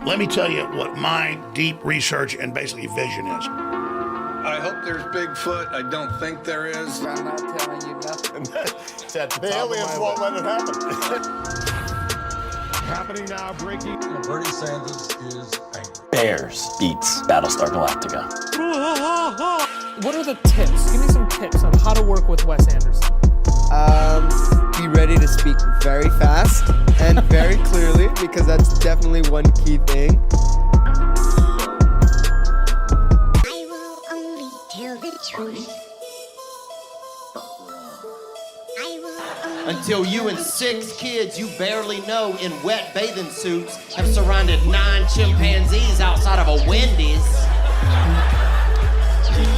Let me tell you what my deep research and basically vision is. I hope there's Bigfoot. I don't think there is. I'm not telling you nothing. The aliens won't let it happen. Happening now, breaking. Bernie Sanders is angry. Bears beats Battlestar Galactica. What are the tips? Give me some tips on how to work with Wes Anderson. Be ready to speak very fast and very clearly, because that's definitely one key thing. I will only tell the truth. Until you and 6 kids you barely know in wet bathing suits have surrounded 9 chimpanzees outside of a Wendy's.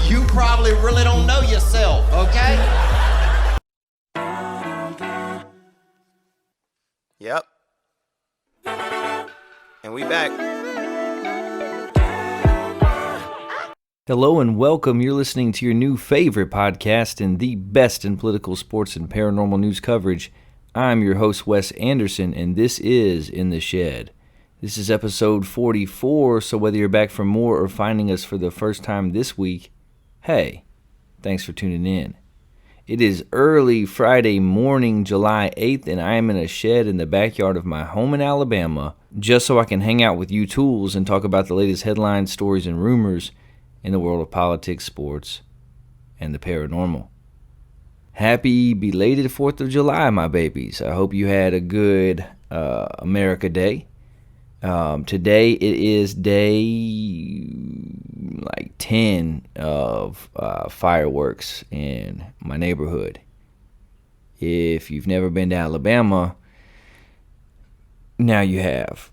You probably really don't know yourself, okay? Yep. And we back. Hello and welcome. You're listening to your new favorite podcast and the best in political, sports, and paranormal news coverage. I'm your host, Wes Anderson, and this is In the Shed. This is episode 44, so whether you're back for more or finding us for the first time this week, hey, thanks for tuning in. It is early Friday morning, July 8th, and I am in a shed in the backyard of my home in Alabama, just so I can hang out with you tools and talk about the latest headlines, stories, and rumors in the world of politics, sports, and the paranormal. Happy belated 4th of July, my babies. I hope you had a good America Day. Today it is day 10 of fireworks in my neighborhood. If you've never been to Alabama, now you have.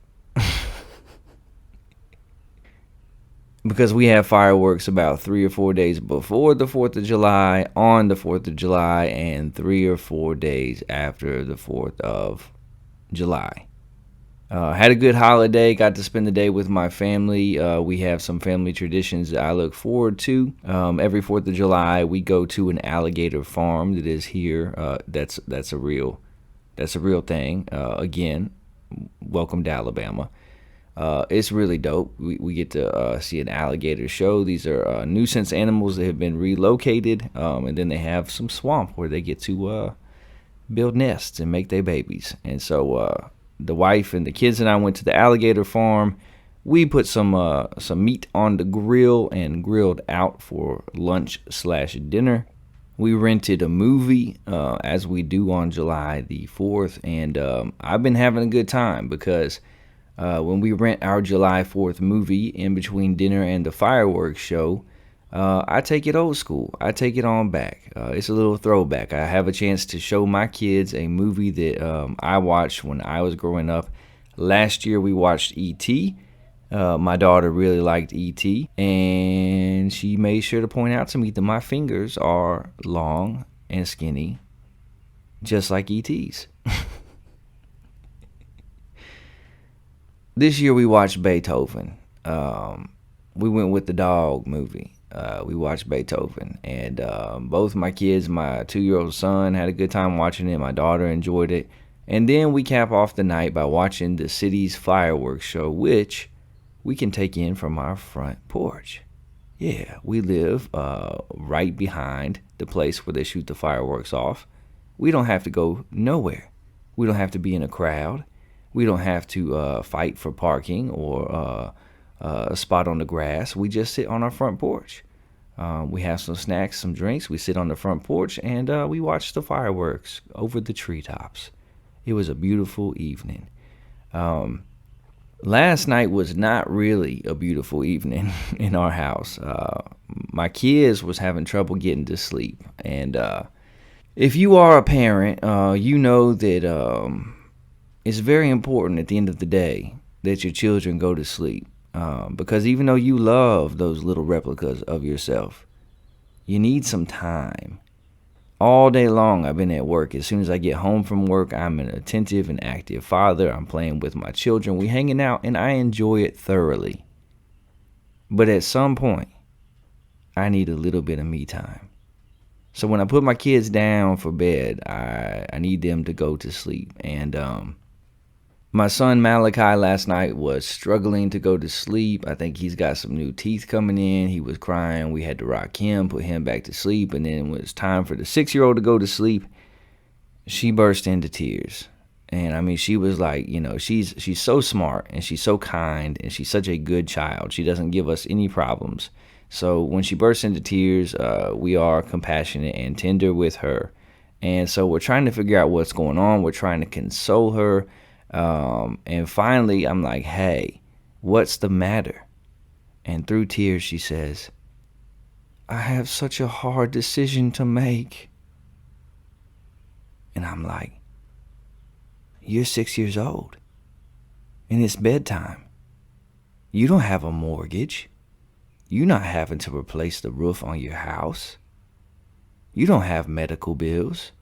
Because we have fireworks about 3 or 4 days before the 4th of July, on the 4th of July, and 3 or 4 days after the 4th of July. Had a good holiday, got to spend the day with my family. We have some family traditions that I look forward to. Every 4th of July, we go to an alligator farm that is here. That's a real thing. Again, welcome to Alabama. It's really dope. We get to see an alligator show. These are nuisance animals that have been relocated, and then they have some swamp where they get to build nests and make their babies. And so the wife and the kids and I went to the alligator farm. We put some meat on the grill and grilled out for lunch/dinner. We rented a movie, as we do on July the 4th, and I've been having a good time because when we rent our July 4th movie in between dinner and the fireworks show, I take it old school. I take it on back. It's a little throwback. I have a chance to show my kids a movie that I watched when I was growing up. Last year we watched E.T. My daughter really liked E.T. and she made sure to point out to me that my fingers are long and skinny, just like E.T.'s. This year we watched Beethoven. We went with the dog movie. We watched Beethoven, and both my kids, my 2-year-old son had a good time watching it. My daughter enjoyed it. And then we cap off the night by watching the city's fireworks show, which we can take in from our front porch. Yeah, we live right behind the place where they shoot the fireworks off. We don't have to go nowhere. We don't have to be in a crowd. We don't have to fight for parking or a spot on the grass. We just sit on our front porch. We have some snacks, some drinks. We sit on the front porch and we watch the fireworks over the treetops. It was a beautiful evening. Last night was not really a beautiful evening in our house. My kids was having trouble getting to sleep. And if you are a parent, you know that it's very important at the end of the day that your children go to sleep. Because even though you love those little replicas of yourself, you need some time. All day long I've been at work. As soon as I get home from work, I'm an attentive and active father. I'm playing with my children. We hanging out, and I enjoy it thoroughly. But at some point, I need a little bit of me time. So when I put my kids down for bed, I need them to go to sleep. And My son Malachi last night was struggling to go to sleep. I think he's got some new teeth coming in. He was crying. We had to rock him, put him back to sleep. And then when it was time for the 6-year-old to go to sleep, she burst into tears. And I mean, she was like, you know, she's so smart and she's so kind and she's such a good child. She doesn't give us any problems. So when she bursts into tears, we are compassionate and tender with her. And so we're trying to figure out what's going on. We're trying to console her. And finally, I'm like, hey, what's the matter? And through tears, she says, I have such a hard decision to make. And I'm like, you're 6 years old and it's bedtime. You don't have a mortgage. You're not having to replace the roof on your house. You don't have medical bills.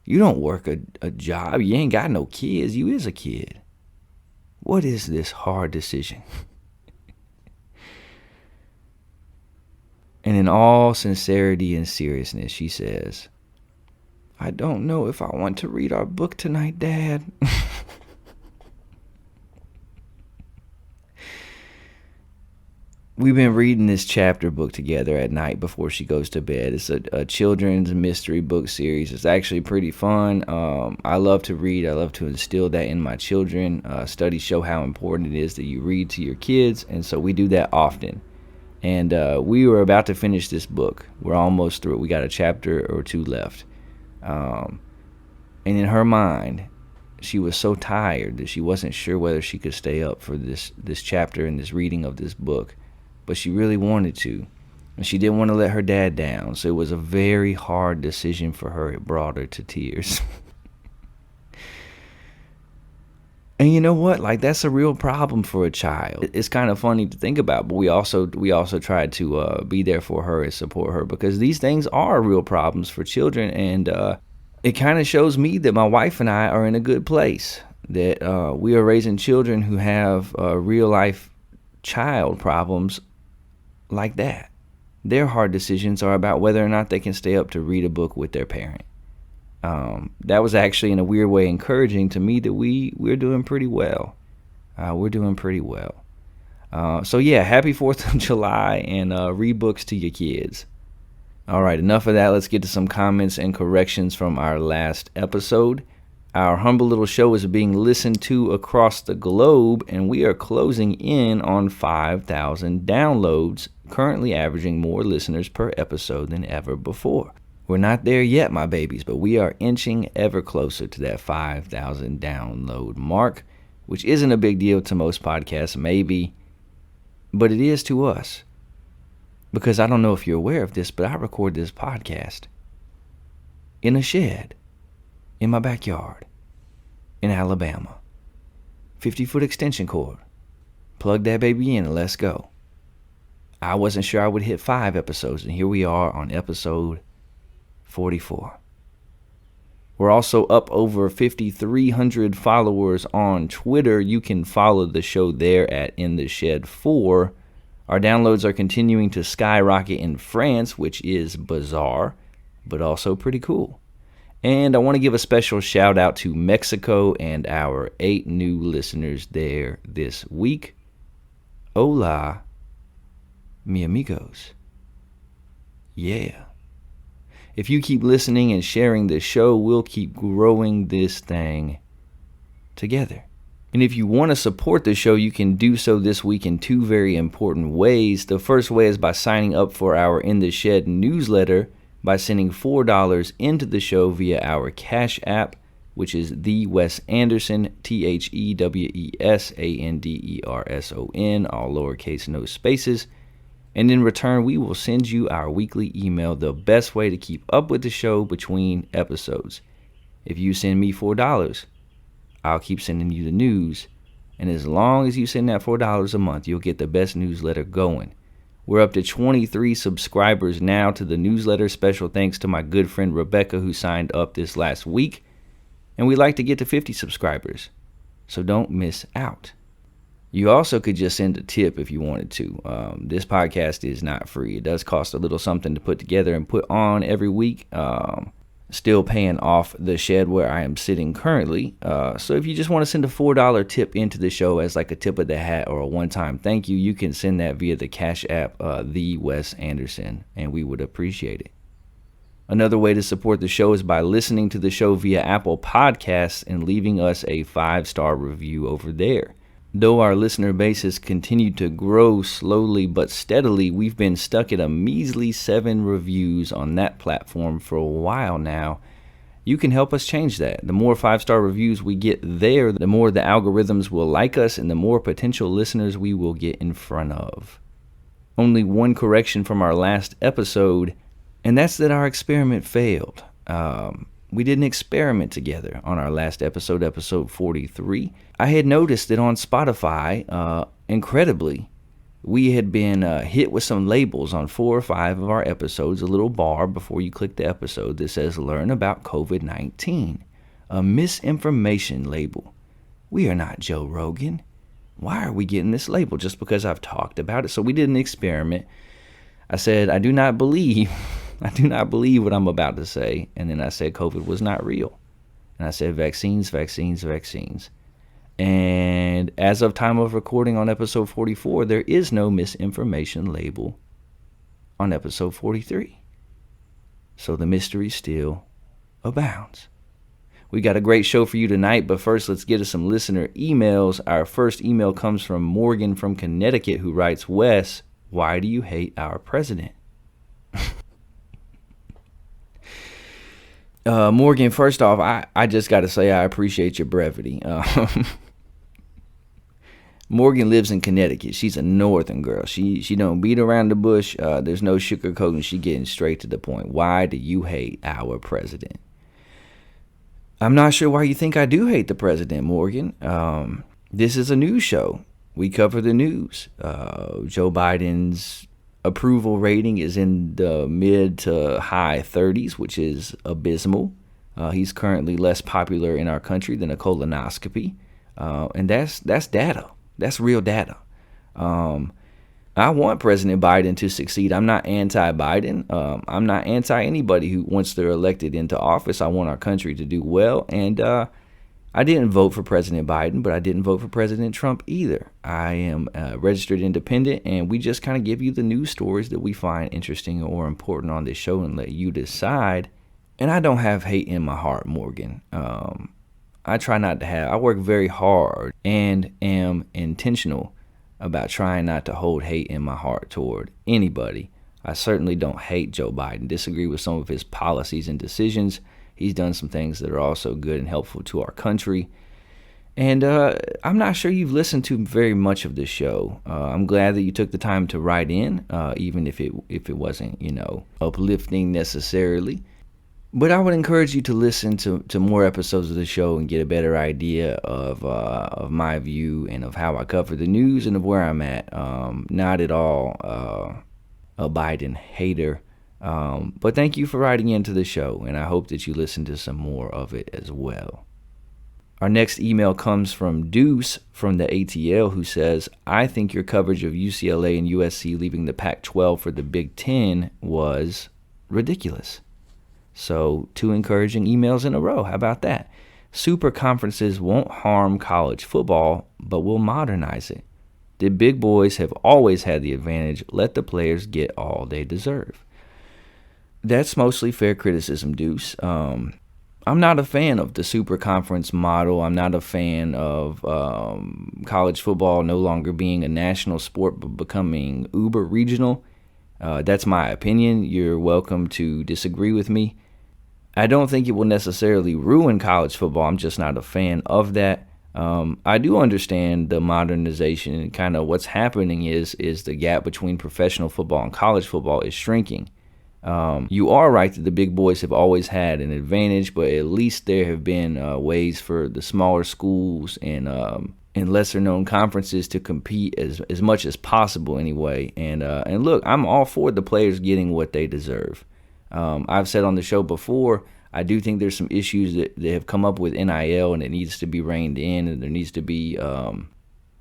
You don't work a job. You ain't got no kids. You is a kid. What is this hard decision? And in all sincerity and seriousness, she says, I don't know if I want to read our book tonight, Dad. We've been reading this chapter book together at night before she goes to bed. It's a children's mystery book series. It's actually pretty fun. I love to read. I love to instill that in my children. Studies show how important it is that you read to your kids, and so we do that often. And we were about to finish this book. We're almost through it. We got a chapter or two left. And in her mind, she was so tired that she wasn't sure whether she could stay up for this chapter and this reading of this book. But she really wanted to, and she didn't want to let her dad down. So it was a very hard decision for her. It brought her to tears. And you know what? Like, that's a real problem for a child. It's kind of funny to think about, but we also tried to be there for her and support her, because these things are real problems for children. And it kind of shows me that my wife and I are in a good place, that we are raising children who have real life child problems like that. Their hard decisions are about whether or not they can stay up to read a book with their parent. That was actually, in a weird way, encouraging to me that we're doing pretty well. We're doing pretty well. So yeah, happy 4th of July, and read books to your kids. All right, enough of that. Let's get to some comments and corrections from our last episode. Our humble little show is being listened to across the globe, and we are closing in on 5,000 downloads, currently averaging more listeners per episode than ever before. We're not there yet, my babies, but we are inching ever closer to that 5,000 download mark, which isn't a big deal to most podcasts, maybe, but it is to us. Because I don't know if you're aware of this, but I record this podcast in a shed in my backyard in Alabama. 50-foot extension cord. Plug that baby in and let's go. I wasn't sure I would hit 5 episodes, and here we are on episode 44. We're also up over 5,300 followers on Twitter. You can follow the show there at In The Shed 4. Our downloads are continuing to skyrocket in France, which is bizarre, but also pretty cool. And I want to give a special shout out to Mexico and our 8 new listeners there this week. Hola, mi amigos. Yeah. If you keep listening and sharing the show, we'll keep growing this thing together. And if you want to support the show, you can do so this week in 2 very important ways. The first way is by signing up for our In The Shed newsletter by sending $4 into the show via our Cash App, which is The Wes Anderson, TheWesAnderson, all lowercase, no spaces. And in return, we will send you our weekly email, the best way to keep up with the show between episodes. If you send me $4, I'll keep sending you the news. And as long as you send that $4 a month, you'll get the best newsletter going. We're up to 23 subscribers now to the newsletter. Special thanks to my good friend Rebecca, who signed up this last week. And we'd like to get to 50 subscribers, so don't miss out. You also could just send a tip if you wanted to. This podcast is not free. It does cost a little something to put together and put on every week. still paying off the shed where I am sitting currently. So if you just want to send a $4 tip into the show as like a tip of the hat or a one-time thank you, you can send that via the Cash App, the Wes Anderson, and we would appreciate it. Another way to support the show is by listening to the show via Apple Podcasts and leaving us a 5-star review over there. Though our listener base has continued to grow slowly but steadily, we've been stuck at a measly 7 reviews on that platform for a while now. You can help us change that. The more 5-star reviews we get there, the more the algorithms will like us and the more potential listeners we will get in front of. Only one correction from our last episode, and that's that our experiment failed. We didn't experiment together on our last episode, episode 43. I had noticed that on Spotify, incredibly, we had been hit with some labels on 4 or 5 of our episodes, a little bar before you click the episode that says learn about COVID-19, a misinformation label. We are not Joe Rogan. Why are we getting this label? Just because I've talked about it. So we did an experiment. I said, I do not believe what I'm about to say. And then I said COVID was not real. And I said vaccines. And as of time of recording on episode 44, there is no misinformation label on episode 43. So the mystery still abounds. We got a great show for you tonight, but first let's get to some listener emails. Our first email comes from Morgan from Connecticut, who writes, Wes, why do you hate our president? Morgan, first off, I just got to say I appreciate your brevity. Morgan lives in Connecticut. She's a northern girl. She don't beat around the bush. There's no sugarcoating. She getting straight to the point. Why do you hate our president? I'm not sure why you think I do hate the president, Morgan. This is a news show. We cover the news. Joe Biden's approval rating is in the mid to high 30s, which is abysmal. He's currently less popular in our country than a colonoscopy. And that's data. That's real data. I want President Biden to succeed. I'm not anti-Biden. I'm not anti anybody who, once they're elected into office, I want our country to do well. And I didn't vote for President Biden, but I didn't vote for President Trump either. I am a registered independent, and we just kind of give you the news stories that we find interesting or important on this show and let you decide. And I don't have hate in my heart, Morgan. I try not to have. I work very hard and am intentional about trying not to hold hate in my heart toward anybody. I certainly don't hate Joe Biden, disagree with some of his policies and decisions. He's done some things that are also good and helpful to our country. And I'm not sure you've listened to very much of this show. I'm glad that you took the time to write in, even if it wasn't, uplifting necessarily. But I would encourage you to listen to more episodes of the show and get a better idea of my view and of how I cover the news and of where I'm at. Not at all a Biden hater. But thank you for writing into the show, and I hope that you listen to some more of it as well. Our next email comes from Deuce from the ATL, who says, I think your coverage of UCLA and USC leaving the Pac-12 for the Big Ten was ridiculous. So 2 encouraging emails in a row. How about that? Super conferences won't harm college football, but will modernize it. The big boys have always had the advantage. Let the players get all they deserve. That's mostly fair criticism, Deuce. I'm not a fan of the super conference model. I'm not a fan of college football no longer being a national sport but becoming uber regional. That's my opinion. You're welcome to disagree with me. I don't think it will necessarily ruin college football. I'm just not a fan of that. I do understand the modernization and kind of what's happening is the gap between professional football and college football is shrinking. You are right that the big boys have always had an advantage, but at least there have been ways for the smaller schools and lesser known conferences to compete as much as possible anyway. And look, I'm all for the players getting what they deserve. I've said on the show before, I do think there's some issues that have come up with NIL and it needs to be reined in, and there needs to be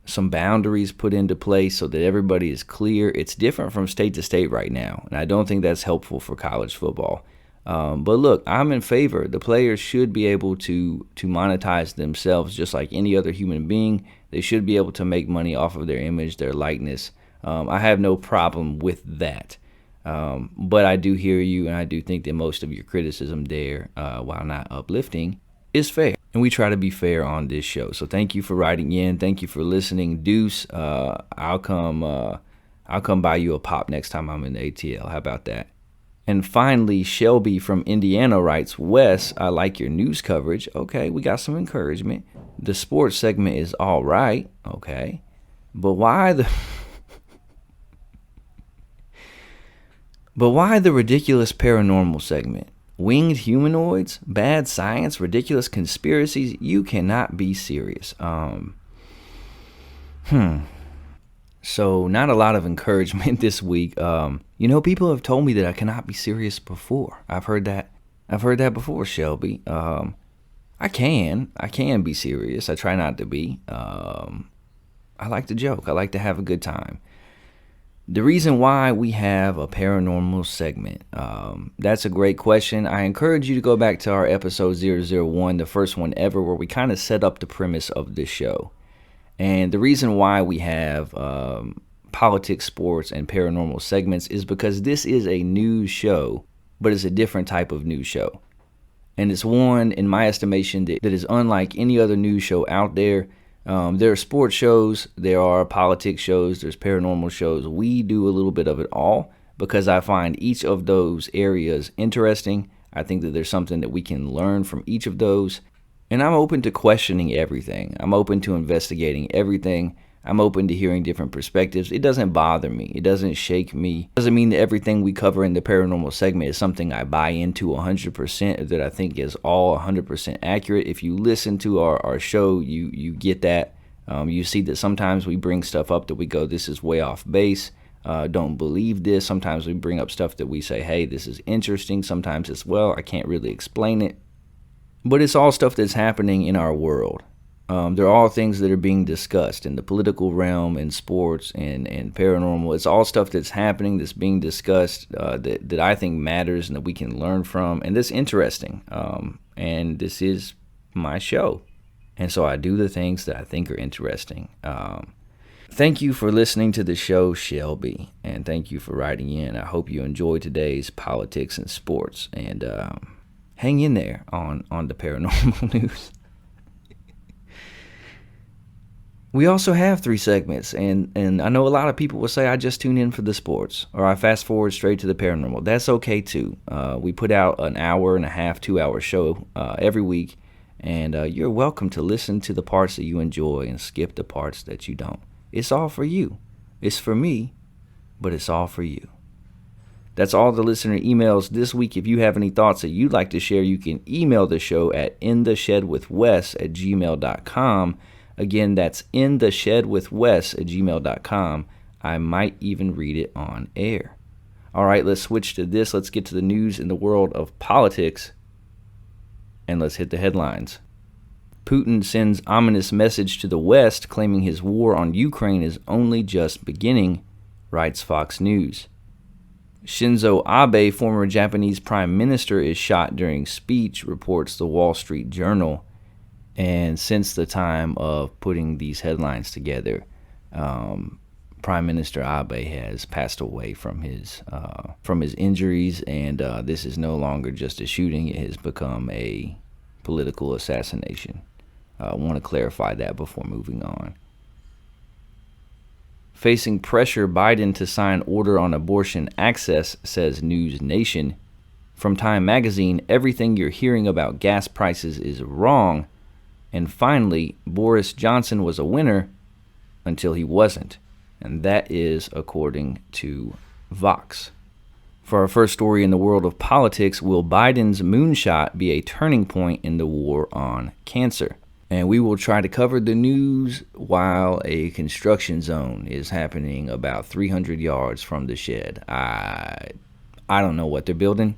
some boundaries put into place so that everybody is clear. It's different from state to state right now, and I don't think that's helpful for college football. But look, I'm in favor. The players should be able to monetize themselves just like any other human being. They should be able to make money off of their image, their likeness. I have no problem with that. But I do hear you, and I do think that most of your criticism there, while not uplifting, is fair. And we try to be fair on this show. So thank you for writing in. Thank you for listening. Deuce, I'll come buy you a pop next time I'm in the ATL. How about that? And finally, Shelby from Indiana writes, Wes, I like your news coverage. Okay, we got some encouragement. The sports segment is all right. Okay. But why the ridiculous paranormal segment? Winged humanoids, bad science, ridiculous conspiracies. You cannot be serious. So not a lot of encouragement this week. People have told me that I cannot be serious before. I've heard that before, Shelby. I can be serious. I try not to be. I like to joke. I like to have a good time. The reason why we have a paranormal segment, that's a great question. I encourage you to go back to our episode 001, the first one ever, where we kind of set up the premise of this show. And the reason why we have politics, sports, and paranormal segments is because this is a news show, but it's a different type of news show. And it's one, in my estimation, that is unlike any other news show out there. There are sports shows, there are politics shows, there's paranormal shows. We do a little bit of it all because I find each of those areas interesting. I think that there's something that we can learn from each of those. And I'm open to questioning everything. I'm open to investigating everything. I'm open to hearing different perspectives. It doesn't bother me. It doesn't shake me. It doesn't mean that everything we cover in the paranormal segment is something I buy into 100%, or that I think is all 100% accurate. If you listen to our show, you get that. You see that sometimes we bring stuff up that we go, this is way off base. Don't believe this. Sometimes we bring up stuff that we say, hey, this is interesting. Sometimes it's, well, I can't really explain it. But it's all stuff that's happening in our world. They're all things that are being discussed in the political realm, in sports, and paranormal. It's all stuff that's happening, that's being discussed, that I think matters and that we can learn from. And that's interesting. And this is my show. And so I do the things that I think are interesting. Thank you for listening to the show, Shelby. And thank you for writing in. I hope you enjoyed today's politics and sports. And hang in there on the paranormal news. We also have 3 segments, and I know a lot of people will say I just tune in for the sports, or I fast forward straight to the paranormal. That's okay too. We put out an hour and a half, 2-hour show every week, and you're welcome to listen to the parts that you enjoy and skip the parts that you don't. It's all for you. It's for me, but it's all for you. That's all the listener emails this week. If you have any thoughts that you'd like to share, you can email the show at intheshedwithwes@gmail.com. Again, that's intheshedwithwes@gmail.com. I might even read it on air. All right, let's switch to this. Let's get to the news in the world of politics, and let's hit the headlines. Putin sends ominous message to the West, claiming his war on Ukraine is only just beginning, writes Fox News. Shinzo Abe, former Japanese prime minister, is shot during speech, reports the Wall Street Journal. And since the time of putting these headlines together, Prime Minister Abe has passed away from his injuries, and this is no longer just a shooting. It has become a political assassination. I want to clarify that before moving on. Facing pressure, Biden to sign order on abortion access, says News Nation. From Time Magazine, everything you're hearing about gas prices is wrong. And finally, Boris Johnson was a winner until he wasn't. And that is according to Vox. For our first story in the world of politics, will Biden's moonshot be a turning point in the war on cancer? And we will try to cover the news while a construction zone is happening about 300 yards from the shed. I don't know what they're building.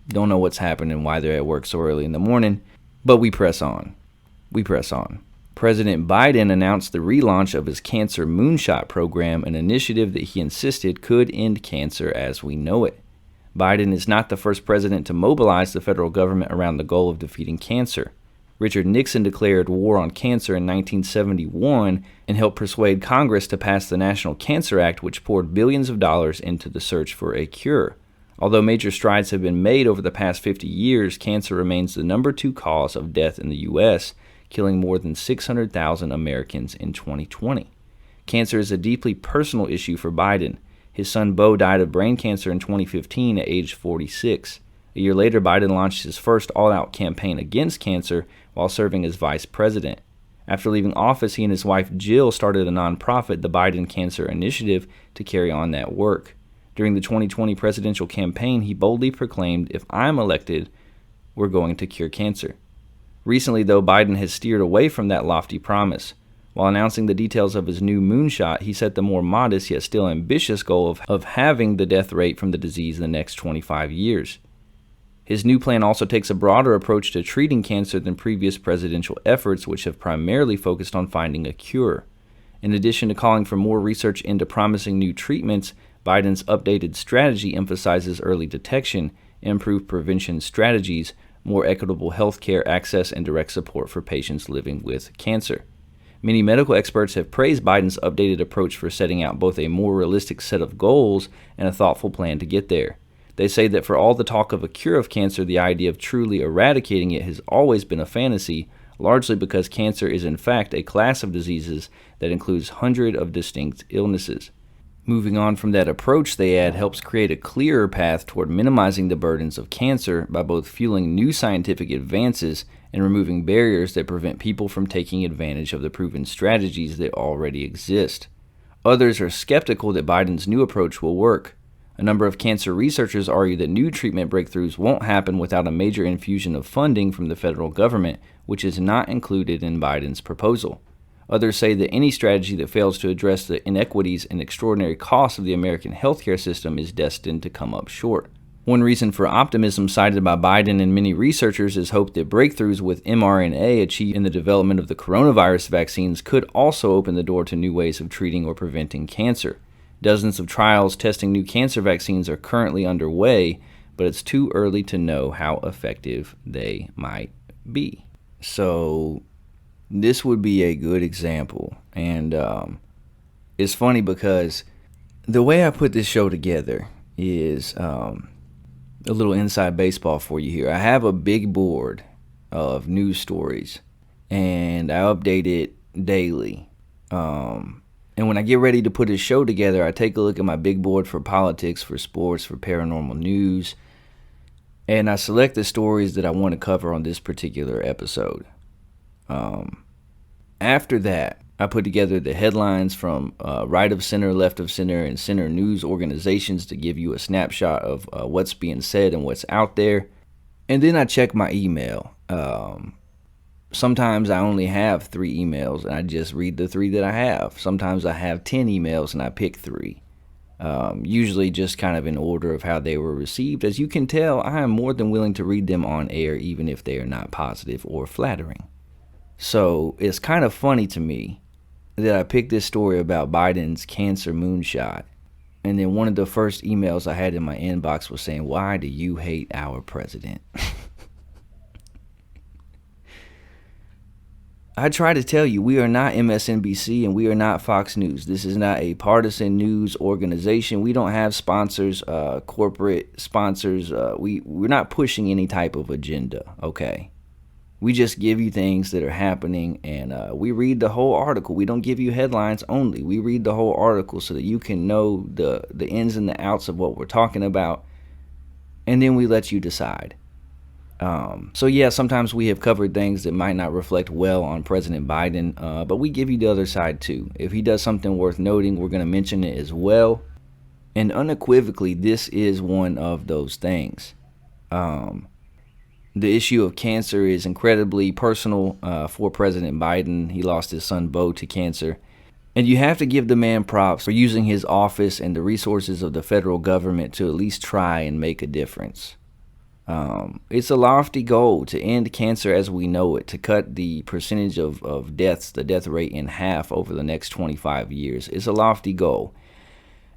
Don't know what's happening, why they're at work so early in the morning. But we press on. President Biden announced the relaunch of his Cancer Moonshot program, an initiative that he insisted could end cancer as we know it. Biden is not the first president to mobilize the federal government around the goal of defeating cancer. Richard Nixon declared war on cancer in 1971 and helped persuade Congress to pass the National Cancer Act, which poured billions of dollars into the search for a cure. Although major strides have been made over the past 50 years, cancer remains the number 2 cause of death in the U.S., killing more than 600,000 Americans in 2020. Cancer is a deeply personal issue for Biden. His son Beau died of brain cancer in 2015 at age 46. A year later, Biden launched his first all-out campaign against cancer while serving as vice president. After leaving office, he and his wife Jill started a nonprofit, the Biden Cancer Initiative, to carry on that work. During the 2020 presidential campaign, he boldly proclaimed, "If I'm elected, we're going to cure cancer." Recently, though, Biden has steered away from that lofty promise. While announcing the details of his new moonshot, he set the more modest yet still ambitious goal of halving the death rate from the disease in the next 25 years. His new plan also takes a broader approach to treating cancer than previous presidential efforts, which have primarily focused on finding a cure. In addition to calling for more research into promising new treatments, Biden's updated strategy emphasizes early detection, improved prevention strategies, more equitable health care access, and direct support for patients living with cancer. Many medical experts have praised Biden's updated approach for setting out both a more realistic set of goals and a thoughtful plan to get there. They say that for all the talk of a cure of cancer, the idea of truly eradicating it has always been a fantasy, largely because cancer is in fact a class of diseases that includes hundreds of distinct illnesses. Moving on from that approach, they add, helps create a clearer path toward minimizing the burdens of cancer by both fueling new scientific advances and removing barriers that prevent people from taking advantage of the proven strategies that already exist. Others are skeptical that Biden's new approach will work. A number of cancer researchers argue that new treatment breakthroughs won't happen without a major infusion of funding from the federal government, which is not included in Biden's proposal. Others say that any strategy that fails to address the inequities and extraordinary costs of the American healthcare system is destined to come up short. One reason for optimism cited by Biden and many researchers is hope that breakthroughs with mRNA achieved in the development of the coronavirus vaccines could also open the door to new ways of treating or preventing cancer. Dozens of trials testing new cancer vaccines are currently underway, but it's too early to know how effective they might be. So this would be a good example. And it's funny because the way I put this show together is a little inside baseball for you here. I have a big board of news stories, and I update it daily. And when I get ready to put a show together, I take a look at my big board for politics, for sports, for paranormal news, and I select the stories that I want to cover on this particular episode. After that, I put together the headlines from right of center, left of center, and center news organizations to give you a snapshot of what's being said and what's out there. And then I check my email. Sometimes I only have 3 emails and I just read the 3 that I have. Sometimes I have 10 emails and I pick 3. Usually just kind of in order of how they were received. As you can tell, I am more than willing to read them on air even if they are not positive or flattering. So it's kind of funny to me that I picked this story about Biden's cancer moonshot, and then one of the first emails I had in my inbox was saying, "Why do you hate our president?" I try to tell you, we are not MSNBC and we are not Fox News. This is not a partisan news organization. We don't have sponsors, corporate sponsors. We're not pushing any type of agenda, okay? We just give you things that are happening, and we read the whole article. We don't give you headlines only. We read the whole article so that you can know the ins and the outs of what we're talking about, and then we let you decide. So yeah, sometimes we have covered things that might not reflect well on President Biden, but we give you the other side too. If he does something worth noting, we're going to mention it as well. And unequivocally, this is one of those things. The issue of cancer is incredibly personal for President Biden. He lost his son Beau to cancer. And you have to give the man props for using his office and the resources of the federal government to at least try and make a difference. It's a lofty goal to end cancer as we know it, to cut the percentage of deaths, the death rate, in half over the next 25 years. It's a lofty goal.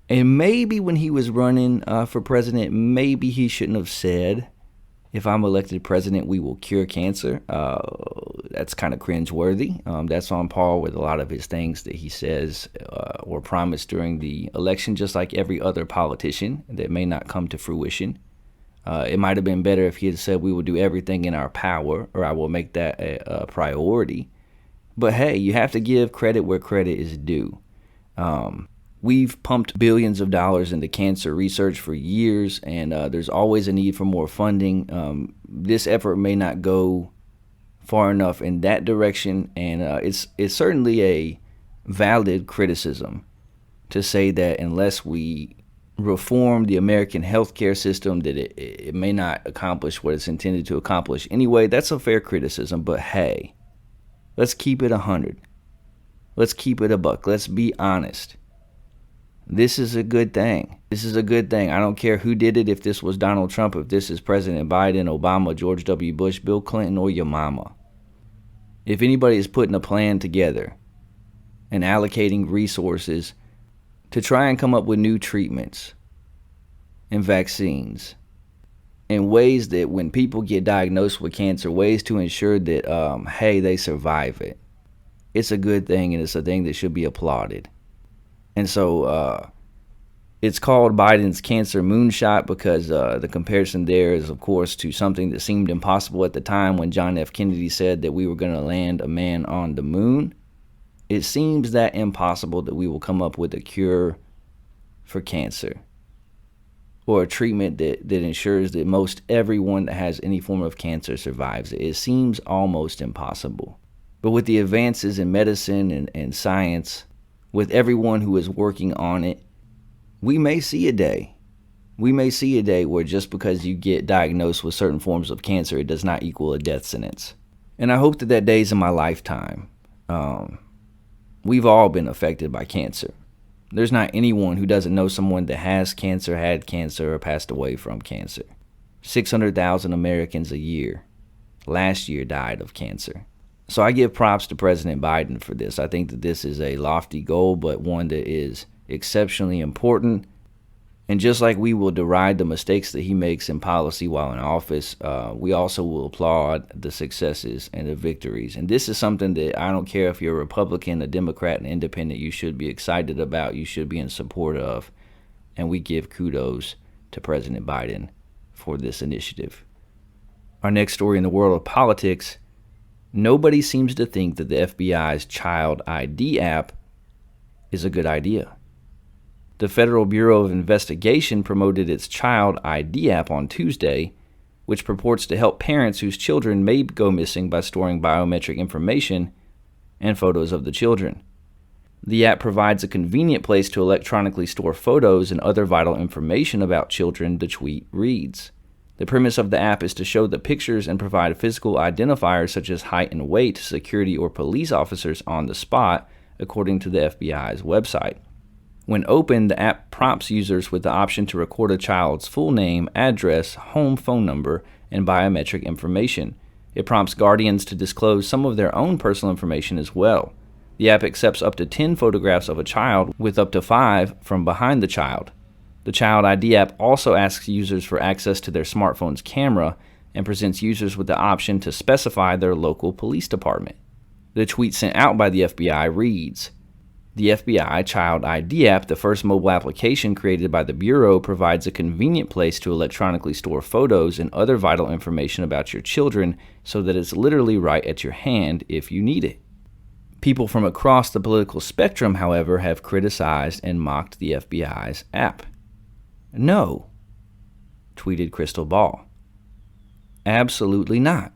And maybe when he was running for president, maybe he shouldn't have said, if I'm elected president, we will cure cancer. That's kind of cringeworthy. That's on par with a lot of his things that he says or promised during the election, just like every other politician that may not come to fruition. It might have been better if he had said we will do everything in our power, or I will make that a priority. But hey, you have to give credit where credit is due. We've pumped billions of dollars into cancer research for years, and there's always a need for more funding. This effort may not go far enough in that direction, and it's certainly a valid criticism to say that unless we reform the American healthcare system, that it may not accomplish what it's intended to accomplish. Anyway, that's a fair criticism, but hey, let's keep it 100. Let's keep it a buck. Let's be honest. This is a good thing. This is a good thing. I don't care who did it, if this was Donald Trump, if this is President Biden, Obama, George W. Bush, Bill Clinton, or your mama. If anybody is putting a plan together and allocating resources to try and come up with new treatments and vaccines and ways that when people get diagnosed with cancer, ways to ensure that, hey, they survive it, it's a good thing, and it's a thing that should be applauded. And so it's called Biden's cancer moonshot because the comparison there is, of course, to something that seemed impossible at the time when John F. Kennedy said that we were going to land a man on the moon. It seems that impossible that we will come up with a cure for cancer or a treatment that ensures that most everyone that has any form of cancer survives it. It seems almost impossible. But with the advances in medicine and science, with everyone who is working on it, we may see a day. We may see a day where just because you get diagnosed with certain forms of cancer, it does not equal a death sentence. And I hope that day's in my lifetime. We've all been affected by cancer. There's not anyone who doesn't know someone that has cancer, had cancer, or passed away from cancer. 600,000 Americans a year last year died of cancer. So I give props to President Biden for this. I think that this is a lofty goal, but one that is exceptionally important. And just like we will deride the mistakes that he makes in policy while in office, we also will applaud the successes and the victories. And this is something that I don't care if you're a Republican, a Democrat, an independent, you should be excited about, you should be in support of. And we give kudos to President Biden for this initiative. Our next story in the world of politics: nobody seems to think that the FBI's Child ID app is a good idea. The Federal Bureau of Investigation promoted its Child ID app on Tuesday, which purports to help parents whose children may go missing by storing biometric information and photos of the children. The app provides a convenient place to electronically store photos and other vital information about children, the tweet reads. The premise of the app is to show the pictures and provide physical identifiers such as height and weight to security or police officers on the spot, according to the FBI's website. When opened, the app prompts users with the option to record a child's full name, address, home phone number, and biometric information. It prompts guardians to disclose some of their own personal information as well. The app accepts up to 10 photographs of a child, with up to 5 from behind the child. The Child ID app also asks users for access to their smartphone's camera and presents users with the option to specify their local police department. The tweet sent out by the FBI reads, "The FBI Child ID app, the first mobile application created by the Bureau, provides a convenient place to electronically store photos and other vital information about your children so that it's literally right at your hand if you need it." People from across the political spectrum, however, have criticized and mocked the FBI's app. "No," tweeted Crystal Ball. "Absolutely not,"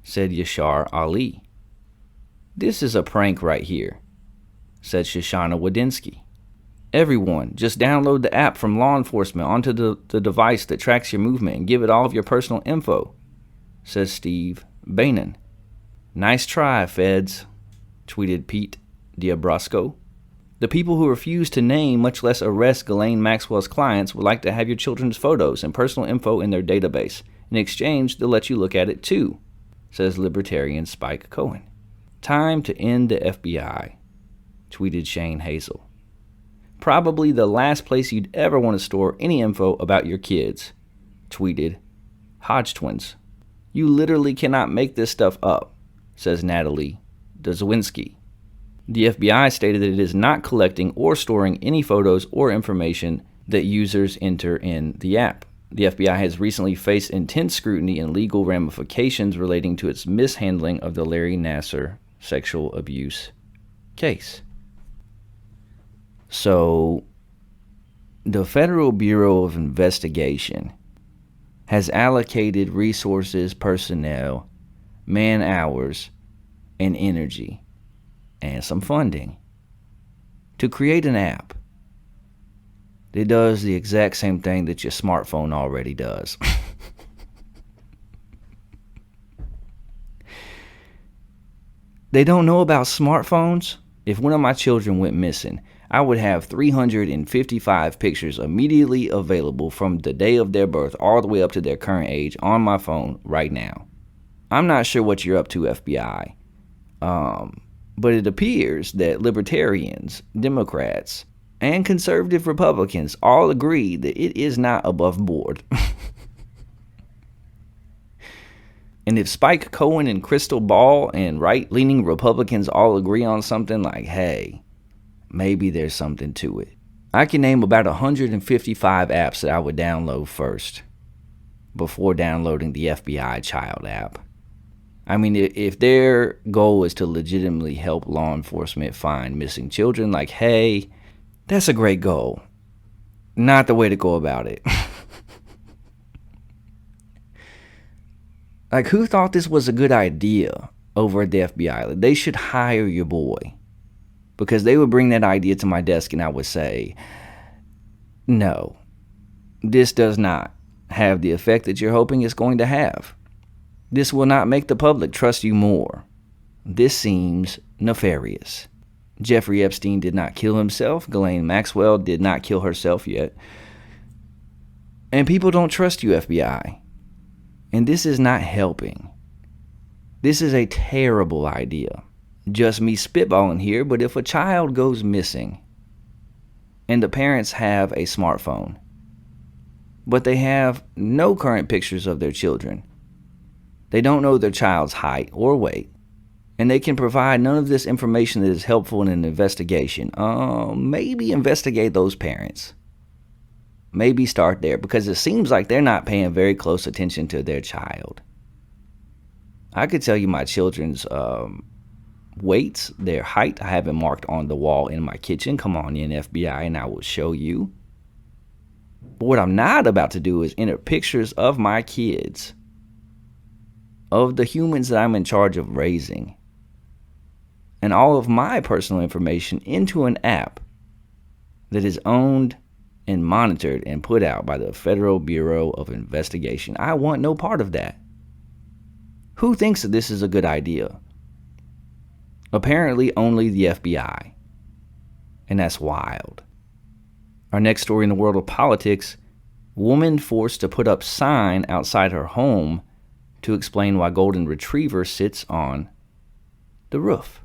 said Yashar Ali. "This is a prank right here," said Shoshana Wadinsky. "Everyone, just download the app from law enforcement onto the device that tracks your movement and give it all of your personal info," says Steve Bannon. "Nice try, feds," tweeted Pete Diabrosco. "The people who refuse to name, much less arrest Ghislaine Maxwell's clients would like to have your children's photos and personal info in their database. In exchange, they'll let you look at it too," says libertarian Spike Cohen. "Time to end the FBI," tweeted Shane Hazel. Probably the last place you'd ever want to store any info about your kids, tweeted Hodge Twins. You literally cannot make this stuff up, says Natalie Dozwinski. The FBI stated that it is not collecting or storing any photos or information that users enter in the app. The FBI has recently faced intense scrutiny and legal ramifications relating to its mishandling of the Larry Nassar sexual abuse case. So, the Federal Bureau of Investigation has allocated resources, personnel, man hours, and energy, and some funding to create an app that does the exact same thing that your smartphone already does. They don't know about smartphones? If one of my children went missing, I would have 355 pictures immediately available from the day of their birth all the way up to their current age on my phone right now. I'm not sure what you're up to, FBI. But it appears that libertarians, Democrats, and conservative Republicans all agree that it is not above board. And if Spike Cohen and Crystal Ball and right-leaning Republicans all agree on something, like, hey, maybe there's something to it. I can name about 155 apps that I would download first before downloading the FBI Child app. I mean, if their goal is to legitimately help law enforcement find missing children, like, hey, that's a great goal. Not the way to go about it. Like, who thought this was a good idea over at the FBI? Like, they should hire your boy. Because they would bring that idea to my desk and I would say, no, this does not have the effect that you're hoping it's going to have. This will not make the public trust you more. This seems nefarious. Jeffrey Epstein did not kill himself. Ghislaine Maxwell did not kill herself yet. And people don't trust you, FBI. And this is not helping. This is a terrible idea. Just me spitballing here, but if a child goes missing and the parents have a smartphone, but they have no current pictures of their children, they don't know their child's height or weight, and they can provide none of this information that is helpful in an investigation, maybe investigate those parents. Maybe start there, because it seems like they're not paying very close attention to their child. I could tell you my children's weights, their height. I have it marked on the wall in my kitchen. Come on in, FBI, and I will show you. But what I'm not about to do is enter pictures of my kids, of the humans that I'm in charge of raising, and all of my personal information into an app that is owned and monitored and put out by the Federal Bureau of Investigation. I want no part of that. Who thinks that this is a good idea? Apparently only the FBI. And that's wild. Our next story in the world of politics: woman forced to put up sign outside her home to explain why golden retriever sits on the roof.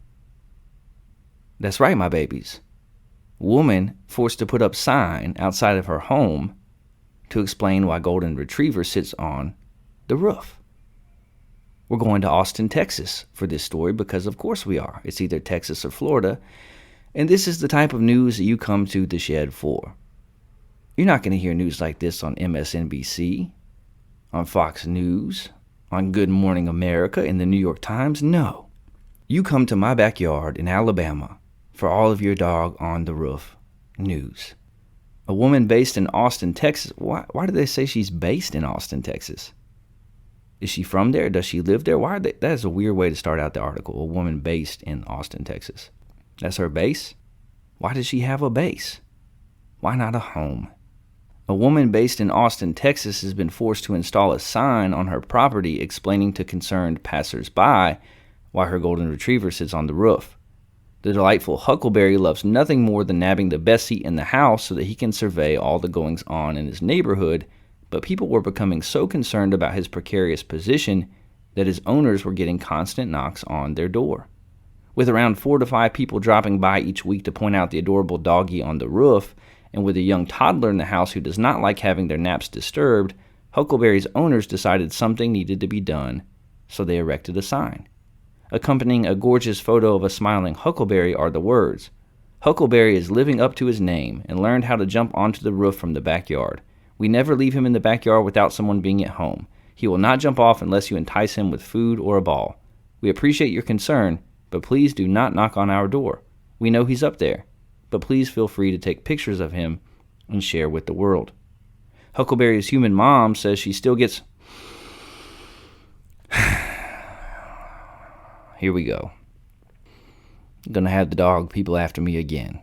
That's right, my babies. Woman forced to put up sign outside of her home to explain why golden retriever sits on the roof. We're going to Austin, Texas for this story because of course we are. It's either Texas or Florida. And this is the type of news that you come to the shed for. You're not going to hear news like this on MSNBC, on Fox News, on Good Morning America, in the New York Times. No. You come to my backyard in Alabama for all of your dog on the roof news. A woman based in Austin, Texas. Why do they say she's based in Austin, Texas? Is she from there? Does she live there? That is a weird way to start out the article. A woman based in Austin, Texas. That's her base? Why does she have a base? Why not a home? A woman based in Austin, Texas has been forced to install a sign on her property explaining to concerned passersby why her golden retriever sits on the roof. The delightful Huckleberry loves nothing more than nabbing the best seat in the house so that he can survey all the goings-on in his neighborhood, but people were becoming so concerned about his precarious position that his owners were getting constant knocks on their door. With around 4 to 5 people dropping by each week to point out the adorable doggy on the roof, and with a young toddler in the house who does not like having their naps disturbed, Huckleberry's owners decided something needed to be done, so they erected a sign. Accompanying a gorgeous photo of a smiling Huckleberry are the words, "Huckleberry is living up to his name and learned how to jump onto the roof from the backyard. We never leave him in the backyard without someone being at home. He will not jump off unless you entice him with food or a ball. We appreciate your concern, but please do not knock on our door. We know he's up there, but please feel free to take pictures of him and share with the world." Huckleberry's human mom says she still gets... Here we go. I'm going to have the dog people after me again.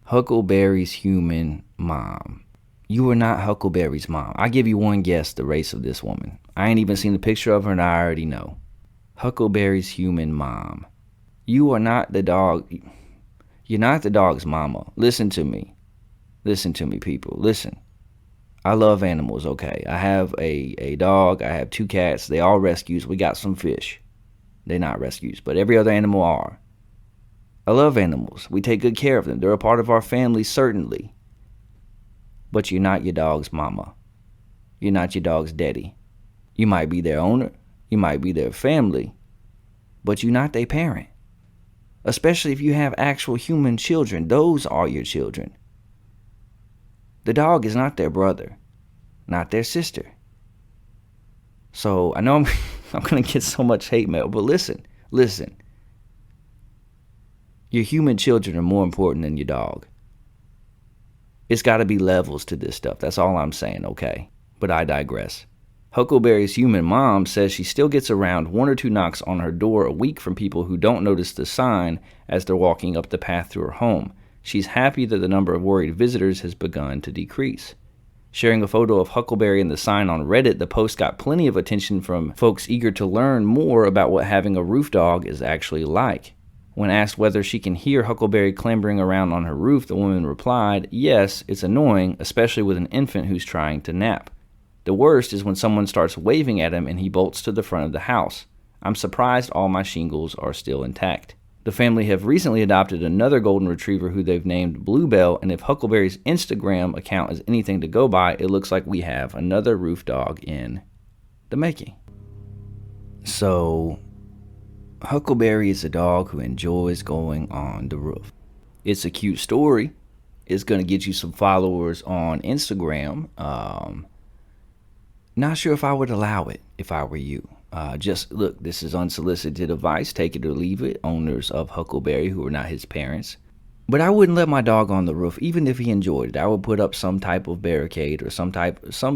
Huckleberry's human mom. You are not Huckleberry's mom. I give you one guess the race of this woman. I ain't even seen a picture of her and I already know. Huckleberry's human mom. You are not the dog. You're not the dog's mama. Listen to me. Listen to me, people. Listen. I love animals, okay? I have a dog. I have 2 cats. They all rescues. We got some fish. They're not rescues, but every other animal are. I love animals. We take good care of them. They're a part of our family, certainly. But you're not your dog's mama. You're not your dog's daddy. You might be their owner. You might be their family. But you're not their parent. Especially if you have actual human children. Those are your children. The dog is not their brother. Not their sister. So, I know I'm going to get so much hate mail, but listen. Your human children are more important than your dog. It's got to be levels to this stuff. That's all I'm saying, okay? But I digress. Huckleberry's human mom says she still gets around 1 or 2 knocks on her door a week from people who don't notice the sign as they're walking up the path to her home. She's happy that the number of worried visitors has begun to decrease. Sharing a photo of Huckleberry and the sign on Reddit, the post got plenty of attention from folks eager to learn more about what having a roof dog is actually like. When asked whether she can hear Huckleberry clambering around on her roof, the woman replied, "Yes, it's annoying, especially with an infant who's trying to nap. The worst is when someone starts waving at him and he bolts to the front of the house. I'm surprised all my shingles are still intact." The family have recently adopted another golden retriever who they've named Bluebell, and if Huckleberry's Instagram account is anything to go by, it looks like we have another roof dog in the making. So, Huckleberry is a dog who enjoys going on the roof. It's a cute story. It's going to get you some followers on Instagram. Not sure if I would allow it if I were you. Just look, this is unsolicited advice. Take it or leave it. Owners of Huckleberry who are not his parents. But I wouldn't let my dog on the roof, even if he enjoyed it. I would put up some type of barricade or some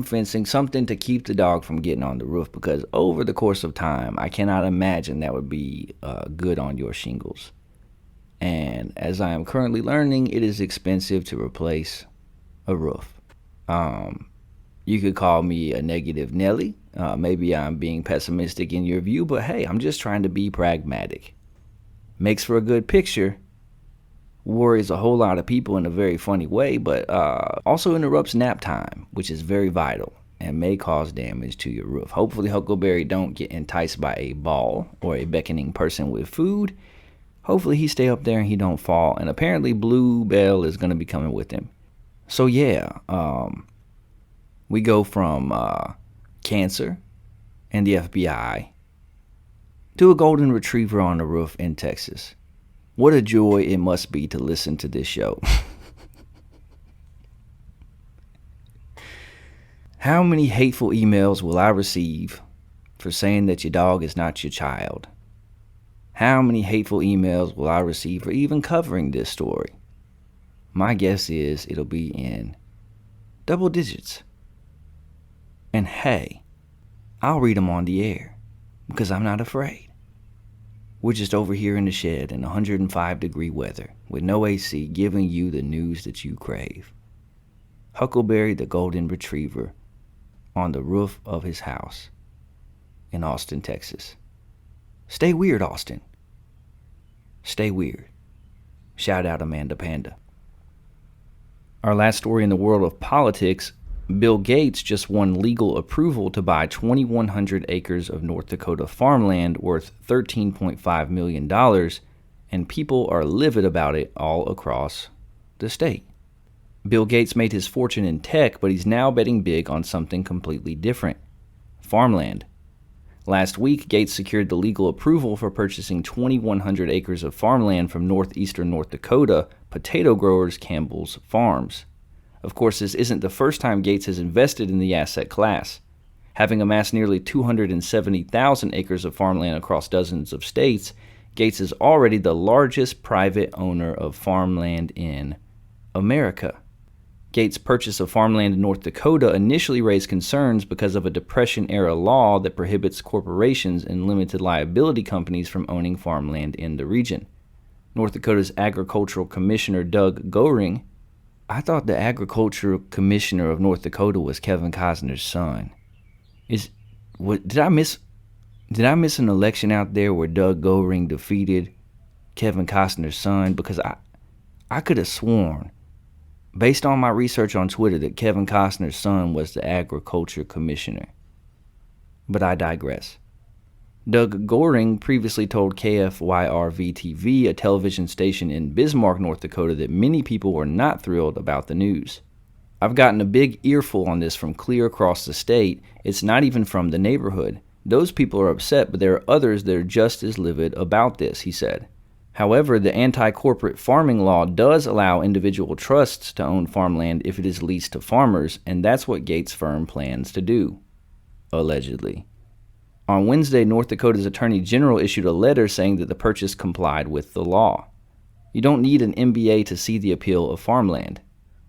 fencing, something to keep the dog from getting on the roof, because over the course of time, I cannot imagine that would be good on your shingles. And as I am currently learning, it is expensive to replace a roof. You could call me a negative Nelly. Maybe I'm being pessimistic in your view, but hey, I'm just trying to be pragmatic. Makes for a good picture. Worries a whole lot of people in a very funny way, but also interrupts nap time, which is very vital and may cause damage to your roof. Hopefully Huckleberry don't get enticed by a ball or a beckoning person with food. Hopefully he stay up there and he don't fall. And apparently Bluebell is going to be coming with him. So yeah, we go from cancer and the FBI to a golden retriever on the roof in Texas. What a joy it must be to listen to this show. How many hateful emails will I receive for saying that your dog is not your child? How many hateful emails will I receive for even covering this story? My guess is it'll be in double digits. And hey, I'll read them on the air because I'm not afraid. We're just over here in the shed in 105-degree weather with no AC, giving you the news that you crave. Huckleberry the golden retriever on the roof of his house in Austin, Texas. Stay weird, Austin. Stay weird. Shout out Amanda Panda. Our last story in the world of politics. Bill Gates just won legal approval to buy 2,100 acres of North Dakota farmland worth $13.5 million and people are livid about it all across the state. Bill Gates made his fortune in tech, but he's now betting big on something completely different: farmland. Last week, Gates secured the legal approval for purchasing 2,100 acres of farmland from northeastern North Dakota potato growers Campbell's Farms. Of course, this isn't the first time Gates has invested in the asset class. Having amassed nearly 270,000 acres of farmland across dozens of states, Gates is already the largest private owner of farmland in America. Gates' purchase of farmland in North Dakota initially raised concerns because of a Depression-era law that prohibits corporations and limited liability companies from owning farmland in the region. North Dakota's Agricultural Commissioner Doug Goring. I thought the Agricultural Commissioner of North Dakota was Kevin Costner's son. Did I miss an election out there where Doug Goring defeated Kevin Costner's son? Because I could have sworn, based on my research on Twitter, that Kevin Costner's son was the Agriculture Commissioner. But I digress. Doug Goring previously told KFYR-VTV, a television station in Bismarck, North Dakota, that many people were not thrilled about the news. I've gotten a big earful on this from clear across the state. It's not even from the neighborhood. Those people are upset, but there are others that are just as livid about this, he said. However, the anti-corporate farming law does allow individual trusts to own farmland if it is leased to farmers, and that's what Gates' firm plans to do, allegedly. On Wednesday, North Dakota's Attorney General issued a letter saying that the purchase complied with the law. You don't need an MBA to see the appeal of farmland.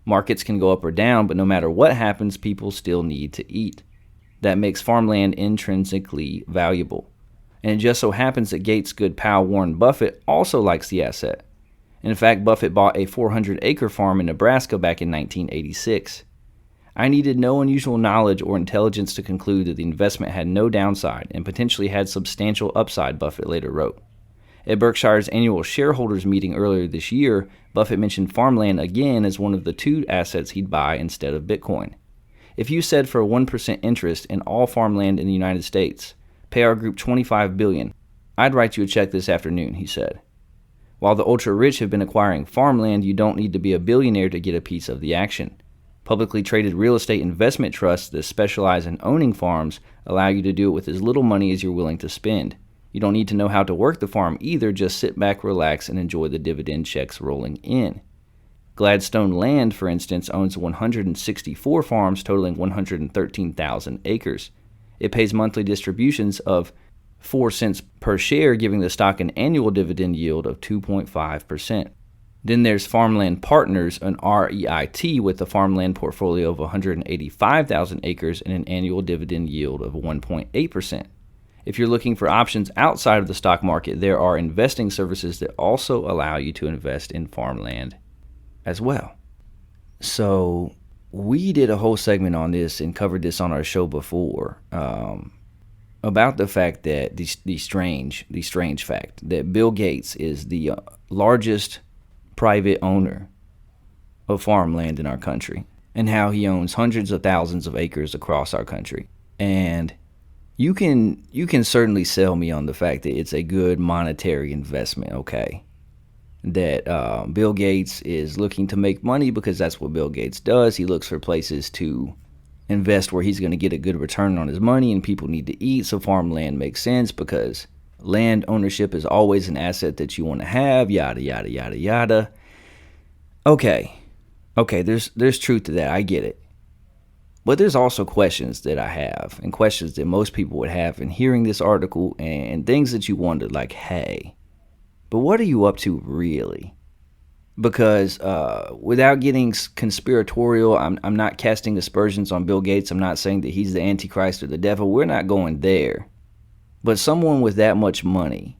Markets can go up or down, but no matter what happens, people still need to eat. That makes farmland intrinsically valuable. And it just so happens that Gates' good pal Warren Buffett also likes the asset. In fact, Buffett bought a 400-acre farm in Nebraska back in 1986. I needed no unusual knowledge or intelligence to conclude that the investment had no downside and potentially had substantial upside, Buffett later wrote. At Berkshire's annual shareholders meeting earlier this year, Buffett mentioned farmland again as one of the two assets he'd buy instead of Bitcoin. If you said for a 1% interest in all farmland in the United States, pay our group $25 billion, I'd write you a check this afternoon, he said. While the ultra-rich have been acquiring farmland, you don't need to be a billionaire to get a piece of the action. Publicly traded real estate investment trusts that specialize in owning farms allow you to do it with as little money as you're willing to spend. You don't need to know how to work the farm either, just sit back, relax, and enjoy the dividend checks rolling in. Gladstone Land, for instance, owns 164 farms totaling 113,000 acres. It pays monthly distributions of 4 cents per share, giving the stock an annual dividend yield of 2.5%. Then there's Farmland Partners, an REIT with a farmland portfolio of 185,000 acres and an annual dividend yield of 1.8%. If you're looking for options outside of the stock market, there are investing services that also allow you to invest in farmland as well. So we did a whole segment on this and covered this on our show before, about the fact that the strange fact that Bill Gates is the largest private owner of farmland in our country, and how he owns hundreds of thousands of acres across our country. And you can certainly sell me on the fact that it's a good monetary investment, okay? That Bill Gates is looking to make money because that's what Bill Gates does. He looks for places to invest where he's going to get a good return on his money, and people need to eat, so farmland makes sense because land ownership is always an asset that you want to have, yada, yada, yada, yada. Okay, there's truth to that. I get it. But there's also questions that I have, and questions that most people would have in hearing this article, and things that you wonder, like, hey, but what are you up to really? Because without getting conspiratorial, I'm not casting aspersions on Bill Gates. I'm not saying that he's the Antichrist or the devil. We're not going there. But someone with that much money,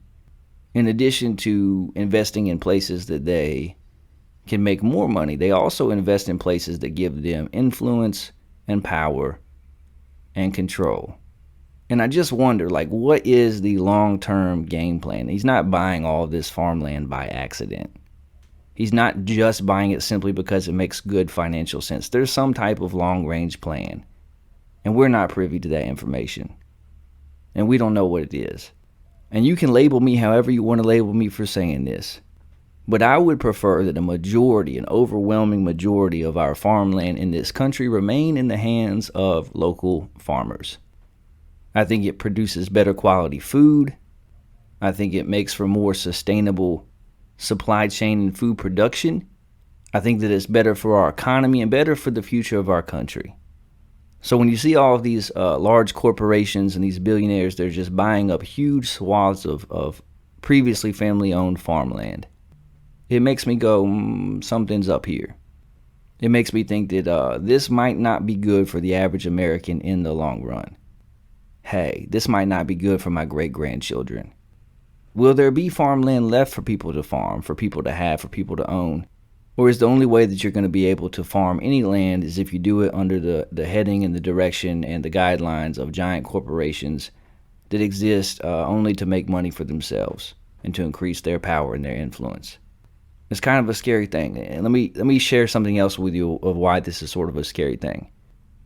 in addition to investing in places that they can make more money, they also invest in places that give them influence and power and control. And I just wonder, like, what is the long-term game plan? He's not buying all this farmland by accident. He's not just buying it simply because it makes good financial sense. There's some type of long-range plan, and we're not privy to that information. And we don't know what it is. And you can label me however you want to label me for saying this. But I would prefer that an overwhelming majority of our farmland in this country remain in the hands of local farmers. I think it produces better quality food. I think it makes for more sustainable supply chain and food production. I think that it's better for our economy and better for the future of our country. So when you see all of these large corporations and these billionaires, they're just buying up huge swaths of previously family-owned farmland, it makes me go, something's up here. It makes me think that this might not be good for the average American in the long run. Hey, this might not be good for my great-grandchildren. Will there be farmland left for people to farm, for people to have, for people to own? Or is the only way that you're going to be able to farm any land is if you do it under the heading and the direction and the guidelines of giant corporations that exist only to make money for themselves and to increase their power and their influence? It's kind of a scary thing. And let me share something else with you of why this is sort of a scary thing.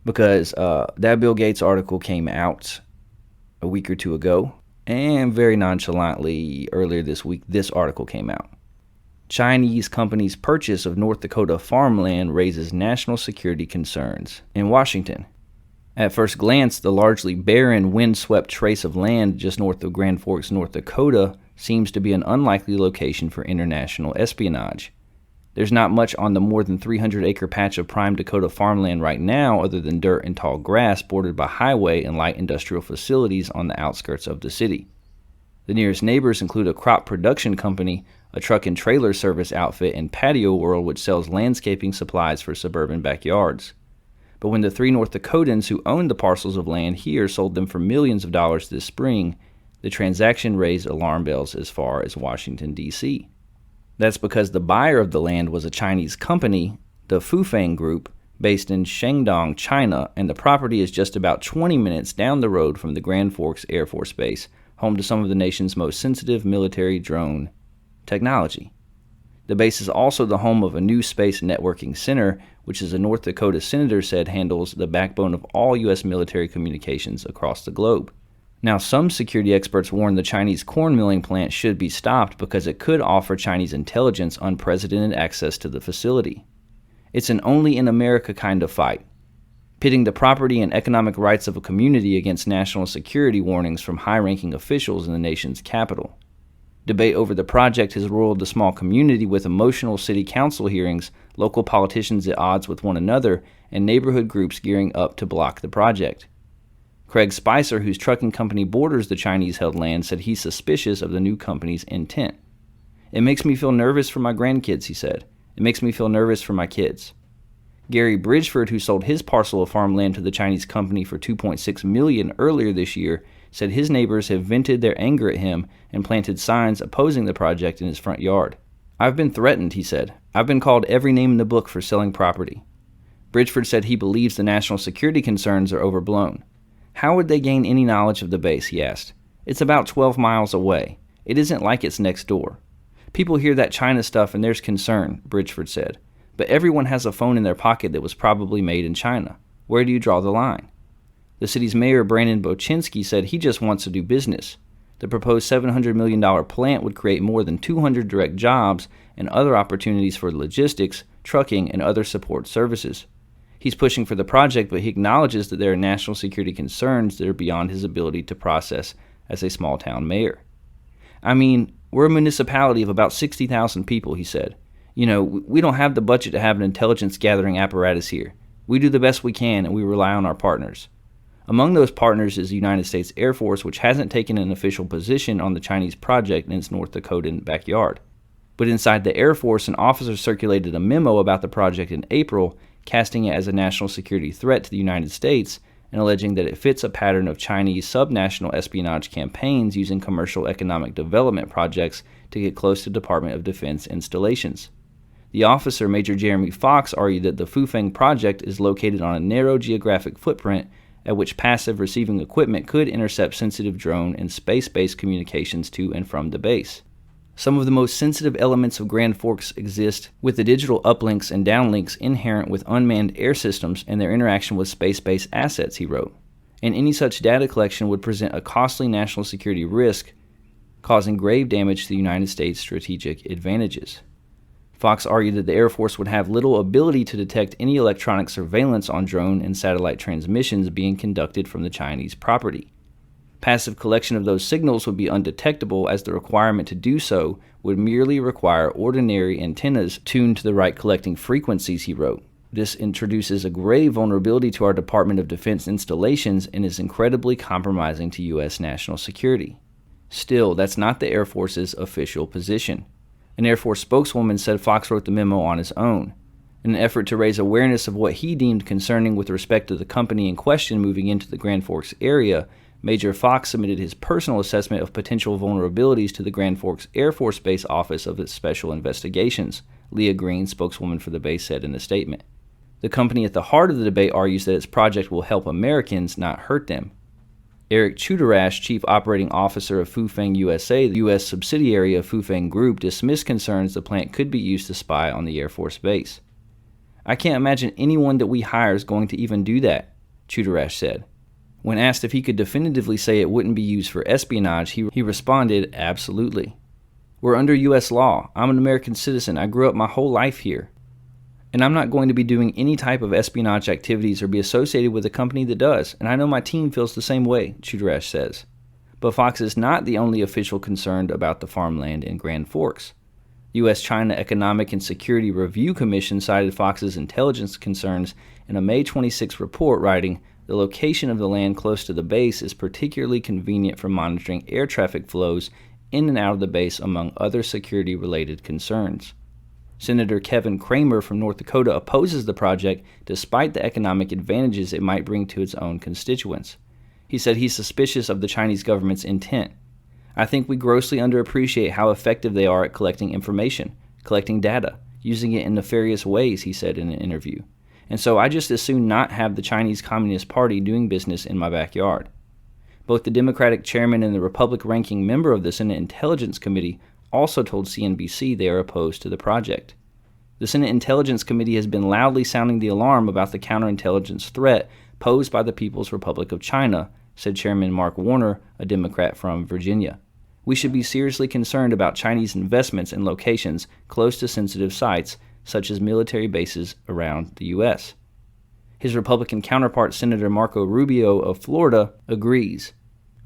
Because that Bill Gates article came out a week or two ago, and very nonchalantly earlier this week, this article came out. Chinese company's purchase of North Dakota farmland raises national security concerns in Washington. At first glance, the largely barren, windswept trace of land just north of Grand Forks, North Dakota, seems to be an unlikely location for international espionage. There's not much on the more than 300-acre patch of prime Dakota farmland right now other than dirt and tall grass bordered by highway and light industrial facilities on the outskirts of the city. The nearest neighbors include a crop production company, a truck and trailer service outfit, and Patio World, which sells landscaping supplies for suburban backyards. But when the three North Dakotans who owned the parcels of land here sold them for millions of dollars this spring, the transaction raised alarm bells as far as Washington, D.C. That's because the buyer of the land was a Chinese company, the Fufeng Group, based in Shandong, China, and the property is just about 20 minutes down the road from the Grand Forks Air Force Base, home to some of the nation's most sensitive military drone technology. The base is also the home of a new space networking center, which, as a North Dakota senator said, handles the backbone of all U.S. military communications across the globe. Now, some security experts warn the Chinese corn milling plant should be stopped because it could offer Chinese intelligence unprecedented access to the facility. It's an only-in-America kind of fight, pitting the property and economic rights of a community against national security warnings from high-ranking officials in the nation's capital. Debate over the project has roiled the small community with emotional city council hearings, local politicians at odds with one another, and neighborhood groups gearing up to block the project. Craig Spicer, whose trucking company borders the Chinese-held land, said he's suspicious of the new company's intent. "It makes me feel nervous for my grandkids," he said. "It makes me feel nervous for my kids." Gary Bridgeford, who sold his parcel of farmland to the Chinese company for $2.6 million earlier this year, said his neighbors have vented their anger at him and planted signs opposing the project in his front yard. "I've been threatened," he said. "I've been called every name in the book for selling property." Bridgeford said he believes the national security concerns are overblown. "How would they gain any knowledge of the base?" he asked. "It's about 12 miles away. It isn't like it's next door. People hear that China stuff and there's concern," Bridgeford said. "But everyone has a phone in their pocket that was probably made in China. Where do you draw the line?" The city's mayor, Brandon Bochinsky, said he just wants to do business. The proposed $700 million plant would create more than 200 direct jobs and other opportunities for logistics, trucking, and other support services. He's pushing for the project, but he acknowledges that there are national security concerns that are beyond his ability to process as a small-town mayor. "I mean, we're a municipality of about 60,000 people," he said. "You know, we don't have the budget to have an intelligence-gathering apparatus here. We do the best we can, and we rely on our partners." Among those partners is the United States Air Force, which hasn't taken an official position on the Chinese project in its North Dakotan backyard. But inside the Air Force, an officer circulated a memo about the project in April, casting it as a national security threat to the United States and alleging that it fits a pattern of Chinese subnational espionage campaigns using commercial economic development projects to get close to Department of Defense installations. The officer, Major Jeremy Fox, argued that the Fufeng project is located on a narrow geographic footprint at which passive receiving equipment could intercept sensitive drone and space-based communications to and from the base. Some of the most sensitive elements of Grand Forks exist with the digital uplinks and downlinks inherent with unmanned air systems and their interaction with space-based assets, he wrote. And any such data collection would present a costly national security risk causing grave damage to the United States' strategic advantages. Fox argued that the Air Force would have little ability to detect any electronic surveillance on drone and satellite transmissions being conducted from the Chinese property. Passive collection of those signals would be undetectable, as the requirement to do so would merely require ordinary antennas tuned to the right collecting frequencies, he wrote. This introduces a grave vulnerability to our Department of Defense installations and is incredibly compromising to U.S. national security. Still, that's not the Air Force's official position. An Air Force spokeswoman said Fox wrote the memo on his own. In an effort to raise awareness of what he deemed concerning with respect to the company in question moving into the Grand Forks area, Major Fox submitted his personal assessment of potential vulnerabilities to the Grand Forks Air Force Base Office of its Special Investigations, Leah Green, spokeswoman for the base, said in a statement. The company at the heart of the debate argues that its project will help Americans, not hurt them. Eric Chudarash, Chief Operating Officer of Fufeng USA, the U.S. subsidiary of Fufeng Group, dismissed concerns the plant could be used to spy on the Air Force Base. "I can't imagine anyone that we hire is going to even do that," Chudarash said. When asked if he could definitively say it wouldn't be used for espionage, he responded, "Absolutely. We're under U.S. law. I'm an American citizen. I grew up my whole life here. And I'm not going to be doing any type of espionage activities or be associated with a company that does, and I know my team feels the same way," Chudarash says. But Fox is not the only official concerned about the farmland in Grand Forks. The U.S.-China Economic and Security Review Commission cited Fox's intelligence concerns in a May 26 report, writing, "The location of the land close to the base is particularly convenient for monitoring air traffic flows in and out of the base, among other security-related concerns." Senator Kevin Cramer from North Dakota opposes the project despite the economic advantages it might bring to its own constituents. He said he's suspicious of the Chinese government's intent. "I think we grossly underappreciate how effective they are at collecting information, collecting data, using it in nefarious ways," he said in an interview. "And so I just as soon not have the Chinese Communist Party doing business in my backyard." Both the Democratic chairman and the Republican-ranking member of the Senate Intelligence Committee also told CNBC they are opposed to the project. The Senate Intelligence Committee has been loudly sounding the alarm about the counterintelligence threat posed by the People's Republic of China, said Chairman Mark Warner, a Democrat from Virginia. "We should be seriously concerned about Chinese investments in locations close to sensitive sites, such as military bases around the U.S. His Republican counterpart, Senator Marco Rubio of Florida, agrees.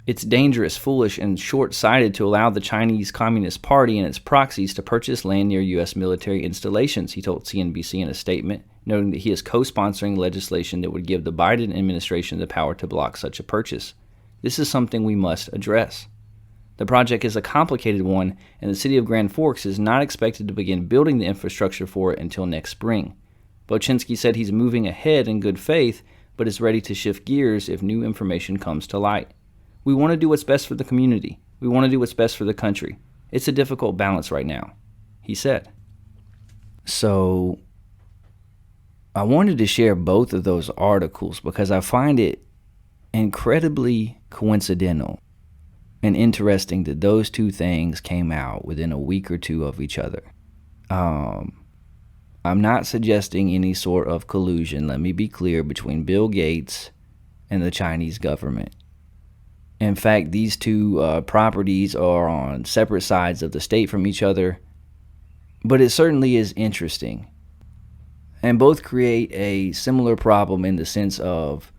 "It's dangerous, foolish, and short-sighted to allow the Chinese Communist Party and its proxies to purchase land near U.S. military installations," he told CNBC in a statement, noting that he is co-sponsoring legislation that would give the Biden administration the power to block such a purchase. "This is something we must address. The project is a complicated one, and the city of Grand Forks is not expected to begin building the infrastructure for it until next spring." Bochinsky said he's moving ahead in good faith, but is ready to shift gears if new information comes to light. "We want to do what's best for the community. We want to do what's best for the country. It's a difficult balance right now," he said. So I wanted to share both of those articles because I find it incredibly coincidental and interesting that those two things came out within a week or two of each other. I'm not suggesting any sort of collusion, let me be clear, between Bill Gates and the Chinese government. In fact, these two properties are on separate sides of the state from each other, but it certainly is interesting. And both create a similar problem in the sense of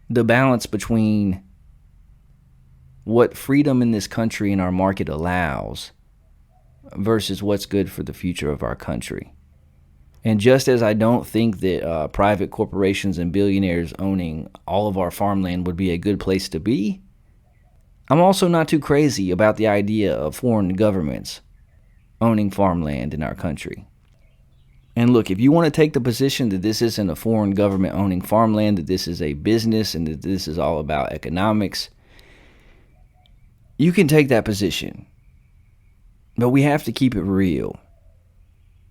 the balance between what freedom in this country and our market allows versus what's good for the future of our country. And just as I don't think that private corporations and billionaires owning all of our farmland would be a good place to be, I'm also not too crazy about the idea of foreign governments owning farmland in our country. And look, if you want to take the position that this isn't a foreign government owning farmland, that this is a business and that this is all about economics, you can take that position. But we have to keep it real.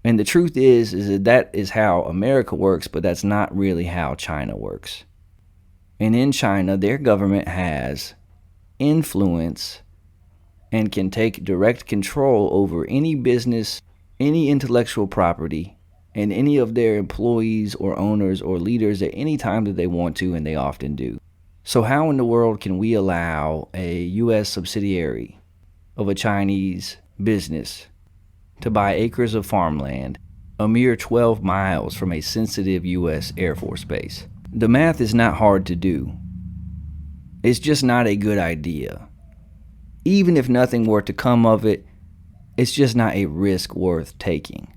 And the truth is that is how America works, but that's not really how China works. And in China, their government has influence and can take direct control over any business, any intellectual property, and any of their employees or owners or leaders at any time that they want to, and they often do. So how in the world can we allow a U.S. subsidiary of a Chinese business to buy acres of farmland a mere 12 miles from a sensitive U.S. Air Force base. The math is not hard to do. It's just not a good idea. Even if nothing were to come of it, it's just not a risk worth taking.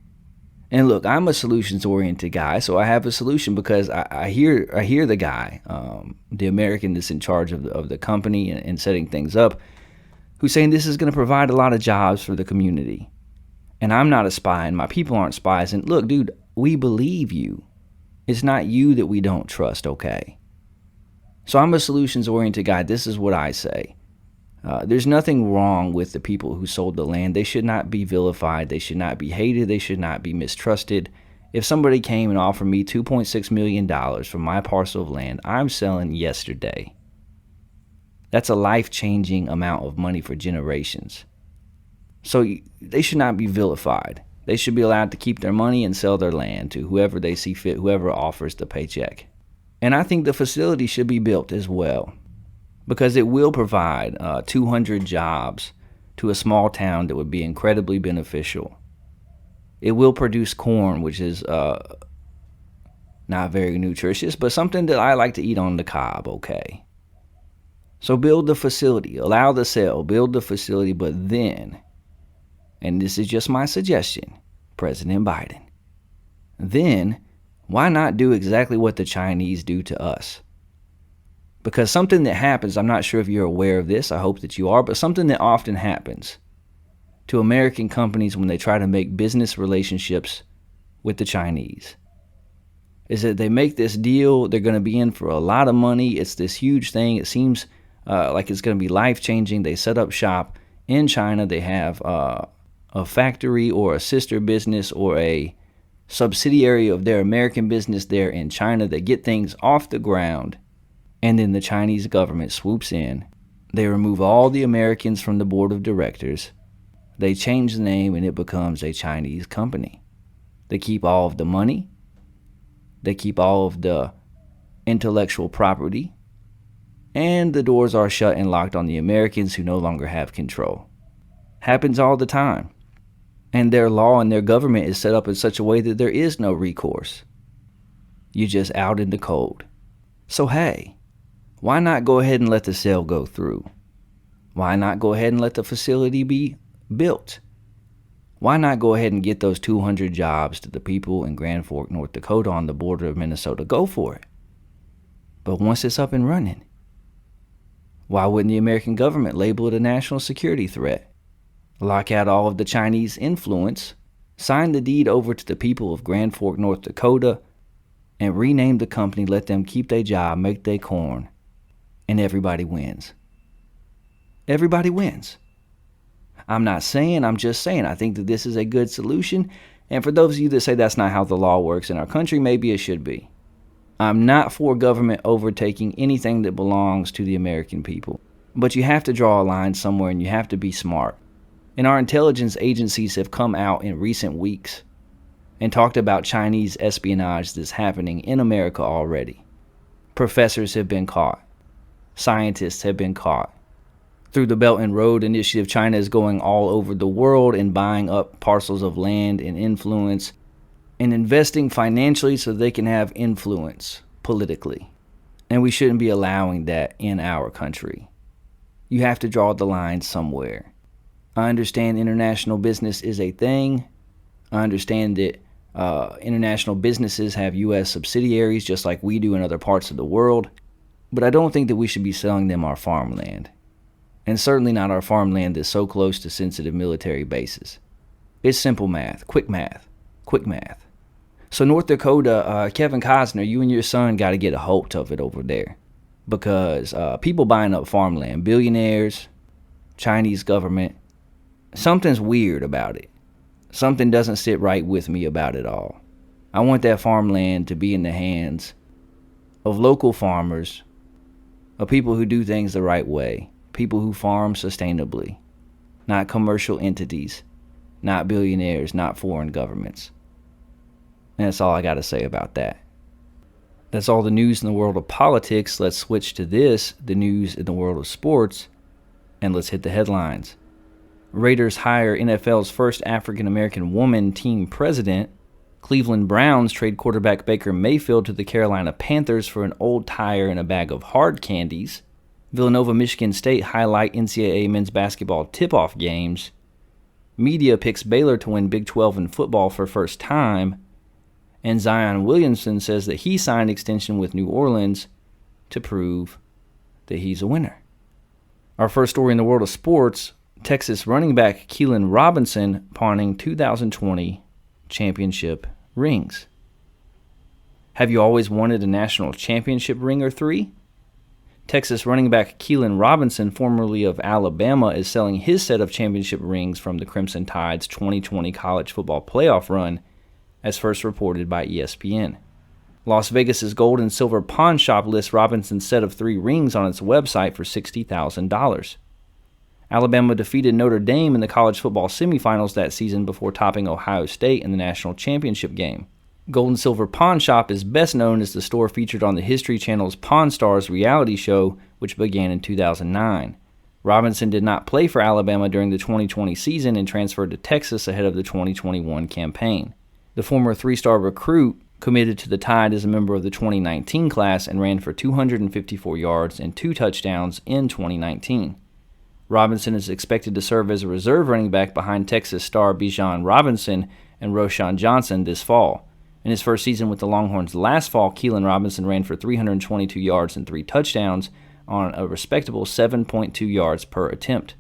And look, I'm a solutions-oriented guy, so I have a solution because I hear the guy, the American that's in charge of the company and setting things up, who's saying this is going to provide a lot of jobs for the community. And I'm not a spy, and my people aren't spies. And look, dude, we believe you. It's not you that we don't trust, okay? So I'm a solutions-oriented guy. This is what I say. There's nothing wrong with the people who sold the land. They should not be vilified. They should not be hated. They should not be mistrusted. If somebody came and offered me $2.6 million for my parcel of land, I'm selling yesterday. That's a life-changing amount of money for generations. So they should not be vilified. They should be allowed to keep their money and sell their land to whoever they see fit, whoever offers the paycheck. And I think the facility should be built as well, because it will provide 200 jobs to a small town that would be incredibly beneficial. It will produce corn, which is not very nutritious, but something that I like to eat on the cob, okay? So build the facility, allow the sale, build the facility, but then, and this is just my suggestion, President Biden, then why not do exactly what the Chinese do to us? Because something that happens, I'm not sure if you're aware of this, I hope that you are, but something that often happens to American companies when they try to make business relationships with the Chinese is that they make this deal, they're going to be in for a lot of money, it's this huge thing, it seems like it's going to be life-changing. They set up shop in China, they have a factory or a sister business or a subsidiary of their American business there in China. They get things off the ground, and then the Chinese government swoops in. They remove all the Americans from the board of directors. They change the name, and it becomes a Chinese company. They keep all of the money. They keep all of the intellectual property. And the doors are shut and locked on the Americans who no longer have control. Happens all the time. And their law and their government is set up in such a way that there is no recourse. You're just out in the cold. So hey, why not go ahead and let the sale go through? Why not go ahead and let the facility be built? Why not go ahead and get those 200 jobs to the people in Grand Fork, North Dakota on the border of Minnesota? Go for it. But once it's up and running, why wouldn't the American government label it a national security threat? Lock out all of the Chinese influence, sign the deed over to the people of Grand Fork, North Dakota, and rename the company, let them keep their job, make their corn, and everybody wins. Everybody wins. I'm not saying, I'm just saying, I think that this is a good solution, and for those of you that say that's not how the law works in our country, maybe it should be. I'm not for government overtaking anything that belongs to the American people, but you have to draw a line somewhere and you have to be smart. And our intelligence agencies have come out in recent weeks and talked about Chinese espionage that's happening in America already. Professors have been caught. Scientists have been caught. Through the Belt and Road Initiative, China is going all over the world and buying up parcels of land and influence and investing financially so they can have influence politically. And we shouldn't be allowing that in our country. You have to draw the line somewhere. I understand international business is a thing. I understand that international businesses have U.S. subsidiaries just like we do in other parts of the world. But I don't think that we should be selling them our farmland. And certainly not our farmland that's so close to sensitive military bases. It's simple math, quick math. So North Dakota, Kevin Costner, you and your son got to get a hold of it over there. Because people buying up farmland, billionaires, Chinese government, something's weird about it. Something doesn't sit right with me about it all. I want that farmland to be in the hands of local farmers, of people who do things the right way, people who farm sustainably, not commercial entities, not billionaires, not foreign governments. And that's all I got to say about that. That's all the news in the world of politics. Let's switch to this, the news in the world of sports, and let's hit the headlines. Raiders hire NFL's first African-American woman team president. Cleveland Browns trade quarterback Baker Mayfield to the Carolina Panthers for an old tire and a bag of hard candies. Villanova, Michigan State highlight NCAA men's basketball tip-off games. Media picks Baylor to win Big 12 in football for first time. And Zion Williamson says that he signed extension with New Orleans to prove that he's a winner. Our first story in the world of sports, Texas running back Keelan Robinson pawning 2020 championship rings. Have you always wanted a national championship ring or three? Texas running back Keelan Robinson, formerly of Alabama, is selling his set of championship rings from the Crimson Tide's 2020 college football playoff run, as first reported by ESPN. Las Vegas's gold and silver pawn shop lists Robinson's set of 3 rings on its website for $60,000. Alabama defeated Notre Dame in the college football semifinals that season before topping Ohio State in the national championship game. Gold and Silver Pawn Shop is best known as the store featured on the History Channel's Pawn Stars reality show, which began in 2009. Robinson did not play for Alabama during the 2020 season and transferred to Texas ahead of the 2021 campaign. The former 3-star recruit committed to the Tide as a member of the 2019 class and ran for 254 yards and 2 touchdowns in 2019. Robinson is expected to serve as a reserve running back behind Texas star Bijan Robinson and Roschon Johnson this fall. In his first season with the Longhorns last fall, Keelan Robinson ran for 322 yards and 3 touchdowns on a respectable 7.2 yards per attempt.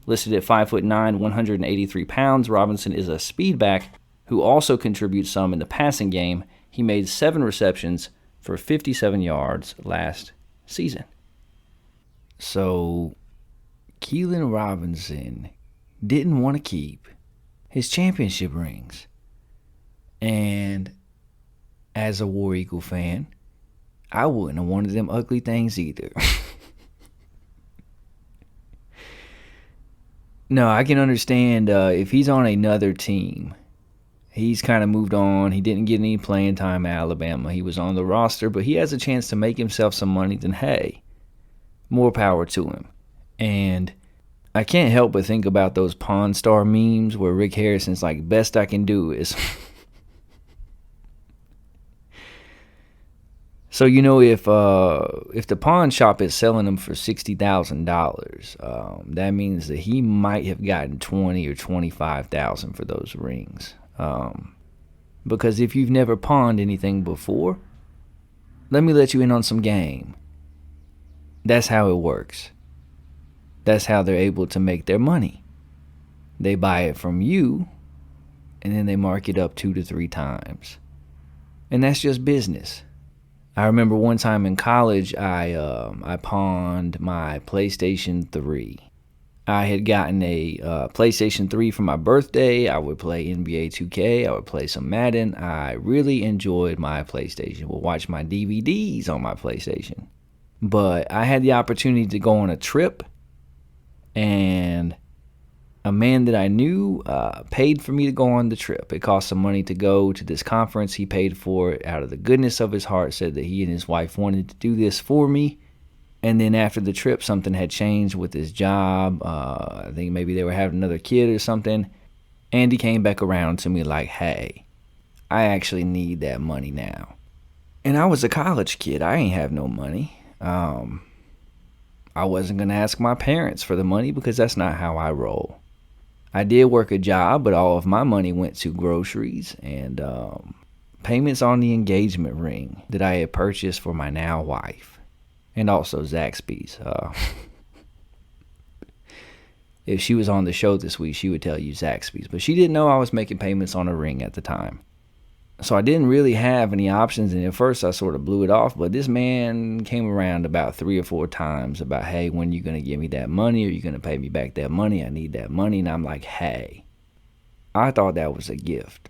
Listed at 5'9", 183 pounds, Robinson is a speedback who also contributes some in the passing game. He made 7 receptions for 57 yards last season. So, Keelan Robinson didn't want to keep his championship rings. And as a War Eagle fan, I wouldn't have wanted them ugly things either. No, I can understand if he's on another team. He's kind of moved on. He didn't get any playing time at Alabama. He was on the roster, but he has a chance to make himself some money, then hey, more power to him. And I can't help but think about those Pawn Star memes where Rick Harrison's like, best I can do is... So, you know, if the pawn shop is selling them for $60,000, that means that he might have gotten $20,000 or $25,000 for those rings. Because if you've never pawned anything before, let me let you in on some game. That's how it works. That's how they're able to make their money. They buy it from you, and then they mark it up 2 to 3 times. And that's just business. I remember one time in college, I pawned my PlayStation 3. I had gotten a PlayStation 3 for my birthday. I would play NBA 2K. I would play some Madden. I really enjoyed my PlayStation. Would watch my DVDs on my PlayStation. But I had the opportunity to go on a trip, and a man that I knew paid for me to go on the trip. It cost some money to go to this conference. He paid for it out of the goodness of his heart, said that he and his wife wanted to do this for me. And then after the trip, something had changed with his job. I think maybe they were having another kid or something. And he came back around to me like, hey, I actually need that money now. And I was a college kid. I ain't have no money. I wasn't going to ask my parents for the money because that's not how I roll. I did work a job, but all of my money went to groceries and payments on the engagement ring that I had purchased for my now wife. And also Zaxby's. If she was on the show this week, she would tell you Zaxby's. But she didn't know I was making payments on a ring at the time. So I didn't really have any options, and at first I sort of blew it off. But this man came around about 3 or 4 times about, hey, when are you going to give me that money? Are you going to pay me back that money? I need that money. And I'm like, hey, I thought that was a gift.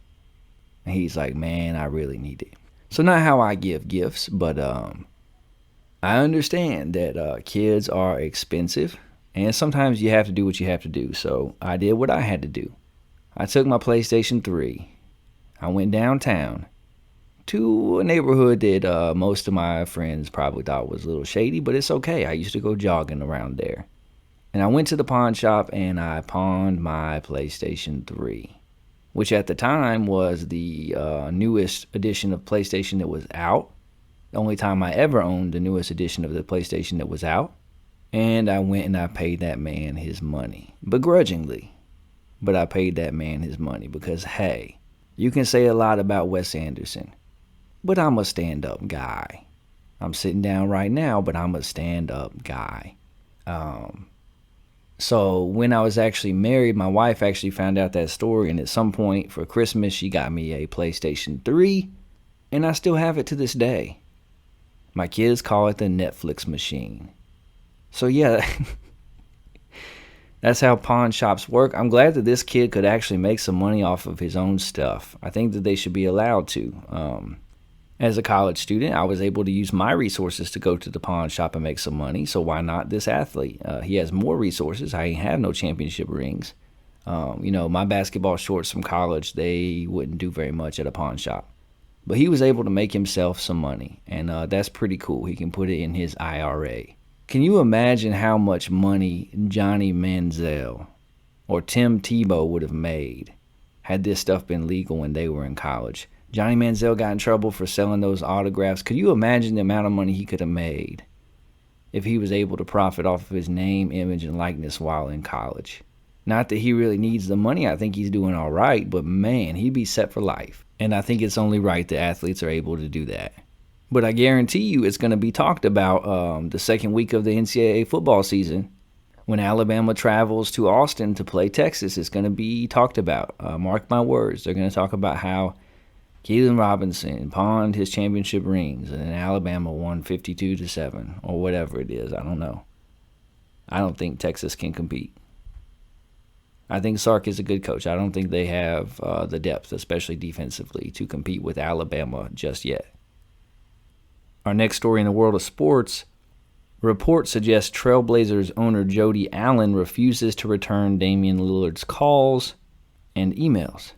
And he's like, man, I really need it. So not how I give gifts, but I understand that kids are expensive, and sometimes you have to do what you have to do. So I did what I had to do. I took my PlayStation 3. I went downtown to a neighborhood that most of my friends probably thought was a little shady, but it's okay. I used to go jogging around there. And I went to the pawn shop and I pawned my PlayStation 3, which at the time was the newest edition of PlayStation that was out. The only time I ever owned the newest edition of the PlayStation that was out. And I went and I paid that man his money, begrudgingly. But I paid that man his money because, hey, you can say a lot about Wes Anderson, but I'm a stand-up guy. I'm sitting down right now, but I'm a stand-up guy. So when I was actually married, my wife actually found out that story, and at some point for Christmas, she got me a PlayStation 3, and I still have it to this day. My kids call it the Netflix machine. So yeah, that's how pawn shops work. I'm glad that this kid could actually make some money off of his own stuff. I think that they should be allowed to. As a college student, I was able to use my resources to go to the pawn shop and make some money. So why not this athlete? He has more resources. I ain't have no championship rings. My basketball shorts from college, they wouldn't do very much at a pawn shop. But he was able to make himself some money. And that's pretty cool. He can put it in his IRA. Can you imagine how much money Johnny Manziel or Tim Tebow would have made had this stuff been legal when they were in college? Johnny Manziel got in trouble for selling those autographs. Could you imagine the amount of money he could have made if he was able to profit off of his name, image, and likeness while in college? Not that he really needs the money. I think he's doing all right, but man, he'd be set for life. And I think it's only right that athletes are able to do that. But I guarantee you it's going to be talked about the second week of the NCAA football season. When Alabama travels to Austin to play Texas, it's going to be talked about. Mark my words. They're going to talk about how Keelan Robinson pawned his championship rings and then Alabama won 52-7 or whatever it is. I don't know. I don't think Texas can compete. I think Sark is a good coach. I don't think they have the depth, especially defensively, to compete with Alabama just yet. Our next story in the world of sports, reports suggest Trailblazers owner Jody Allen refuses to return Damian Lillard's calls and emails.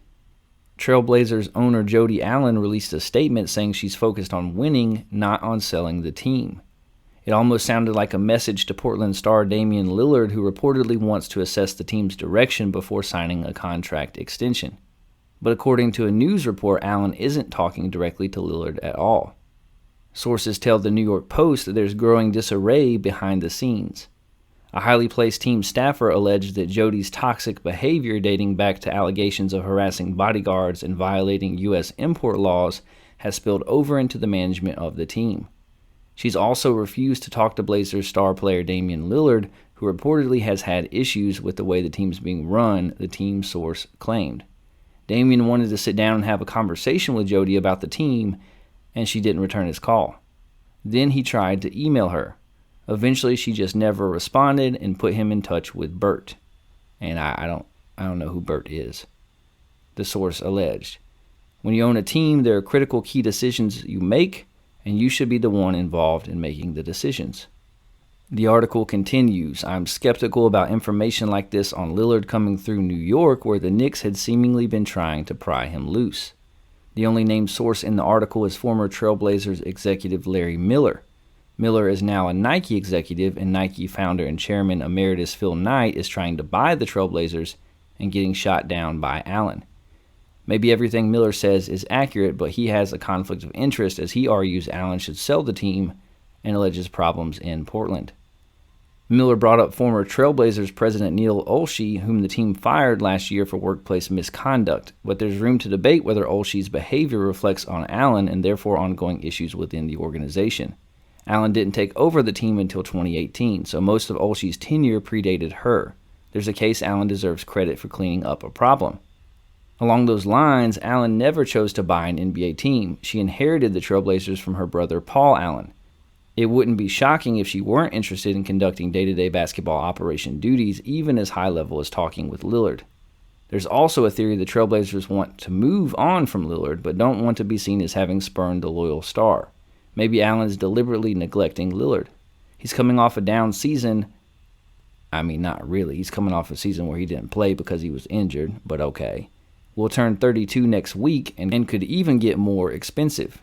Trailblazers owner Jody Allen released a statement saying she's focused on winning, not on selling the team. It almost sounded like a message to Portland star Damian Lillard, who reportedly wants to assess the team's direction before signing a contract extension. But according to a news report, Allen isn't talking directly to Lillard at all. Sources tell the New York Post that there's growing disarray behind the scenes. A highly placed team staffer alleged that Jody's toxic behavior, dating back to allegations of harassing bodyguards and violating U.S. import laws, has spilled over into the management of the team. She's also refused to talk to Blazers star player Damian Lillard, who reportedly has had issues with the way the team's being run, the team source claimed. Damian wanted to sit down and have a conversation with Jody about the team, and she didn't return his call. Then he tried to email her. Eventually, she just never responded and put him in touch with Bert. And I don't know who Bert is. The source alleged. When you own a team, there are critical key decisions you make, and you should be the one involved in making the decisions. The article continues, I'm skeptical about information like this on Lillard coming through New York, where the Knicks had seemingly been trying to pry him loose. The only named source in the article is former Trailblazers executive Larry Miller. Miller is now a Nike executive, and Nike founder and chairman emeritus Phil Knight is trying to buy the Trailblazers and getting shot down by Allen. Maybe everything Miller says is accurate, but he has a conflict of interest as he argues Allen should sell the team and alleges problems in Portland. Miller brought up former Trailblazers president Neil Olshey, whom the team fired last year for workplace misconduct, but there's room to debate whether Olshey's behavior reflects on Allen and therefore ongoing issues within the organization. Allen didn't take over the team until 2018, so most of Olshey's tenure predated her. There's a case Allen deserves credit for cleaning up a problem. Along those lines, Allen never chose to buy an NBA team. She inherited the Trailblazers from her brother Paul Allen. It wouldn't be shocking if she weren't interested in conducting day-to-day basketball operation duties, even as high-level as talking with Lillard. There's also a theory the Trailblazers want to move on from Lillard, but don't want to be seen as having spurned the loyal star. Maybe Allen's deliberately neglecting Lillard. He's coming off a down season. I mean, not really. He's coming off a season where he didn't play because he was injured, but okay. Will turn 32 next week and could even get more expensive.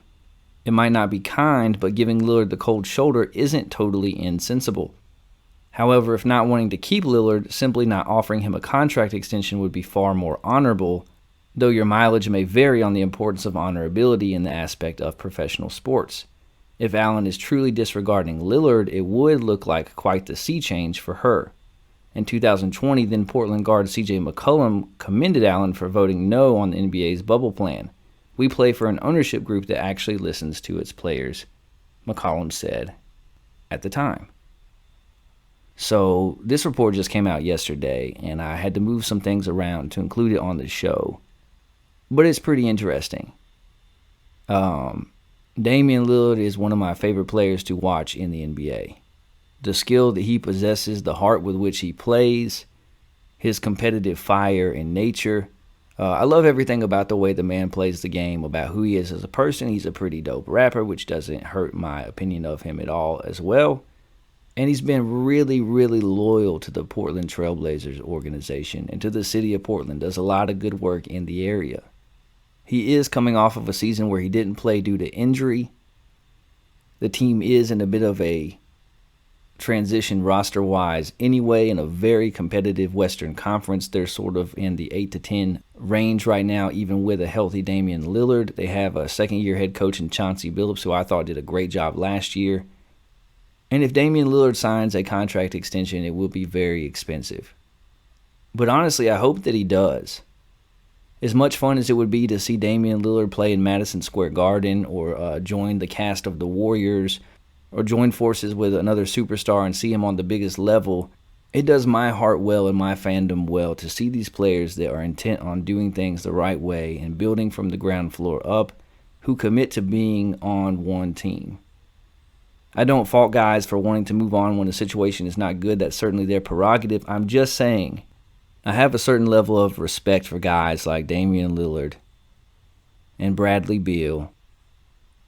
It might not be kind, but giving Lillard the cold shoulder isn't totally insensible. However, if not wanting to keep Lillard, simply not offering him a contract extension would be far more honorable, though your mileage may vary on the importance of honorability in the aspect of professional sports. If Allen is truly disregarding Lillard, it would look like quite the sea change for her. In 2020, then Portland guard C.J. McCollum commended Allen for voting no on the NBA's bubble plan. "We play for an ownership group that actually listens to its players," McCollum said at the time. So this report just came out yesterday, and I had to move some things around to include it on the show. But it's pretty interesting. Damian Lillard is one of my favorite players to watch in the NBA. The skill that he possesses, the heart with which he plays, his competitive fire and nature. I love everything about the way the man plays the game, about who he is as a person. He's a pretty dope rapper, which doesn't hurt my opinion of him at all as well. And he's been really, really loyal to the Portland Trail Blazers organization and to the city of Portland. Does a lot of good work in the area. He is coming off of a season where he didn't play due to injury. The team is in a bit of a transition roster-wise anyway, in a very competitive Western Conference. They're sort of in the 8 to 10 range right now, even with a healthy Damian Lillard. They have a second-year head coach in Chauncey Billups, who I thought did a great job last year. And if Damian Lillard signs a contract extension, it will be very expensive. But honestly, I hope that he does. As much fun as it would be to see Damian Lillard play in Madison Square Garden, or join the cast of the Warriors, or join forces with another superstar and see him on the biggest level, it does my heart well and my fandom well to see these players that are intent on doing things the right way and building from the ground floor up, who commit to being on one team. I don't fault guys for wanting to move on when the situation is not good. That's certainly their prerogative. I'm just saying, I have a certain level of respect for guys like Damian Lillard and Bradley Beal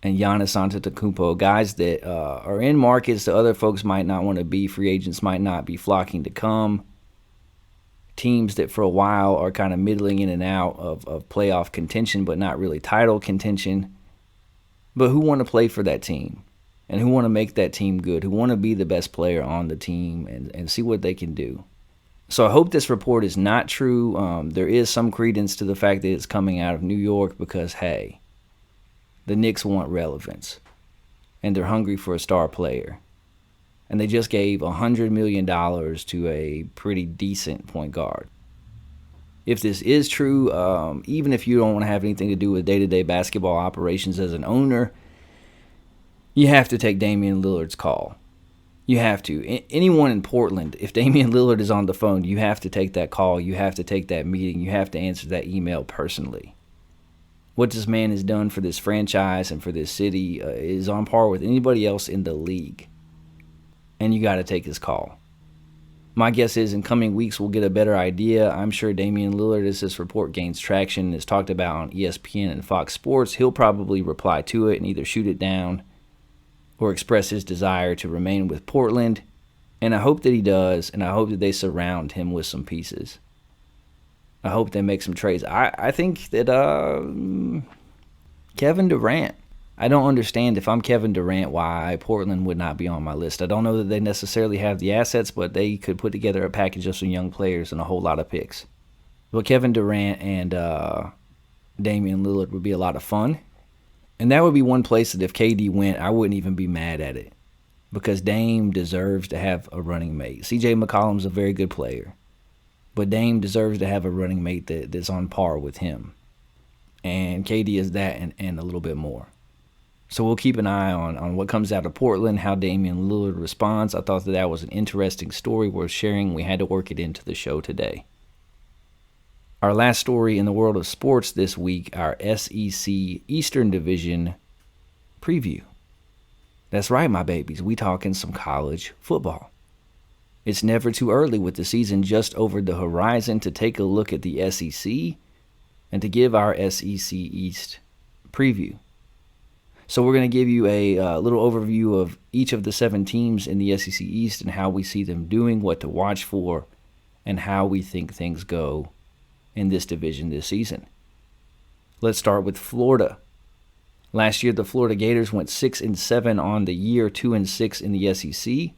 and Giannis Antetokounmpo, guys that are in markets that other folks might not want to be, free agents might not be flocking to come, teams that for a while are kind of middling in and out of playoff contention but not really title contention, but who want to play for that team and who want to make that team good, who want to be the best player on the team and see what they can do. So I hope this report is not true. There is some credence to the fact that it's coming out of New York because, hey, the Knicks want relevance, and they're hungry for a star player. And they just gave $100 million to a pretty decent point guard. If this is true, even if you don't want to have anything to do with day-to-day basketball operations as an owner, you have to take Damian Lillard's call. You have to. Anyone in Portland, if Damian Lillard is on the phone, you have to take that call. You have to take that meeting. You have to answer that email personally. What this man has done for this franchise and for this city is on par with anybody else in the league. And you got to take his call. My guess is in coming weeks we'll get a better idea. I'm sure Damian Lillard, as this report gains traction and is talked about on ESPN and Fox Sports, he'll probably reply to it and either shoot it down or express his desire to remain with Portland. And I hope that he does, and I hope that they surround him with some pieces. I hope they make some trades. I think that Kevin Durant. I don't understand, if I'm Kevin Durant, why Portland would not be on my list. I don't know that they necessarily have the assets, but they could put together a package of some young players and a whole lot of picks. But Kevin Durant and Damian Lillard would be a lot of fun. And that would be one place that if KD went, I wouldn't even be mad at it. Because Dame deserves to have a running mate. CJ McCollum's a very good player. But Dame deserves to have a running mate that's on par with him. And KD is that and a little bit more. So we'll keep an eye on what comes out of Portland, how Damian Lillard responds. I thought that was an interesting story worth sharing. We had to work it into the show today. Our last story in the world of sports this week, our SEC Eastern Division preview. That's right, my babies. We talking some college football. It's never too early with the season just over the horizon to take a look at the SEC and to give our SEC East preview. So we're going to give you a little overview of each of the 7 teams in the SEC East and how we see them doing, what to watch for, and how we think things go in this division this season. Let's start with Florida. Last year, the Florida Gators went 6-7 on the year, 2-6 in the SEC.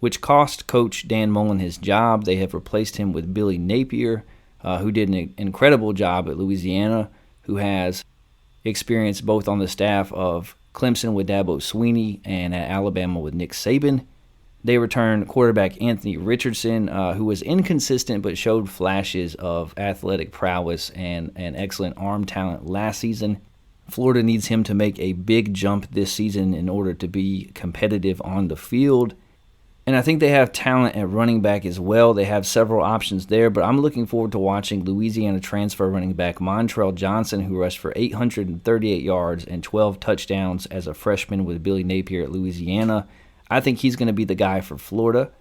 which cost Coach Dan Mullen his job. They have replaced him with Billy Napier, who did an incredible job at Louisiana, who has experience both on the staff of Clemson with Dabo Swinney and at Alabama with Nick Saban. They returned quarterback Anthony Richardson, who was inconsistent but showed flashes of athletic prowess and excellent arm talent last season. Florida needs him to make a big jump this season in order to be competitive on the field. And I think they have talent at running back as well. They have several options there, but I'm looking forward to watching Louisiana transfer running back Montrell Johnson, who rushed for 838 yards and 12 touchdowns as a freshman with Billy Napier at Louisiana. I think he's going to be the guy for Florida.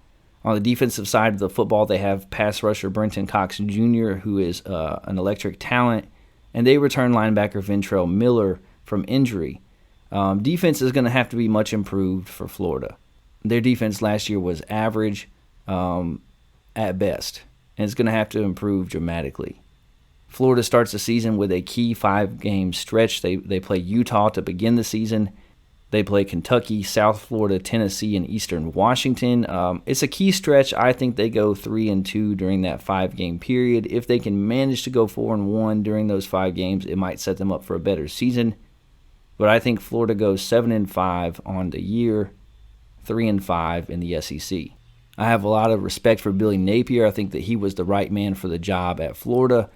On the defensive side of the football, they have pass rusher Brenton Cox Jr., who is an electric talent, and they return linebacker Ventrell Miller from injury. Defense is going to have to be much improved for Florida. Their defense last year was average at best, and it's going to have to improve dramatically. Florida starts the season with a key 5-game stretch. They play Utah to begin the season. They play Kentucky, South Florida, Tennessee, and Eastern Washington. It's a key stretch. I think they go 3-2 during that 5-game period. If they can manage to go 4-1 during those 5 games, it might set them up for a better season. But I think Florida goes 7-5 on the year, 3-5 in the SEC. I have a lot of respect for Billy Napier. I think that he was the right man for the job at Florida.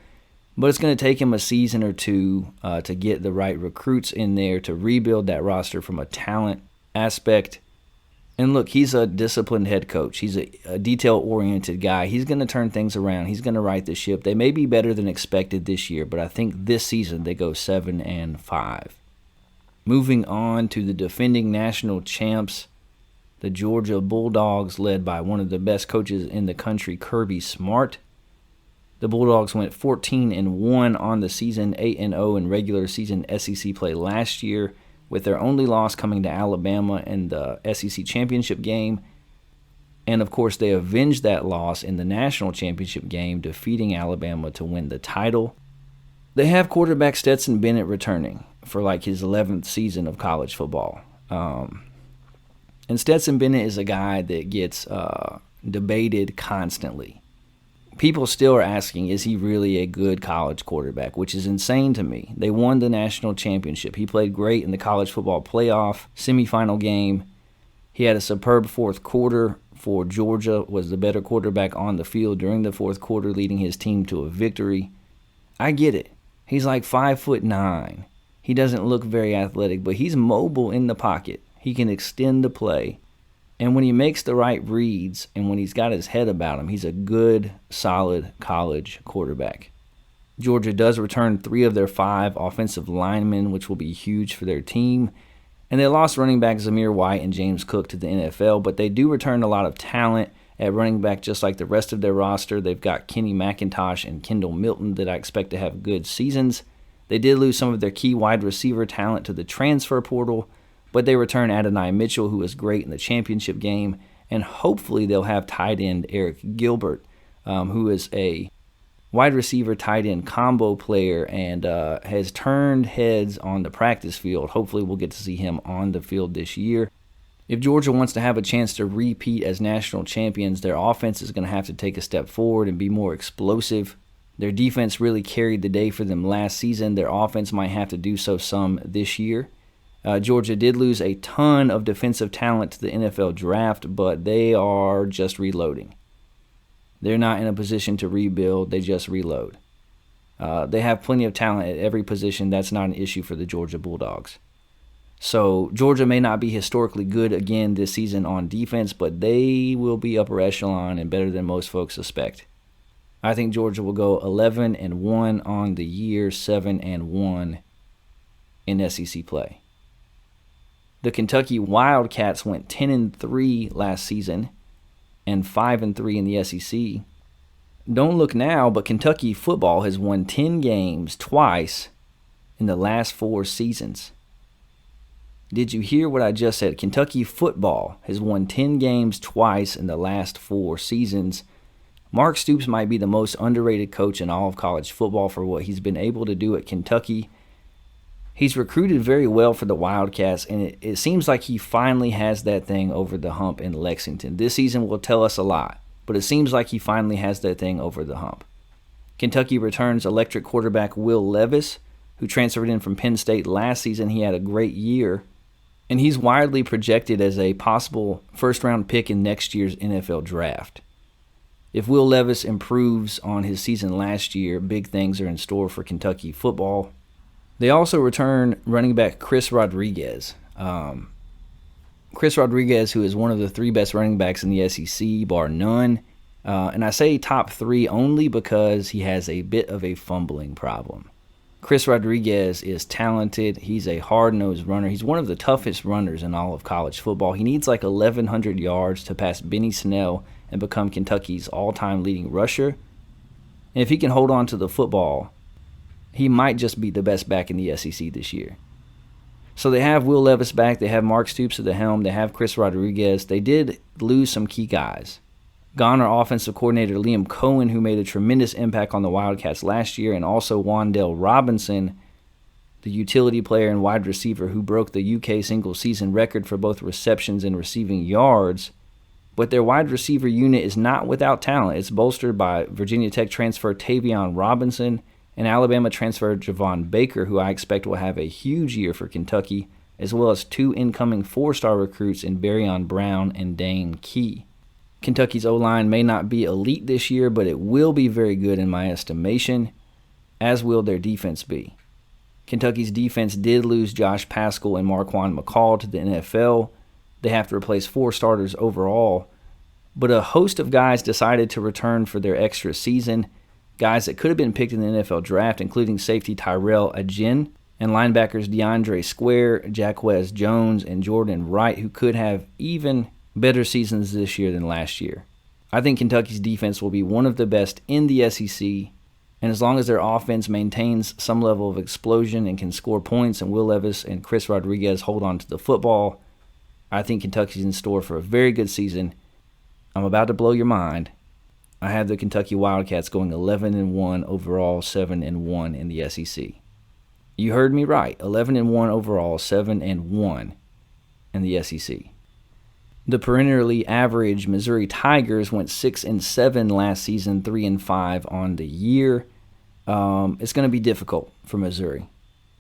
But it's going to take him a season or two to get the right recruits in there to rebuild that roster from a talent aspect. And look, he's a disciplined head coach. He's a detail-oriented guy. He's going to turn things around. He's going to right the ship. They may be better than expected this year, but I think this season they go 7-5. Moving on to the defending national champs, the Georgia Bulldogs, led by one of the best coaches in the country, Kirby Smart. The Bulldogs went 14-1 on the season, 8-0 in regular season SEC play last year, with their only loss coming to Alabama in the SEC championship game. And, of course, they avenged that loss in the national championship game, defeating Alabama to win the title. They have quarterback Stetson Bennett returning for like his 11th season of college football. And Stetson Bennett is a guy that gets debated constantly. People still are asking, is he really a good college quarterback, which is insane to me. They won the national championship. He played great in the college football playoff semifinal game. He had a superb fourth quarter for Georgia, was the better quarterback on the field during the fourth quarter, leading his team to a victory. I get it. He's like 5'9". He doesn't look very athletic, but he's mobile in the pocket. He can extend the play. And when he makes the right reads and when he's got his head about him, he's a good, solid college quarterback. Georgia does return 3 of their 5 offensive linemen, which will be huge for their team. And they lost running back Zamir White and James Cook to the NFL, but they do return a lot of talent at running back just like the rest of their roster. They've got Kenny McIntosh and Kendall Milton that I expect to have good seasons. They did lose some of their key wide receiver talent to the transfer portal, but they return Adonai Mitchell, who was great in the championship game, and hopefully they'll have tight end Eric Gilbert, who is a wide receiver tight end combo player and has turned heads on the practice field. Hopefully we'll get to see him on the field this year. If Georgia wants to have a chance to repeat as national champions, their offense is going to have to take a step forward and be more explosive. Their defense really carried the day for them last season. Their offense might have to do so some this year. Georgia did lose a ton of defensive talent to the NFL draft, but they are just reloading. They're not in a position to rebuild. They just reload. They have plenty of talent at every position. That's not an issue for the Georgia Bulldogs. So Georgia may not be historically good again this season on defense, but they will be upper echelon and better than most folks suspect. I think Georgia will go 11-1 on the year, 7-1 in SEC play. The Kentucky Wildcats went 10-3 last season and 5-3 in the SEC. Don't look now, but Kentucky football has won 10 games twice in the last 4 seasons. Did you hear what I just said? Kentucky football has won 10 games twice in the last 4 seasons. Mark Stoops might be the most underrated coach in all of college football for what he's been able to do at Kentucky. He's recruited very well for the Wildcats, and it seems like he finally has that thing over the hump in Lexington. This season will tell us a lot, but it seems like he finally has that thing over the hump. Kentucky returns electric quarterback Will Levis, who transferred in from Penn State last season. He had a great year, and he's widely projected as a possible first-round pick in next year's NFL draft. If Will Levis improves on his season last year, big things are in store for Kentucky football. They also return running back Chris Rodriguez. Chris Rodriguez, who is one of the 3 best running backs in the SEC, bar none. And I say top 3 only because he has a bit of a fumbling problem. Chris Rodriguez is talented. He's a hard-nosed runner. He's one of the toughest runners in all of college football. He needs like 1,100 yards to pass Benny Snell and become Kentucky's all-time leading rusher. And if he can hold on to the football, he might just be the best back in the SEC this year. So they have Will Levis back. They have Mark Stoops at the helm. They have Chris Rodriguez. They did lose some key guys. Gone are offensive coordinator Liam Cohen, who made a tremendous impact on the Wildcats last year, and also Wandale Robinson, the utility player and wide receiver who broke the UK single-season record for both receptions and receiving yards. But their wide receiver unit is not without talent. It's bolstered by Virginia Tech transfer Tavion Robinson and Alabama transfer Javon Baker, who I expect will have a huge year for Kentucky, as well as 2 incoming 4-star recruits in Barryon Brown and Dane Key. Kentucky's O-line may not be elite this year, but it will be very good in my estimation, as will their defense be. Kentucky's defense did lose Josh Paschal and Marquand McCall to the NFL. They have to replace 4 starters overall, but a host of guys decided to return for their extra season, guys that could have been picked in the NFL draft, including safety Tyrell Agin and linebackers DeAndre Square, Jacquez Jones, and Jordan Wright, who could have even better seasons this year than last year. I think Kentucky's defense will be one of the best in the SEC, and as long as their offense maintains some level of explosion and can score points, and Will Levis and Chris Rodriguez hold on to the football, I think Kentucky's in store for a very good season. I'm about to blow your mind. I have the Kentucky Wildcats going 11-1 overall, 7-1 in the SEC. You heard me right. 11-1 overall, 7-1 in the SEC. The perennially average Missouri Tigers went 6-7 last season, 3-5 on the year. It's going to be difficult for Missouri.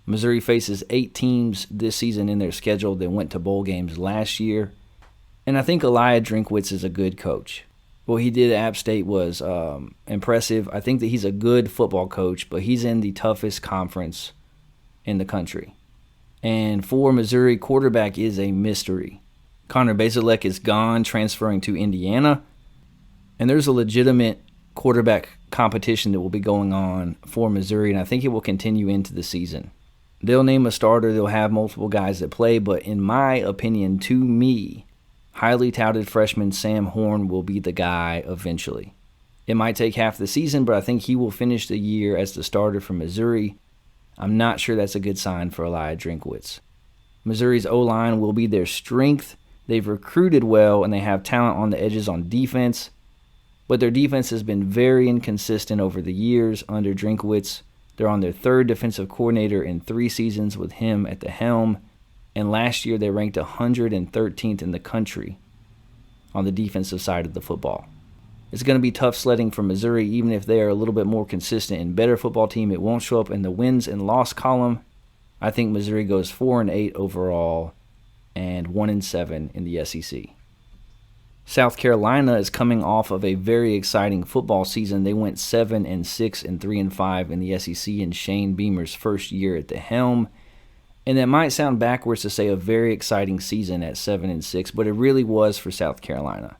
Missouri faces 8 teams this season in their schedule that went to bowl games last year. And I think Elijah Drinkwitz is a good coach. What he did at App State was impressive. I think that he's a good football coach, but he's in the toughest conference in the country. And for Missouri, quarterback is a mystery. Connor Bazelak is gone, transferring to Indiana. And there's a legitimate quarterback competition that will be going on for Missouri, and I think it will continue into the season. They'll name a starter. They'll have multiple guys that play, but in my opinion, to me, highly touted freshman Sam Horn will be the guy eventually. It might take half the season, but I think he will finish the year as the starter for Missouri. I'm not sure that's a good sign for Elijah Drinkwitz. Missouri's O-line will be their strength. They've recruited well, and they have talent on the edges on defense, but their defense has been very inconsistent over the years under Drinkwitz. They're on their 3rd defensive coordinator in 3 seasons with him at the helm, and last year they ranked 113th in the country on the defensive side of the football. It's going to be tough sledding for Missouri, even if they are a little bit more consistent and better football team. It won't show up in the wins and loss column. I think Missouri goes 4-8 overall and 1-7 in the SEC. South Carolina is coming off of a very exciting football season. They went 7-6 and 3-5 in the SEC in Shane Beamer's first year at the helm. And that might sound backwards to say a very exciting season at 7-6, but it really was for South Carolina.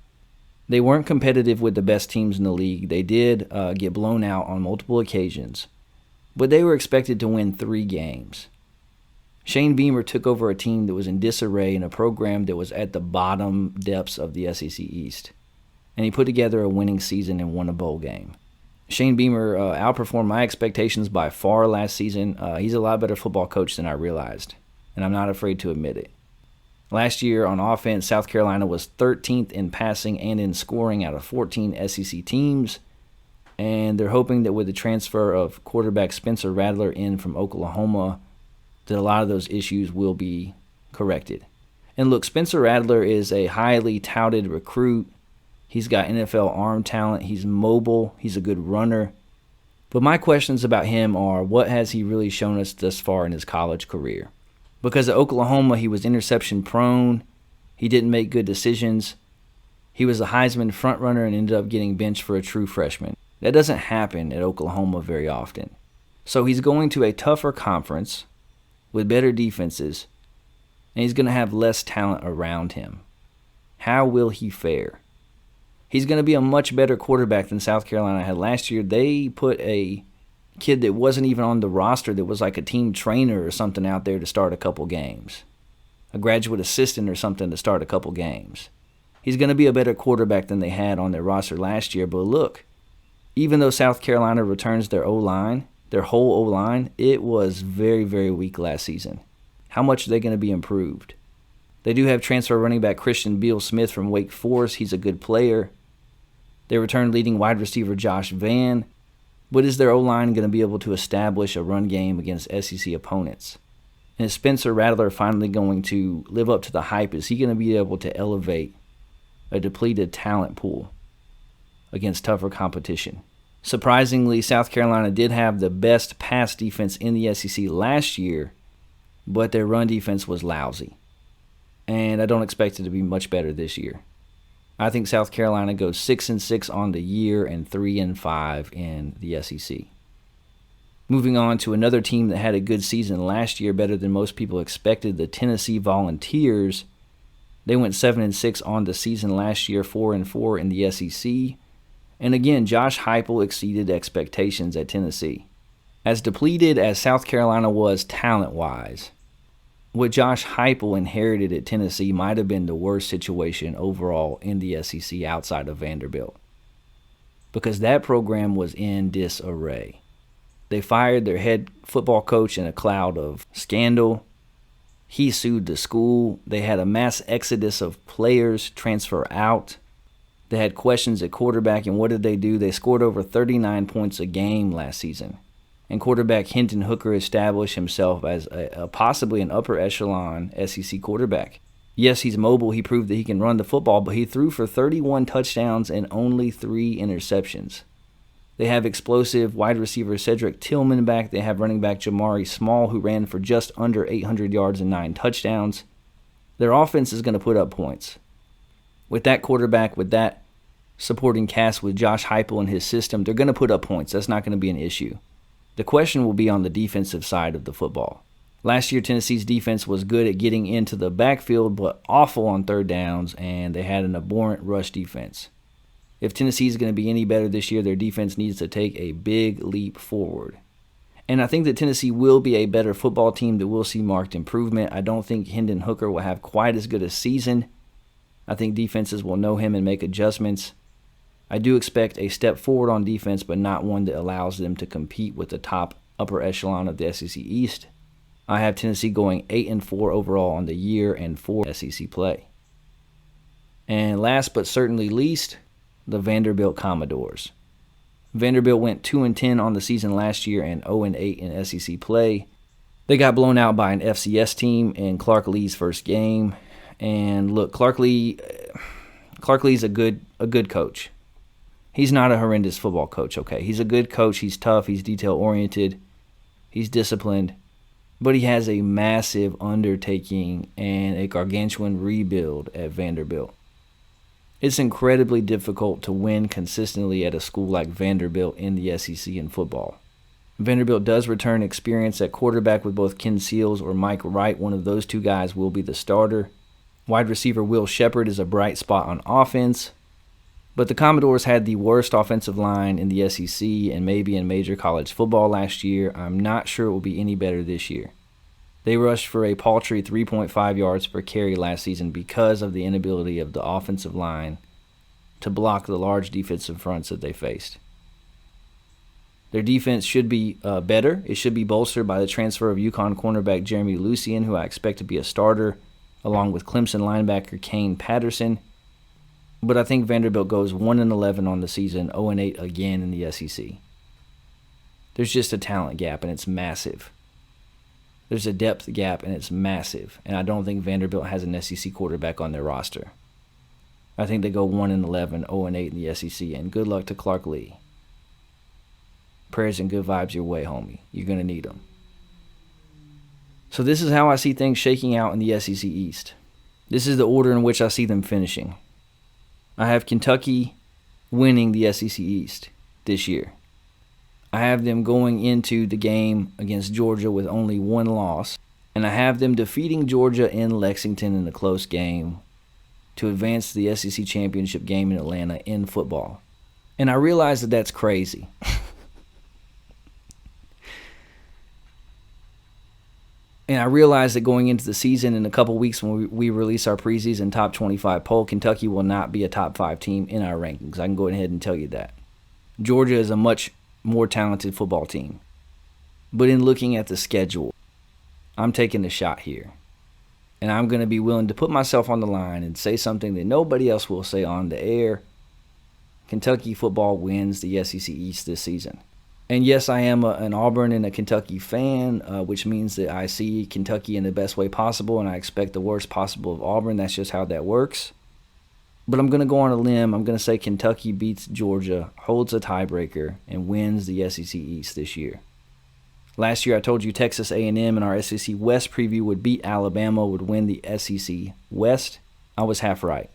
They weren't competitive with the best teams in the league. They did get blown out on multiple occasions, but they were expected to win 3 games. Shane Beamer took over a team that was in disarray in a program that was at the bottom depths of the SEC East, and he put together a winning season and won a bowl game. Shane Beamer outperformed my expectations by far last season. He's a lot better football coach than I realized, and I'm not afraid to admit it. Last year on offense, South Carolina was 13th in passing and in scoring out of 14 SEC teams, and they're hoping that with the transfer of quarterback Spencer Rattler in from Oklahoma, that a lot of those issues will be corrected. And look, Spencer Rattler is a highly touted recruit. He's got NFL arm talent. He's mobile. He's a good runner. But my questions about him are, what has he really shown us thus far in his college career? Because at Oklahoma, he was interception prone. He didn't make good decisions. He was a Heisman frontrunner and ended up getting benched for a true freshman. That doesn't happen at Oklahoma very often. So he's going to a tougher conference with better defenses, and he's going to have less talent around him. How will he fare? He's going to be a much better quarterback than South Carolina had last year. They put a kid that wasn't even on the roster, that was like a team trainer or something out there to start a couple games. A graduate assistant or something to start a couple games. He's going to be a better quarterback than they had on their roster last year. But look, even though South Carolina returns their O-line, their whole O-line, it was very, very weak last season. How much are they going to be improved? They do have transfer running back Christian Beal-Smith from Wake Forest. He's a good player. They returned leading wide receiver Josh Vann. But is their O-line going to be able to establish a run game against SEC opponents? And is Spencer Rattler finally going to live up to the hype? Is he going to be able to elevate a depleted talent pool against tougher competition? Surprisingly, South Carolina did have the best pass defense in the SEC last year, but their run defense was lousy. And I don't expect it to be much better this year. I think South Carolina goes 6-6 on the year and 3-5 in the SEC. Moving on to another team that had a good season last year, better than most people expected, the Tennessee Volunteers. They went 7-6 on the season last year, 4-4 in the SEC. And again, Josh Heupel exceeded expectations at Tennessee. As depleted as South Carolina was talent-wise, what Josh Heupel inherited at Tennessee might have been the worst situation overall in the SEC outside of Vanderbilt. Because that program was in disarray. They fired their head football coach in a cloud of scandal. He sued the school. They had a mass exodus of players transfer out. They had questions at quarterback, and what did they do? They scored over 39 points a game last season. And quarterback Hendon Hooker established himself as possibly an upper echelon SEC quarterback. Yes, he's mobile. He proved that he can run the football, but he threw for 31 touchdowns and only 3 interceptions. They have explosive wide receiver Cedric Tillman back. They have running back Jamari Small, who ran for just under 800 yards and 9 touchdowns. Their offense is going to put up points. With that quarterback, with that supporting cast, with Josh Heupel and his system, they're going to put up points. That's not going to be an issue. The question will be on the defensive side of the football. Last year, Tennessee's defense was good at getting into the backfield, but awful on third downs, and they had an abhorrent rush defense. If Tennessee is going to be any better this year, their defense needs to take a big leap forward. And I think that Tennessee will be a better football team that will see marked improvement. I don't think Hendon Hooker will have quite as good a season. I think defenses will know him and make adjustments. I do expect a step forward on defense, but not one that allows them to compete with the top upper echelon of the SEC East. I have Tennessee going 8-4 overall on the year and 4 SEC play. And last but certainly least, the Vanderbilt Commodores. Vanderbilt went 2-10 on the season last year and 0-8 in SEC play. They got blown out by an FCS team in Clark Lee's first game. And look, Clark Lee's a good coach. He's not a horrendous football coach, okay? He's a good coach. He's tough. He's detail-oriented. He's disciplined. But he has a massive undertaking and a gargantuan rebuild at Vanderbilt. It's incredibly difficult to win consistently at a school like Vanderbilt in the SEC in football. Vanderbilt does return experience at quarterback with both Ken Seals or Mike Wright. One of those two guys will be the starter. Wide receiver Will Shepard is a bright spot on offense. But the Commodores had the worst offensive line in the SEC and maybe in major college football last year. I'm not sure it will be any better this year. They rushed for a paltry 3.5 yards per carry last season because of the inability of the offensive line to block the large defensive fronts that they faced. Their defense should be better. It should be bolstered by the transfer of UConn cornerback Jeremy Lucien, who I expect to be a starter, along with Clemson linebacker Kane Patterson. But I think Vanderbilt goes 1-11 on the season, 0-8 again in the SEC. There's just a talent gap, and it's massive. There's a depth gap, and it's massive. And I don't think Vanderbilt has an SEC quarterback on their roster. I think they go 1-11, 0-8 in the SEC, and good luck to Clark Lee. Prayers and good vibes your way, homie. You're going to need them. So this is how I see things shaking out in the SEC East. This is the order in which I see them finishing. I have Kentucky winning the SEC East this year. I have them going into the game against Georgia with only one loss, and I have them defeating Georgia in Lexington in a close game to advance to the SEC championship game in Atlanta in football. And I realize that that's crazy. And I realize that going into the season in a couple weeks when we release our preseason top 25 poll, Kentucky will not be a top 5 team in our rankings. I can go ahead and tell you that. Georgia is a much more talented football team. But in looking at the schedule, I'm taking a shot here. And I'm going to be willing to put myself on the line and say something that nobody else will say on the air. Kentucky football wins the SEC East this season. And yes, I am an Auburn and a Kentucky fan, which means that I see Kentucky in the best way possible, and I expect the worst possible of Auburn. That's just how that works. But I'm going to go on a limb. I'm going to say Kentucky beats Georgia, holds a tiebreaker, and wins the SEC East this year. Last year I told you Texas A&M in our SEC West preview would beat Alabama, would win the SEC West. I was half right.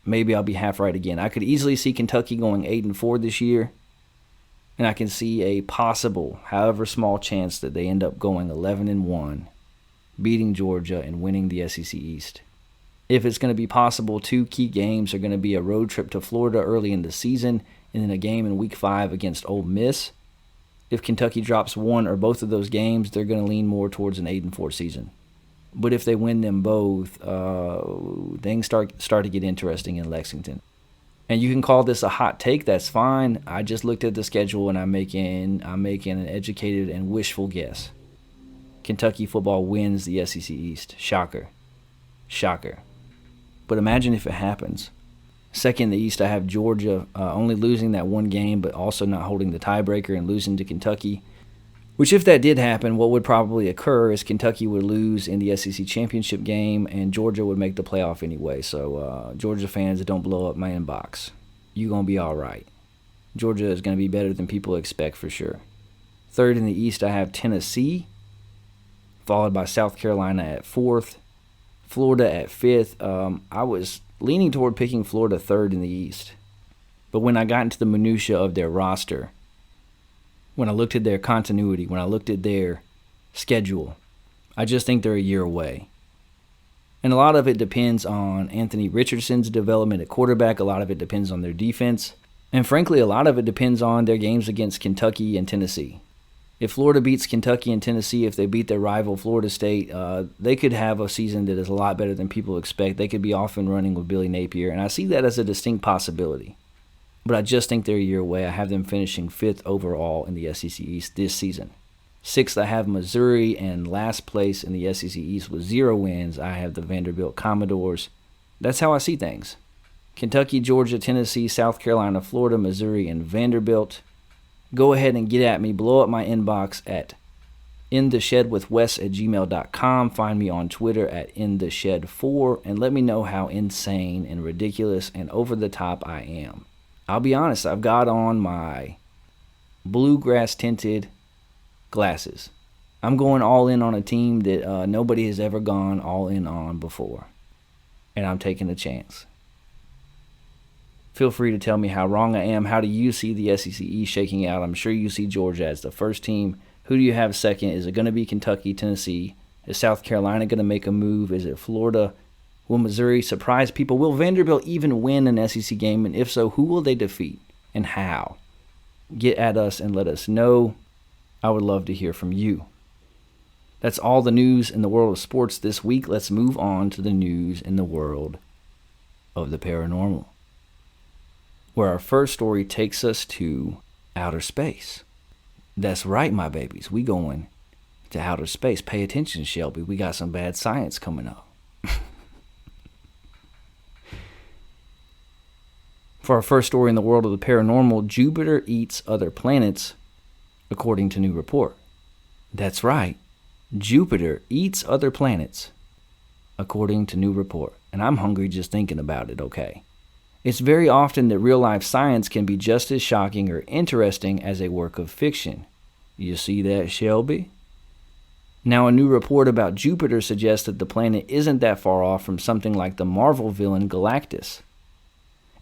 Maybe I'll be half right again. I could easily see Kentucky going 8-4 this year. And I can see a possible, however small chance that they end up going 11-1, beating Georgia and winning the SEC East. If it's going to be possible, 2 key games are going to be a road trip to Florida early in the season and then a game in Week 5 against Ole Miss. If Kentucky drops one or both of those games, they're going to lean more towards an 8-4 season. But if they win them both, things start to get interesting in Lexington. And you can call this a hot take, that's fine. I just looked at the schedule and I'm making an educated and wishful guess. Kentucky football wins the SEC East. Shocker. Shocker. But imagine if it happens. Second in the East, I have Georgia only losing that one game, but also not holding the tiebreaker and losing to Kentucky. Which, if that did happen, what would probably occur is Kentucky would lose in the SEC championship game, and Georgia would make the playoff anyway. So, Georgia fans, don't blow up my inbox. You're going to be all right. Georgia is going to be better than people expect for sure. Third in the East, I have Tennessee, followed by South Carolina at 4th, Florida at 5th. I was leaning toward picking Florida 3rd in the East. But when I got into the minutia of their roster, when I looked at their continuity, when I looked at their schedule, I just think they're a year away. And a lot of it depends on Anthony Richardson's development at quarterback. A lot of it depends on their defense. And frankly, a lot of it depends on their games against Kentucky and Tennessee. If Florida beats Kentucky and Tennessee, if they beat their rival Florida State, they could have a season that is a lot better than people expect. They could be off and running with Billy Napier, and I see that as a distinct possibility. But I just think they're a year away. I have them finishing 5th overall in the SEC East this season. 6th, I have Missouri, and last place in the SEC East with 0 wins, I have the Vanderbilt Commodores. That's how I see things. Kentucky, Georgia, Tennessee, South Carolina, Florida, Missouri, and Vanderbilt. Go ahead and get at me. Blow up my inbox at intheshedwithwes@gmail.com. Find me on Twitter at intheshed4, and let me know how insane and ridiculous and over the top I am. I'll be honest, I've got on my bluegrass tinted glasses. I'm going all in on a team that nobody has ever gone all in on before. And I'm taking a chance. Feel free to tell me how wrong I am. How do you see the SEC East shaking out? I'm sure you see Georgia as the first team. Who do you have second? Is it going to be Kentucky, Tennessee? Is South Carolina going to make a move? Is it Florida? Will Missouri surprise people? Will Vanderbilt even win an SEC game? And if so, who will they defeat and how? Get at us and let us know. I would love to hear from you. That's all the news in the world of sports this week. Let's move on to the news in the world of the paranormal, where our first story takes us to outer space. That's right, my babies. We going to outer space. Pay attention, Shelby. We got some bad science coming up. For our first story in the world of the paranormal, Jupiter eats other planets, according to new report. That's right. Jupiter eats other planets, according to new report. And I'm hungry just thinking about it, okay? It's very often that real-life science can be just as shocking or interesting as a work of fiction. You see that, Shelby? Now, a new report about Jupiter suggests that the planet isn't that far off from something like the Marvel villain Galactus.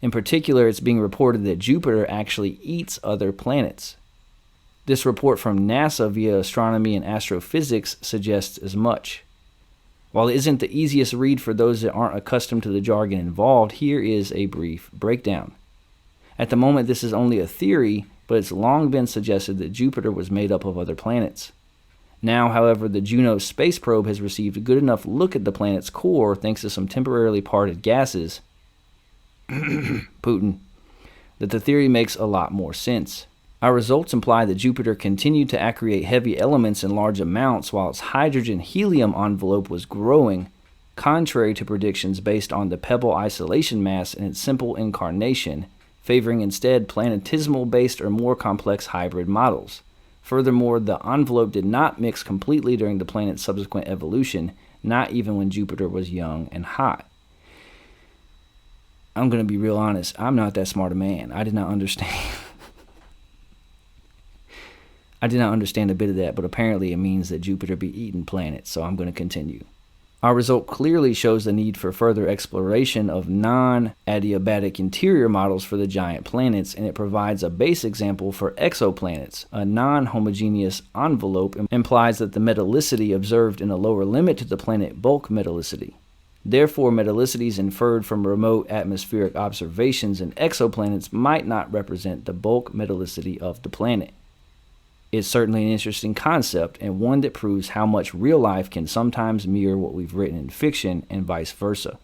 In particular, it's being reported that Jupiter actually eats other planets. This report from NASA via Astronomy and Astrophysics suggests as much. While it isn't the easiest read for those that aren't accustomed to the jargon involved, here is a brief breakdown. At the moment, this is only a theory, but it's long been suggested that Jupiter was made up of other planets. Now, however, the Juno space probe has received a good enough look at the planet's core thanks to some temporarily parted gases, Putin, that the theory makes a lot more sense. Our results imply that Jupiter continued to accrete heavy elements in large amounts while its hydrogen-helium envelope was growing, contrary to predictions based on the pebble isolation mass and its simple incarnation, favoring instead planetesimal-based or more complex hybrid models. Furthermore, the envelope did not mix completely during the planet's subsequent evolution, not even when Jupiter was young and hot. I'm going to be real honest, I'm not that smart a man. I did not understand a bit of that, but apparently it means that Jupiter be eating planets, so I'm going to continue. Our result clearly shows the need for further exploration of non-adiabatic interior models for the giant planets, and it provides a base example for exoplanets. A non-homogeneous envelope implies that the metallicity observed in a lower limit to the planet bulk metallicity. Therefore, metallicities inferred from remote atmospheric observations in exoplanets might not represent the bulk metallicity of the planet. It's certainly an interesting concept, and one that proves how much real life can sometimes mirror what we've written in fiction, and vice versa.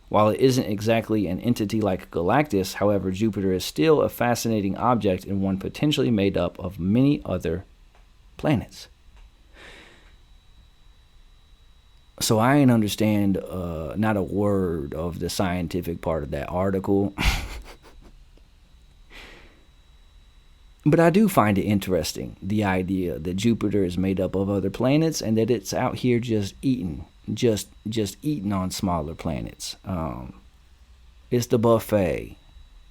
While it isn't exactly an entity like Galactus, however, Jupiter is still a fascinating object and one potentially made up of many other planets. So I ain't understand not a word of the scientific part of that article. But I do find it interesting, the idea that Jupiter is made up of other planets and that it's out here just eating, just eating on smaller planets. It's the buffet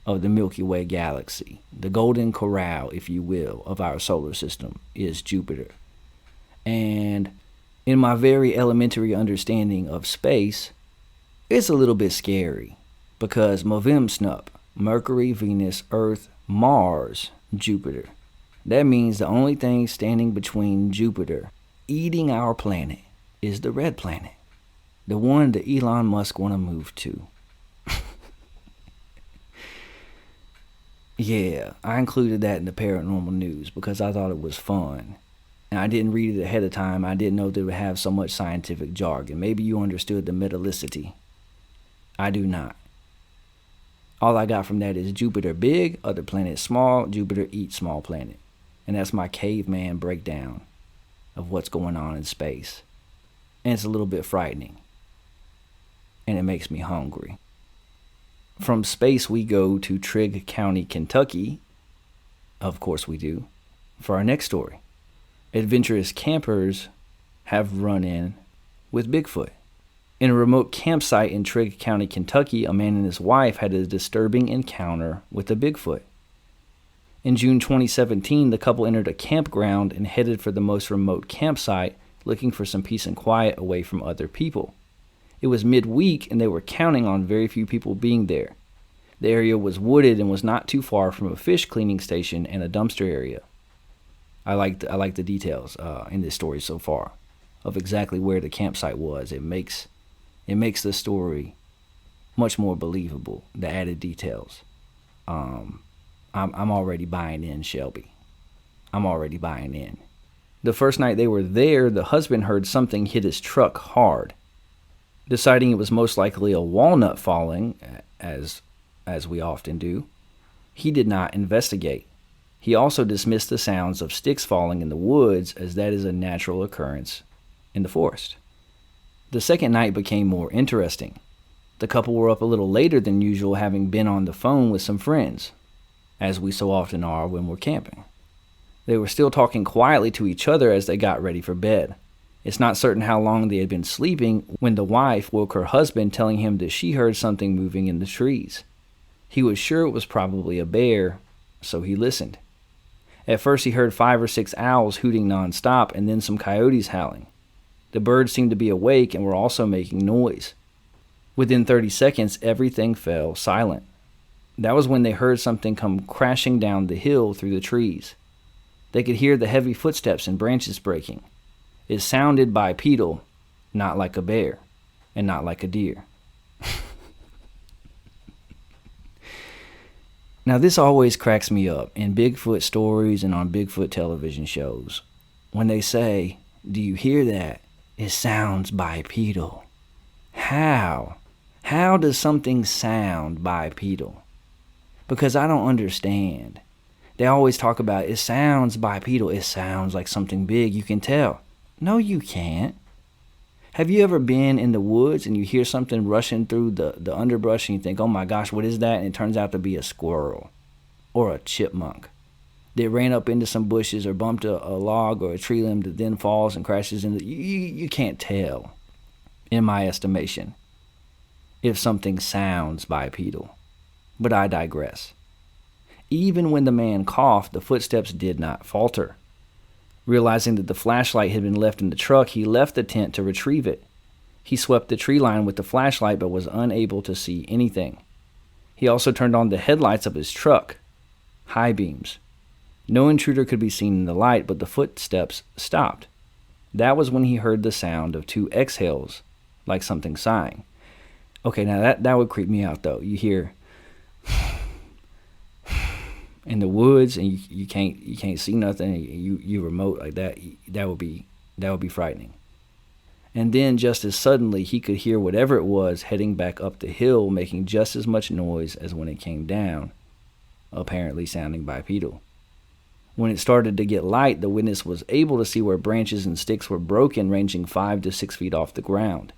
of the Milky Way galaxy. The golden corral, if you will, of our solar system is Jupiter. And in my very elementary understanding of space, it's a little bit scary because Movim Snup, Mercury, Venus, Earth, Mars, Jupiter. That means the only thing standing between Jupiter eating our planet is the red planet, the one that Elon Musk want to move to. Yeah, I included that in the paranormal news because I thought it was fun. And I didn't read it ahead of time. I didn't know they would have so much scientific jargon. Maybe you understood the metallicity. I do not. All I got from that is Jupiter big, other planets small, Jupiter eats small planet. And that's my caveman breakdown of what's going on in space. And it's a little bit frightening. And it makes me hungry. From space we go to Trigg County, Kentucky. Of course we do. For our next story. Adventurous campers have run in with Bigfoot. In a remote campsite in Trigg County, Kentucky, a man and his wife had a disturbing encounter with a Bigfoot. In June 2017, the couple entered a campground and headed for the most remote campsite, looking for some peace and quiet away from other people. It was midweek, and they were counting on very few people being there. The area was wooded and was not too far from a fish cleaning station and a dumpster area. I like the details in this story so far of exactly where the campsite was. It makes the story much more believable, the added details. I'm already buying in, Shelby. I'm already buying in. The first night they were there, the husband heard something hit his truck hard. Deciding it was most likely a walnut falling, as we often do, he did not investigate. He also dismissed the sounds of sticks falling in the woods, as that is a natural occurrence in the forest. The second night became more interesting. The couple were up a little later than usual, having been on the phone with some friends, as we so often are when we're camping. They were still talking quietly to each other as they got ready for bed. It's not certain how long they had been sleeping when the wife woke her husband, telling him that she heard something moving in the trees. He was sure it was probably a bear, so he listened. At first he heard 5 or 6 owls hooting nonstop and then some coyotes howling. The birds seemed to be awake and were also making noise. Within 30 seconds, everything fell silent. That was when they heard something come crashing down the hill through the trees. They could hear the heavy footsteps and branches breaking. It sounded bipedal, not like a bear, and not like a deer. Now this always cracks me up in Bigfoot stories and on Bigfoot television shows. When they say, "Do you hear that? It sounds bipedal." How? How does something sound bipedal? Because I don't understand. They always talk about, it sounds bipedal. It sounds like something big. You can tell. No, you can't. Have you ever been in the woods and you hear something rushing through the underbrush and you think, oh my gosh, what is that? And it turns out to be a squirrel or a chipmunk that ran up into some bushes or bumped a log or a tree limb that then falls and crashes into. You can't tell, in my estimation, if something sounds bipedal. But I digress. Even when the man coughed, the footsteps did not falter. Realizing that the flashlight had been left in the truck, he left the tent to retrieve it. He swept the tree line with the flashlight but was unable to see anything. He also turned on the headlights of his truck, high beams. No intruder could be seen in the light, but the footsteps stopped. That was when he heard the sound of 2 exhales, like something sighing. Okay, now that would creep me out though. You hear in the woods and you can't see nothing, you remote like that, that would be frightening. And then just as suddenly he could hear whatever it was heading back up the hill, making just as much noise as when it came down, apparently sounding bipedal. When it started to get light, the witness was able to see where branches and sticks were broken, ranging 5 to 6 feet off the ground.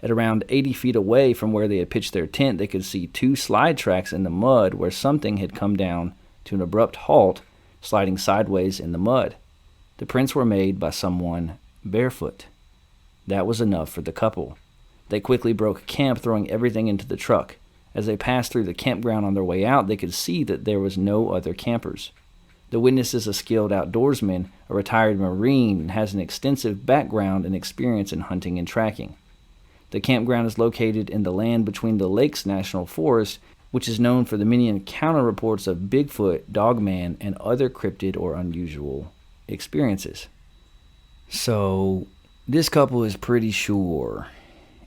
At around 80 feet away from where they had pitched their tent, they could see 2 slide tracks in the mud where something had come down to an abrupt halt, sliding sideways in the mud. The prints were made by someone barefoot. That was enough for the couple. They quickly broke camp, throwing everything into the truck. As they passed through the campground on their way out, they could see that there was no other campers. The witness is a skilled outdoorsman, a retired Marine, and has an extensive background and experience in hunting and tracking. The campground is located in the land between the Lakes National Forest, which is known for the many encounter reports of Bigfoot, Dogman, and other cryptid or unusual experiences. So, this couple is pretty sure,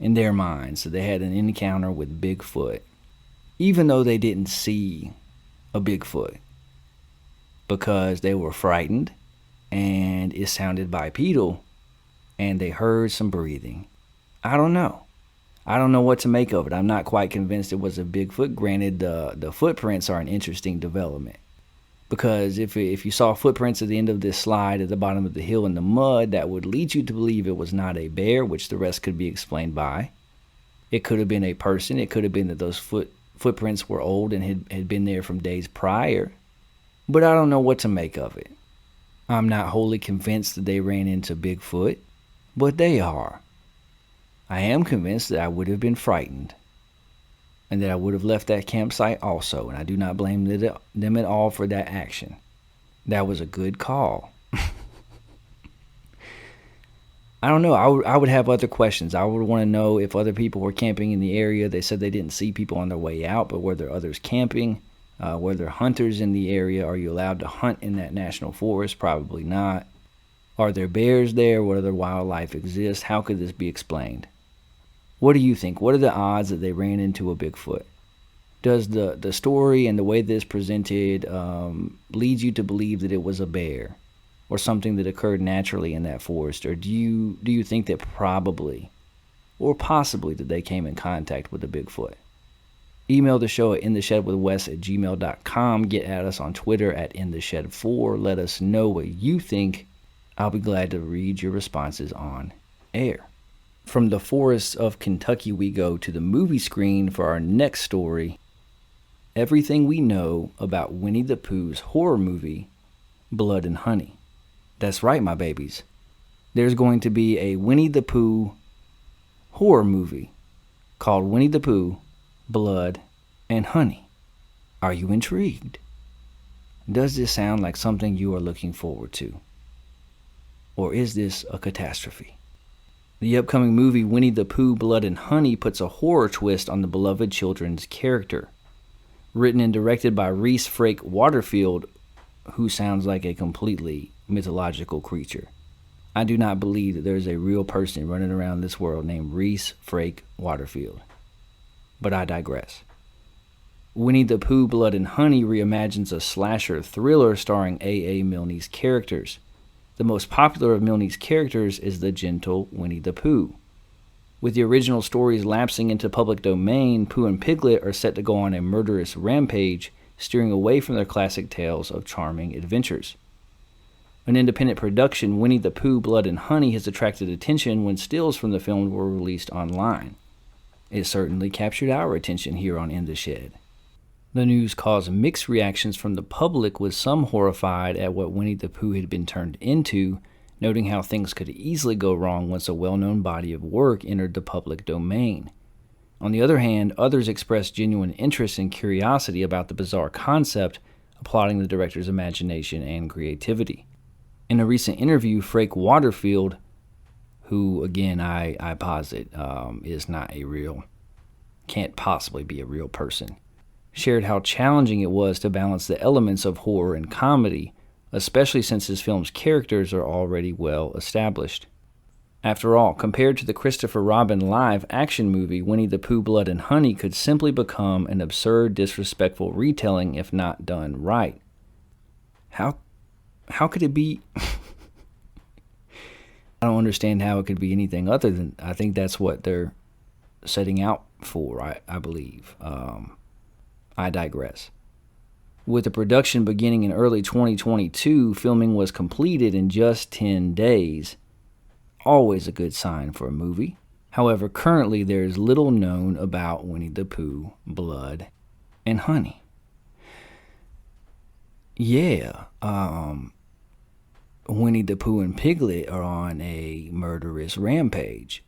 in their minds, that they had an encounter with Bigfoot, even though they didn't see a Bigfoot, because they were frightened, and it sounded bipedal, and they heard some breathing. I don't know. I don't know what to make of it. I'm not quite convinced it was a Bigfoot. Granted, the footprints are an interesting development. Because if you saw footprints at the end of this slide at the bottom of the hill in the mud, that would lead you to believe it was not a bear, which the rest could be explained by. It could have been a person. It could have been that those footprints were old and had been there from days prior. But I don't know what to make of it. I'm not wholly convinced that they ran into Bigfoot, but they are. I am convinced that I would have been frightened and that I would have left that campsite also, and I do not blame them at all for that action. That was a good call. I don't know. I would have other questions. I would want to know if other people were camping in the area. They said they didn't see people on their way out, but were there others camping? Were there hunters in the area? Are you allowed to hunt in that national forest? Probably not. Are there bears there? What other wildlife exists? How could this be explained? What do you think? What are the odds that they ran into a Bigfoot? Does the story and the way this presented lead you to believe that it was a bear or something that occurred naturally in that forest? Or do you think that probably or possibly that they came in contact with a Bigfoot? Email the show at intheshedwithwes@gmail.com. Get at us on Twitter at intheshed4. Let us know what you think. I'll be glad to read your responses on air. From the forests of Kentucky, we go to the movie screen for our next story. Everything we know about Winnie the Pooh's horror movie, Blood and Honey. That's right, my babies. there's going to be a Winnie the Pooh horror movie called Winnie the Pooh, Blood and Honey. Are you intrigued? Does this sound like something you are looking forward to? Or is this a catastrophe? The upcoming movie Winnie the Pooh, Blood and Honey puts a horror twist on the beloved children's character. Written and directed by Reese Frake Waterfield, who sounds like a completely mythological creature. I do not believe that there is a real person running around this world named Reese Frake Waterfield. But I digress. Winnie the Pooh, Blood and Honey reimagines a slasher thriller starring A.A. Milne's characters. The most popular of Milne's characters is the gentle Winnie the Pooh. With the original stories lapsing into public domain, Pooh and Piglet are set to go on a murderous rampage, steering away from their classic tales of charming adventures. An independent production, Winnie the Pooh, Blood and Honey has attracted attention when stills from the film were released online. It certainly captured our attention here on In the Shed. The news caused mixed reactions from the public, with some horrified at what Winnie the Pooh had been turned into, noting how things could easily go wrong once a well-known body of work entered the public domain. On the other hand, others expressed genuine interest and curiosity about the bizarre concept, applauding the director's imagination and creativity. In a recent interview, Frake Waterfield, who, again, I posit is not a real, can't possibly be a real person, shared how challenging it was to balance the elements of horror and comedy, especially since his film's characters are already well established. After all, compared to the Christopher Robin live-action movie, Winnie the Pooh, Blood and Honey could simply become an absurd, disrespectful retelling if not done right. How could it be? I don't understand how it could be anything other than, I think that's what they're setting out for, I believe. I digress. With the production beginning in early 2022, filming was completed in just 10 days. Always a good sign for a movie. However, currently there is little known about Winnie the Pooh, Blood and Honey. Yeah, Winnie the Pooh and Piglet are on a murderous rampage.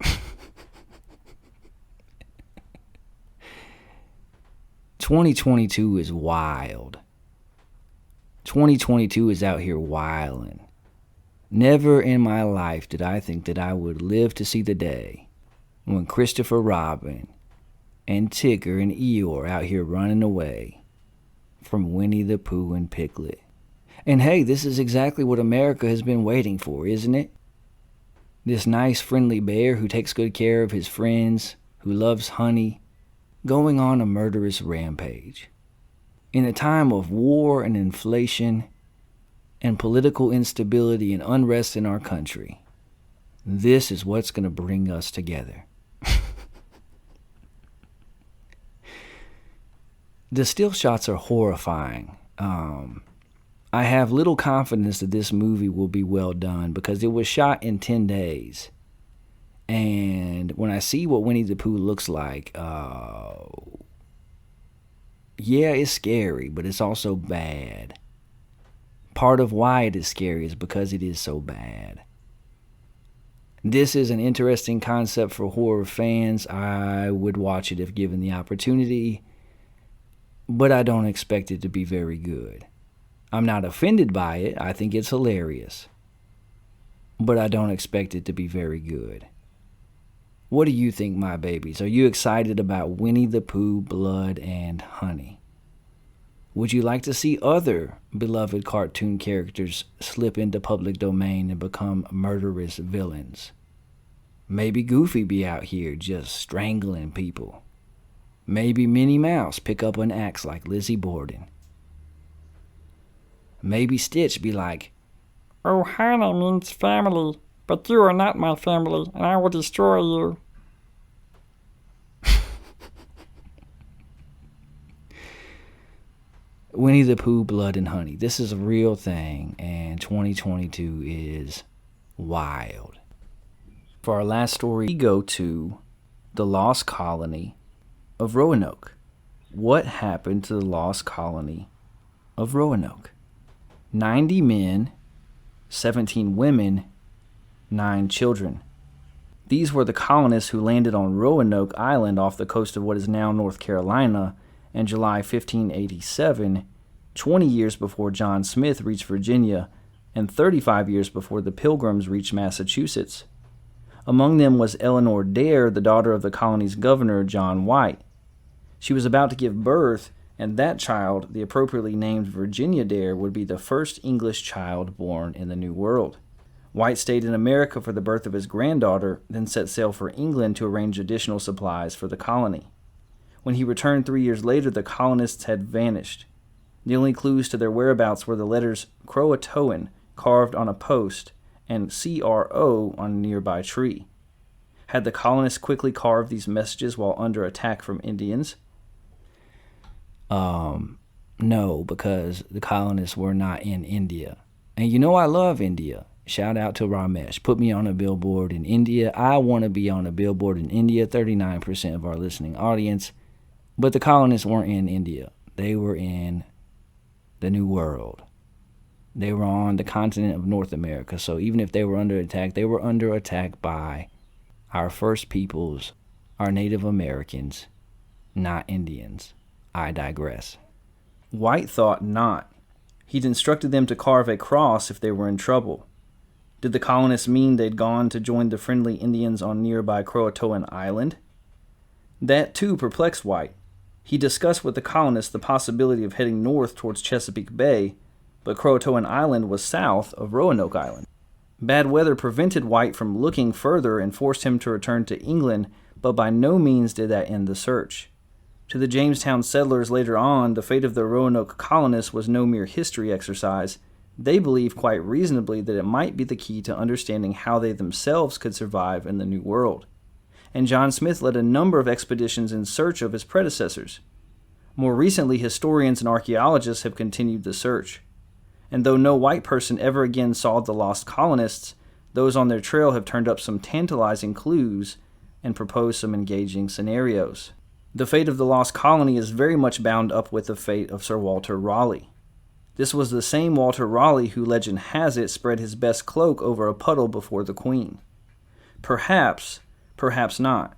2022 is wild. 2022 is out here wildin'. Never in my life did I think that I would live to see the day when Christopher Robin and Tigger and Eeyore out here running away from Winnie the Pooh and Piglet. And hey, this is exactly what America has been waiting for, isn't it? This nice, friendly bear who takes good care of his friends, who loves honey, going on a murderous rampage. In a time of war and inflation and political instability and unrest in our country, this is what's going to bring us together. The still shots are horrifying. I have little confidence that this movie will be well done because it was shot in 10 days. And when I see what Winnie the Pooh looks like, yeah, it's scary, but it's also bad. Part of why it is scary is because it is so bad. This is an interesting concept for horror fans. I would watch it if given the opportunity, but I don't expect it to be very good. I'm not offended by it. I think it's hilarious, but I don't expect it to be very good. What do you think, my babies? Are you excited about Winnie the Pooh, Blood and Honey? Would you like to see other beloved cartoon characters slip into public domain and become murderous villains? Maybe Goofy be out here just strangling people. Maybe Minnie Mouse pick up an axe like Lizzie Borden. Maybe Stitch be like, "Oh, honey means family, but you are not my family, and I will destroy you." Winnie the Pooh, Blood and Honey. This is a real thing, and 2022 is wild. For our last story, we go to the lost colony of Roanoke. What happened to the lost colony of Roanoke? 90 men, 17 women, 9 children. These were the colonists who landed on Roanoke Island off the coast of what is now North Carolina in July 1587, 20 years before John Smith reached Virginia and 35 years before the Pilgrims reached Massachusetts. Among them was Eleanor Dare, the daughter of the colony's governor, John White. She was about to give birth, and that child, the appropriately named Virginia Dare, would be the first English child born in the New World. White stayed in America for the birth of his granddaughter, then set sail for England to arrange additional supplies for the colony. When he returned 3 years later, the colonists had vanished. The only clues to their whereabouts were the letters Croatoan carved on a post and CRO on a nearby tree. Had the colonists quickly carved these messages while under attack from Indians? No, because the colonists were not in India. And you know I love India. Shout out to Ramesh. Put me on a billboard in India. I want to be on a billboard in India, 39% of our listening audience. But the colonists weren't in India. They were in the New World. They were on the continent of North America. So even if they were under attack, they were under attack by our first peoples, our Native Americans, not Indians. I digress. White thought not. He'd instructed them to carve a cross if they were in trouble. Did the colonists mean they'd gone to join the friendly Indians on nearby Croatoan Island? That too perplexed White. He discussed with the colonists the possibility of heading north towards Chesapeake Bay, but Croatoan Island was south of Roanoke Island. Bad weather prevented White from looking further and forced him to return to England, but by no means did that end the search. To the Jamestown settlers later on, the fate of the Roanoke colonists was no mere history exercise. They believed quite reasonably that it might be the key to understanding how they themselves could survive in the New World. And John Smith led a number of expeditions in search of his predecessors. More recently, historians and archaeologists have continued the search. And though no white person ever again saw the lost colonists, those on their trail have turned up some tantalizing clues and proposed some engaging scenarios. The fate of the lost colony is very much bound up with the fate of Sir Walter Raleigh. This was the same Walter Raleigh who, legend has it, spread his best cloak over a puddle before the Queen. Perhaps not.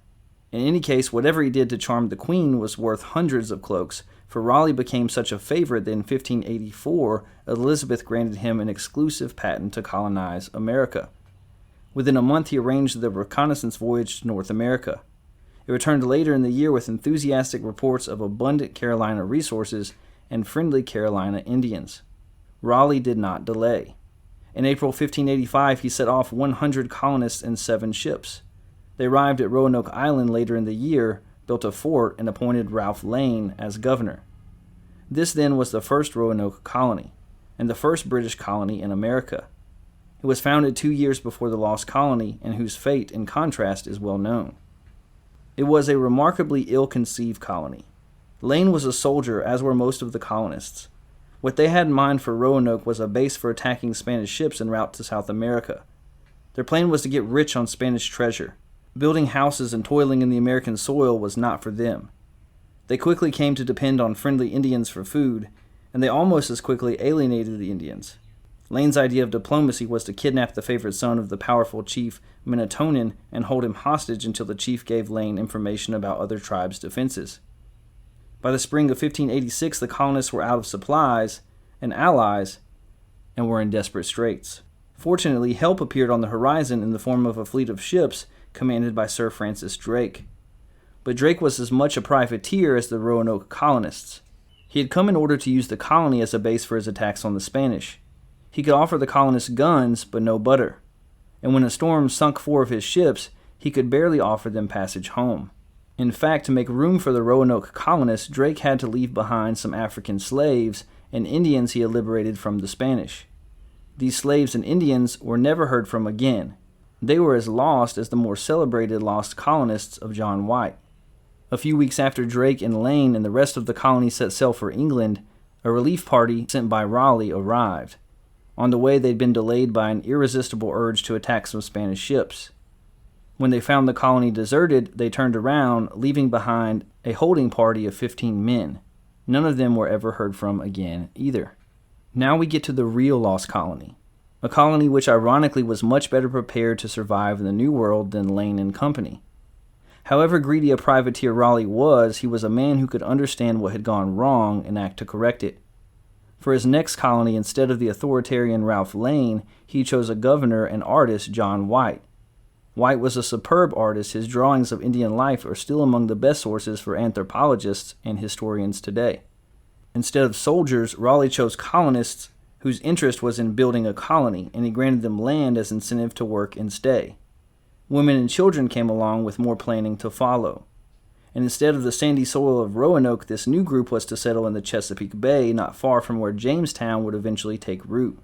In any case, whatever he did to charm the Queen was worth hundreds of cloaks, for Raleigh became such a favorite that in 1584, Elizabeth granted him an exclusive patent to colonize America. Within a month, he arranged the reconnaissance voyage to North America. It returned later in the year with enthusiastic reports of abundant Carolina resources and friendly Carolina Indians. Raleigh did not delay. In April 1585, he set off 100 colonists and 7 ships. They arrived at Roanoke Island later in the year, built a fort, and appointed Ralph Lane as governor. This then was the first Roanoke colony, and the first British colony in America. It was founded 2 years before the lost colony, and whose fate, in contrast, is well known. It was a remarkably ill-conceived colony. Lane was a soldier, as were most of the colonists. What they had in mind for Roanoke was a base for attacking Spanish ships en route to South America. Their plan was to get rich on Spanish treasure. Building houses and toiling in the American soil was not for them. They quickly came to depend on friendly Indians for food, and they almost as quickly alienated the Indians. Lane's idea of diplomacy was to kidnap the favorite son of the powerful chief Minatonin and hold him hostage until the chief gave Lane information about other tribes' defenses. By the spring of 1586, the colonists were out of supplies and allies and were in desperate straits. Fortunately, help appeared on the horizon in the form of a fleet of ships commanded by Sir Francis Drake. But Drake was as much a privateer as the Roanoke colonists. He had come in order to use the colony as a base for his attacks on the Spanish. He could offer the colonists guns, but no butter. And when a storm sunk 4 of his ships, he could barely offer them passage home. In fact, to make room for the Roanoke colonists, Drake had to leave behind some African slaves and Indians he had liberated from the Spanish. These slaves and Indians were never heard from again. They were as lost as the more celebrated lost colonists of John White. A few weeks after Drake and Lane and the rest of the colony set sail for England, a relief party sent by Raleigh arrived. On the way, they'd been delayed by an irresistible urge to attack some Spanish ships. When they found the colony deserted, they turned around, leaving behind a holding party of 15 men. None of them were ever heard from again either. Now we get to the real lost colony. a colony which ironically was much better prepared to survive in the New World than Lane and company. However greedy a privateer Raleigh was, he was a man who could understand what had gone wrong and act to correct it. For his next colony, instead of the authoritarian Ralph Lane, he chose a governor and artist, John White. White was a superb artist. His drawings of Indian life are still among the best sources for anthropologists and historians today. Instead of soldiers, Raleigh chose colonists whose interest was in building a colony, and he granted them land as incentive to work and stay. Women and children came along with more planning to follow. And instead of the sandy soil of Roanoke, this new group was to settle in the Chesapeake Bay, not far from where Jamestown would eventually take root.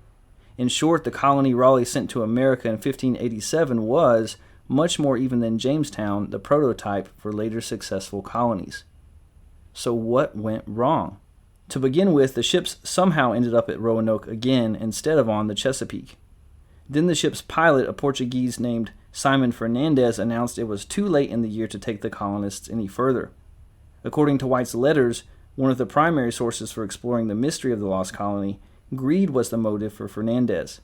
In short, the colony Raleigh sent to America in 1587 was, much more even than Jamestown, the prototype for later successful colonies. So what went wrong? To begin with, the ships somehow ended up at Roanoke again instead of on the Chesapeake. Then the ship's pilot, a Portuguese named Simon Fernandez, announced it was too late in the year to take the colonists any further. According to White's letters, one of the primary sources for exploring the mystery of the lost colony, greed was the motive for Fernandez.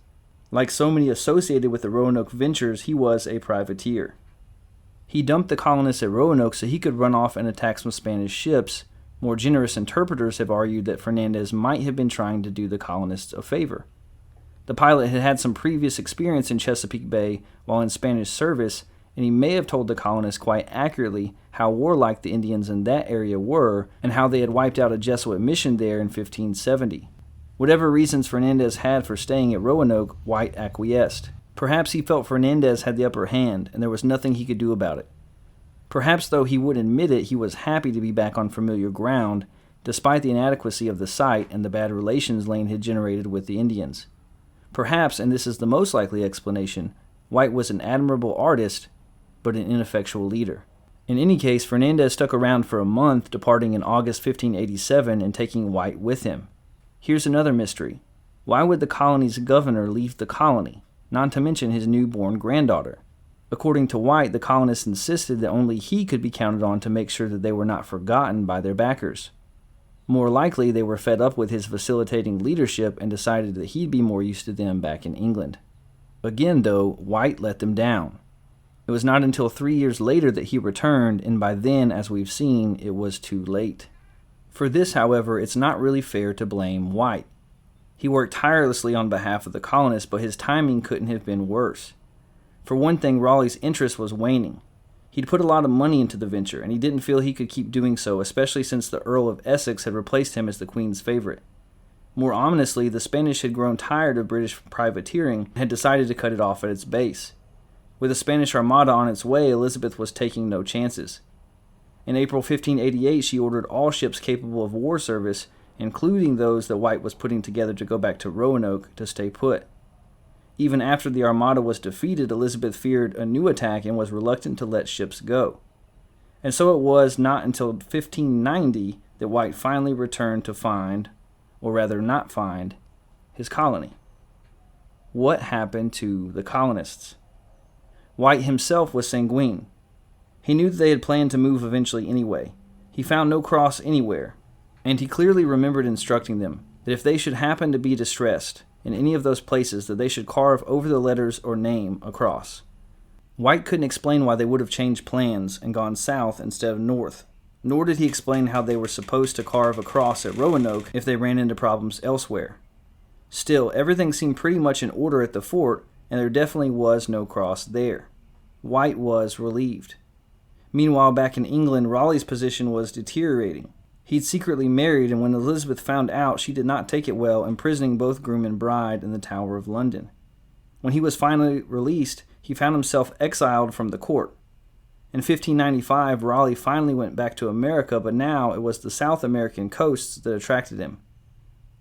Like so many associated with the Roanoke ventures, he was a privateer. He dumped the colonists at Roanoke so he could run off and attack some Spanish ships. More generous interpreters have argued that Fernandez might have been trying to do the colonists a favor. The pilot had had some previous experience in Chesapeake Bay while in Spanish service, and he may have told the colonists quite accurately how warlike the Indians in that area were and how they had wiped out a Jesuit mission there in 1570. Whatever reasons Fernandez had for staying at Roanoke, White acquiesced. Perhaps he felt Fernandez had the upper hand, and there was nothing he could do about it. Perhaps, though he would admit it, he was happy to be back on familiar ground, despite the inadequacy of the site and the bad relations Lane had generated with the Indians. Perhaps, and this is the most likely explanation, White was an admirable artist, but an ineffectual leader. In any case, Fernandez stuck around for a month, departing in August 1587 and taking White with him. Here's another mystery. Why would the colony's governor leave the colony, not to mention his newborn granddaughter? According to White, the colonists insisted that only he could be counted on to make sure that they were not forgotten by their backers. More likely, they were fed up with his facilitating leadership and decided that he'd be more used to them back in England. Again, though, White let them down. It was not until 3 years later that he returned, and by then, as we've seen, it was too late. For this, however, it's not really fair to blame White. He worked tirelessly on behalf of the colonists, but his timing couldn't have been worse. For one thing, Raleigh's interest was waning. He'd put a lot of money into the venture, and he didn't feel he could keep doing so, especially since the Earl of Essex had replaced him as the Queen's favorite. More ominously, the Spanish had grown tired of British privateering and had decided to cut it off at its base. With the Spanish Armada on its way, Elizabeth was taking no chances. In April 1588, she ordered all ships capable of war service, including those that White was putting together to go back to Roanoke, to stay put. Even after the Armada was defeated, Elizabeth feared a new attack and was reluctant to let ships go. And so it was not until 1590 that White finally returned to find, or rather not find, his colony. What happened to the colonists? White himself was sanguine. He knew that they had planned to move eventually anyway. He found no cross anywhere, and he clearly remembered instructing them that if they should happen to be distressed in any of those places, that they should carve over the letters or name a cross. White couldn't explain why they would have changed plans and gone south instead of north, nor did he explain how they were supposed to carve a cross at Roanoke if they ran into problems elsewhere. Still, everything seemed pretty much in order at the fort, and there definitely was no cross there. White was relieved. Meanwhile, back in England, Raleigh's position was deteriorating. He'd secretly married, and when Elizabeth found out, she did not take it well, imprisoning both groom and bride in the Tower of London. When he was finally released, he found himself exiled from the court. In 1595, Raleigh finally went back to America, but now it was the South American coasts that attracted him.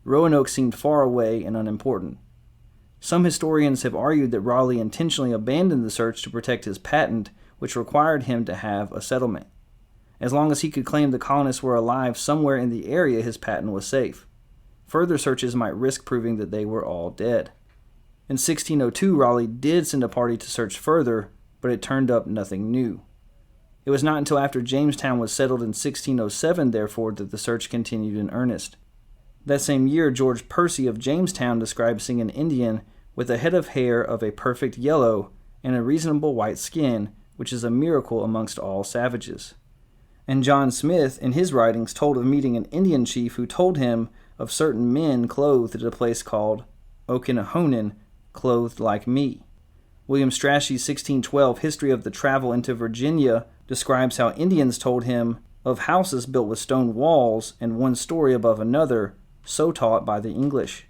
Roanoke seemed far away and unimportant. Some historians have argued that Raleigh intentionally abandoned the search to protect his patent, which required him to have a settlement. As long as he could claim the colonists were alive somewhere in the area, his patent was safe. Further searches might risk proving that they were all dead. In 1602, Raleigh did send a party to search further, but it turned up nothing new. It was not until after Jamestown was settled in 1607, therefore, that the search continued in earnest. That same year, George Percy of Jamestown described seeing an Indian with a head of hair of a perfect yellow and a reasonable white skin, which is a miracle amongst all savages. And John Smith, in his writings, told of meeting an Indian chief who told him of certain men clothed at a place called Okinahonen, clothed like me. William Strachey's 1612 History of the Travel into Virginia describes how Indians told him of houses built with stone walls and one story above another, so taught by the English.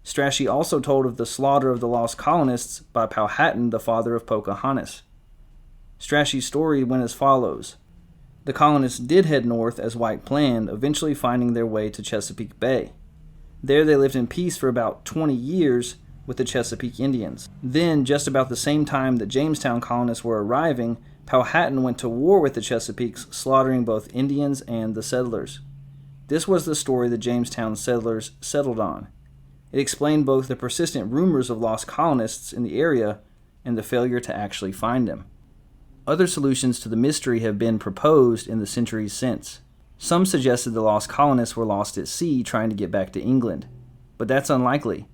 Strachey also told of the slaughter of the lost colonists by Powhatan, the father of Pocahontas. Strachey's story went as follows. The colonists did head north as White planned, eventually finding their way to Chesapeake Bay. There they lived in peace for about 20 years with the Chesapeake Indians. Then, just about the same time that Jamestown colonists were arriving, Powhatan went to war with the Chesapeakes, slaughtering both Indians and the settlers. This was the story the Jamestown settlers settled on. It explained both the persistent rumors of lost colonists in the area and the failure to actually find them. Other solutions to the mystery have been proposed in the centuries since. Some suggested the lost colonists were lost at sea trying to get back to England, but that's unlikely.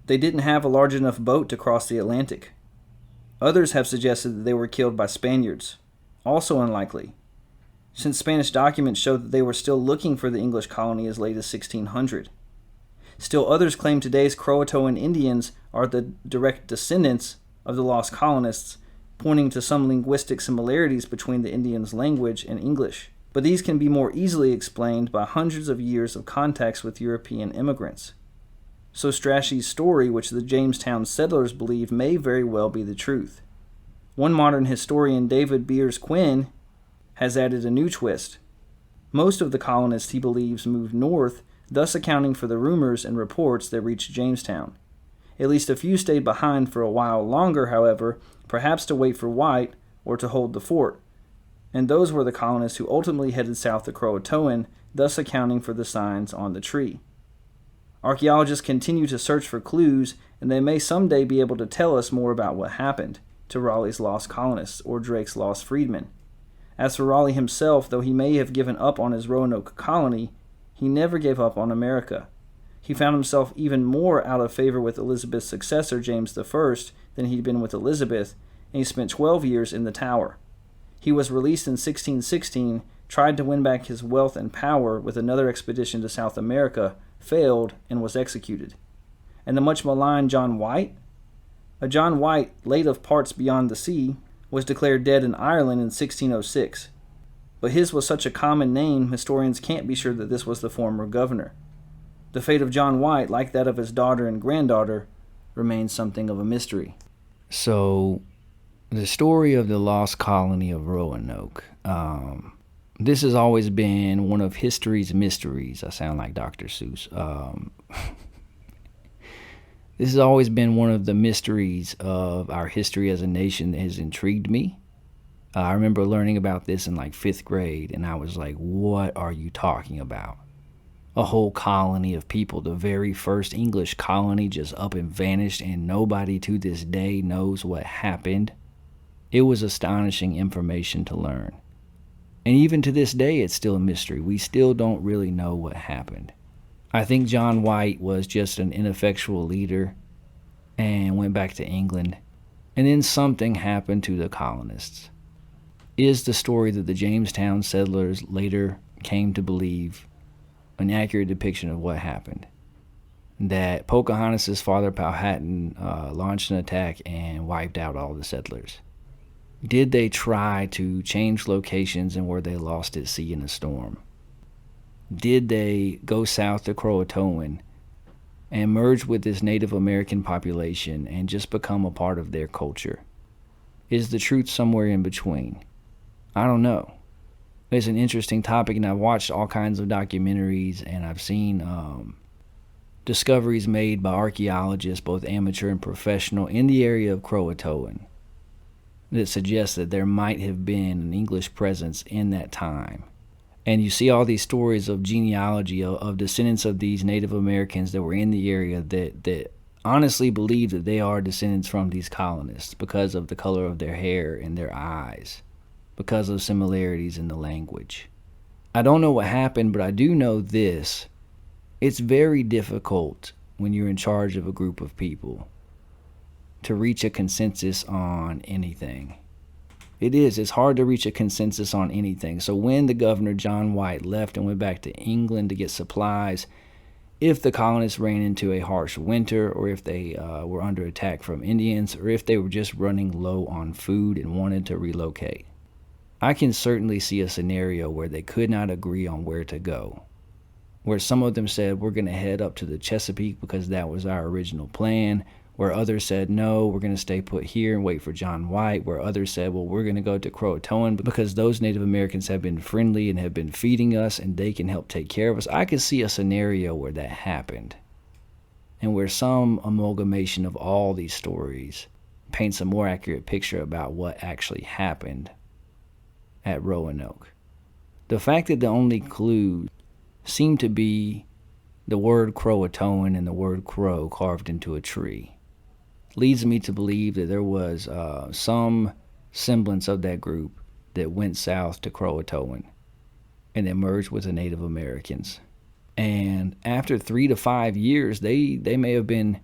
They didn't have a large enough boat to cross the Atlantic. Others have suggested that they were killed by Spaniards, also unlikely, since Spanish documents show that they were still looking for the English colony as late as 1600. Still others claim today's Croatoan Indians are the direct descendants of the lost colonists, pointing to some linguistic similarities between the Indians' language and English. But these can be more easily explained by hundreds of years of contacts with European immigrants. So Strachey's story, which the Jamestown settlers believe, may very well be the truth. One modern historian, David Beers Quinn, has added a new twist. Most of the colonists, he believes, moved north, thus accounting for the rumors and reports that reached Jamestown. At least a few stayed behind for a while longer, however, perhaps to wait for White or to hold the fort. And those were the colonists who ultimately headed south to Croatoan, thus accounting for the signs on the tree. Archaeologists continue to search for clues, and they may someday be able to tell us more about what happened to Raleigh's lost colonists or Drake's lost freedmen. As for Raleigh himself, though he may have given up on his Roanoke colony, he never gave up on America. He found himself even more out of favor with Elizabeth's successor, James I, than he'd been with Elizabeth, and he spent 12 years in the Tower. He was released in 1616, tried to win back his wealth and power with another expedition to South America, failed, and was executed. And the much maligned John White? A John White, late of parts beyond the sea, was declared dead in Ireland in 1606. But his was such a common name, historians can't be sure that this was the former governor. The fate of John White, like that of his daughter and granddaughter, remains something of a mystery. So, the story of the lost colony of Roanoke. This has always been one of history's mysteries. I sound like Dr. Seuss. This has always been one of the mysteries of our history as a nation that has intrigued me. I remember learning about this in like 5th grade, and I was like, what are you talking about? A whole colony of people, the very first English colony, just up and vanished, and nobody to this day knows what happened. It was astonishing information to learn. And even to this day, it's still a mystery. We still don't really know what happened. I think John White was just an ineffectual leader and went back to England. And then something happened to the colonists. Is the story that the Jamestown settlers later came to believe an accurate depiction of what happened? That Pocahontas' father, Powhatan, launched an attack and wiped out all the settlers. Did they try to change locations, and were they lost at sea in a storm? Did they go south to Croatoan and merge with this Native American population and just become a part of their culture? Is the truth somewhere in between? I don't know. It's an interesting topic, and I've watched all kinds of documentaries, and I've seen discoveries made by archaeologists, both amateur and professional, in the area of Croatoan that suggests that there might have been an English presence in that time. And you see all these stories of genealogy of descendants of these Native Americans that were in the area that honestly believe that they are descendants from these colonists because of the color of their hair and their eyes, because of similarities in the language. I don't know what happened, but I do know this. It's very difficult when you're in charge of a group of people to reach a consensus on anything. It is. It's hard to reach a consensus on anything. So when the governor, John White, left and went back to England to get supplies, if the colonists ran into a harsh winter, or if they were under attack from Indians, or if they were just running low on food and wanted to relocate, I can certainly see a scenario where they could not agree on where to go. Where some of them said, we're going to head up to the Chesapeake because that was our original plan. Where others said, no, we're going to stay put here and wait for John White. Where others said, well, we're going to go to Croatoan because those Native Americans have been friendly and have been feeding us and they can help take care of us. I could see a scenario where that happened. And where some amalgamation of all these stories paints a more accurate picture about what actually happened at Roanoke. The fact that the only clues seem to be the word Croatoan and the word crow carved into a tree leads me to believe that there was some semblance of that group that went south to Croatoan and then merged with the Native Americans. And after 3 to 5 years, they may have been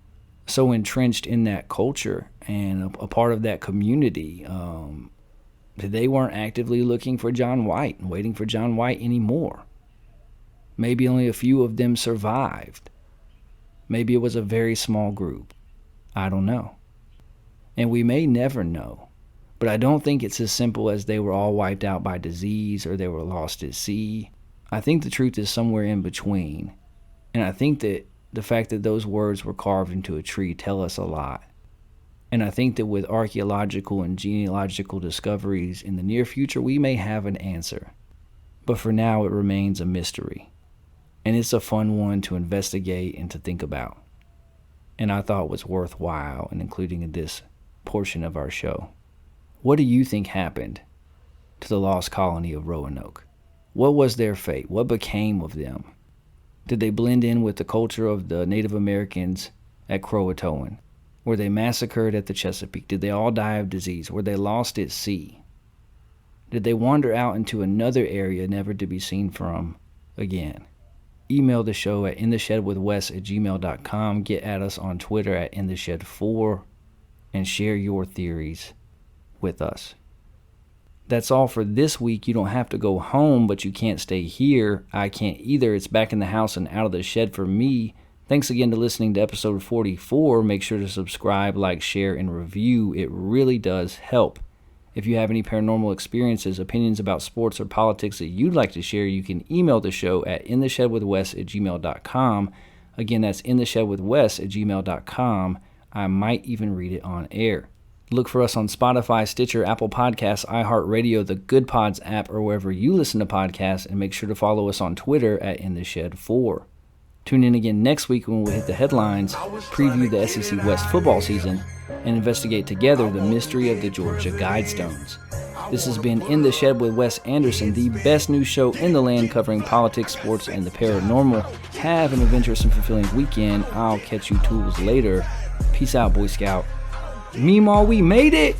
so entrenched in that culture and a part of that community that they weren't actively looking for John White and waiting for John White anymore. Maybe only a few of them survived. Maybe it was a very small group. I don't know. And we may never know. But I don't think it's as simple as they were all wiped out by disease or they were lost at sea. I think the truth is somewhere in between. And I think that the fact that those words were carved into a tree tell us a lot. And I think that with archaeological and genealogical discoveries in the near future, we may have an answer. But for now, it remains a mystery. And it's a fun one to investigate and to think about. And I thought was worthwhile in including in this portion of our show. What do you think happened to the lost colony of Roanoke? What was their fate? What became of them? Did they blend in with the culture of the Native Americans at Croatoan? Were they massacred at the Chesapeake? Did they all die of disease? Were they lost at sea? Did they wander out into another area never to be seen from again? Email the show at intheshedwithwes@gmail.com. Get at us on Twitter at intheshed4 and share your theories with us. That's all for this week. You don't have to go home, but you can't stay here. I can't either. It's back in the house and out of the shed for me. Thanks again to listening to episode 44. Make sure to subscribe, like, share, and review. It really does help. If you have any paranormal experiences, opinions about sports or politics that you'd like to share, you can email the show at intheshedwithwes@gmail.com. Again, that's intheshedwithwes@gmail.com. I might even read it on air. Look for us on Spotify, Stitcher, Apple Podcasts, iHeartRadio, the Good Pods app, or wherever you listen to podcasts, and make sure to follow us on Twitter at InTheShed4. Tune in again next week when we'll hit the headlines, preview the SEC West football season, and investigate together the mystery of the Georgia Guidestones. This has been In the Shed with Wes Anderson, the best news show in the land covering politics, sports, and the paranormal. Have an adventurous and fulfilling weekend. I'll catch you tools later. Peace out, Boy Scout. Meemaw, we made it!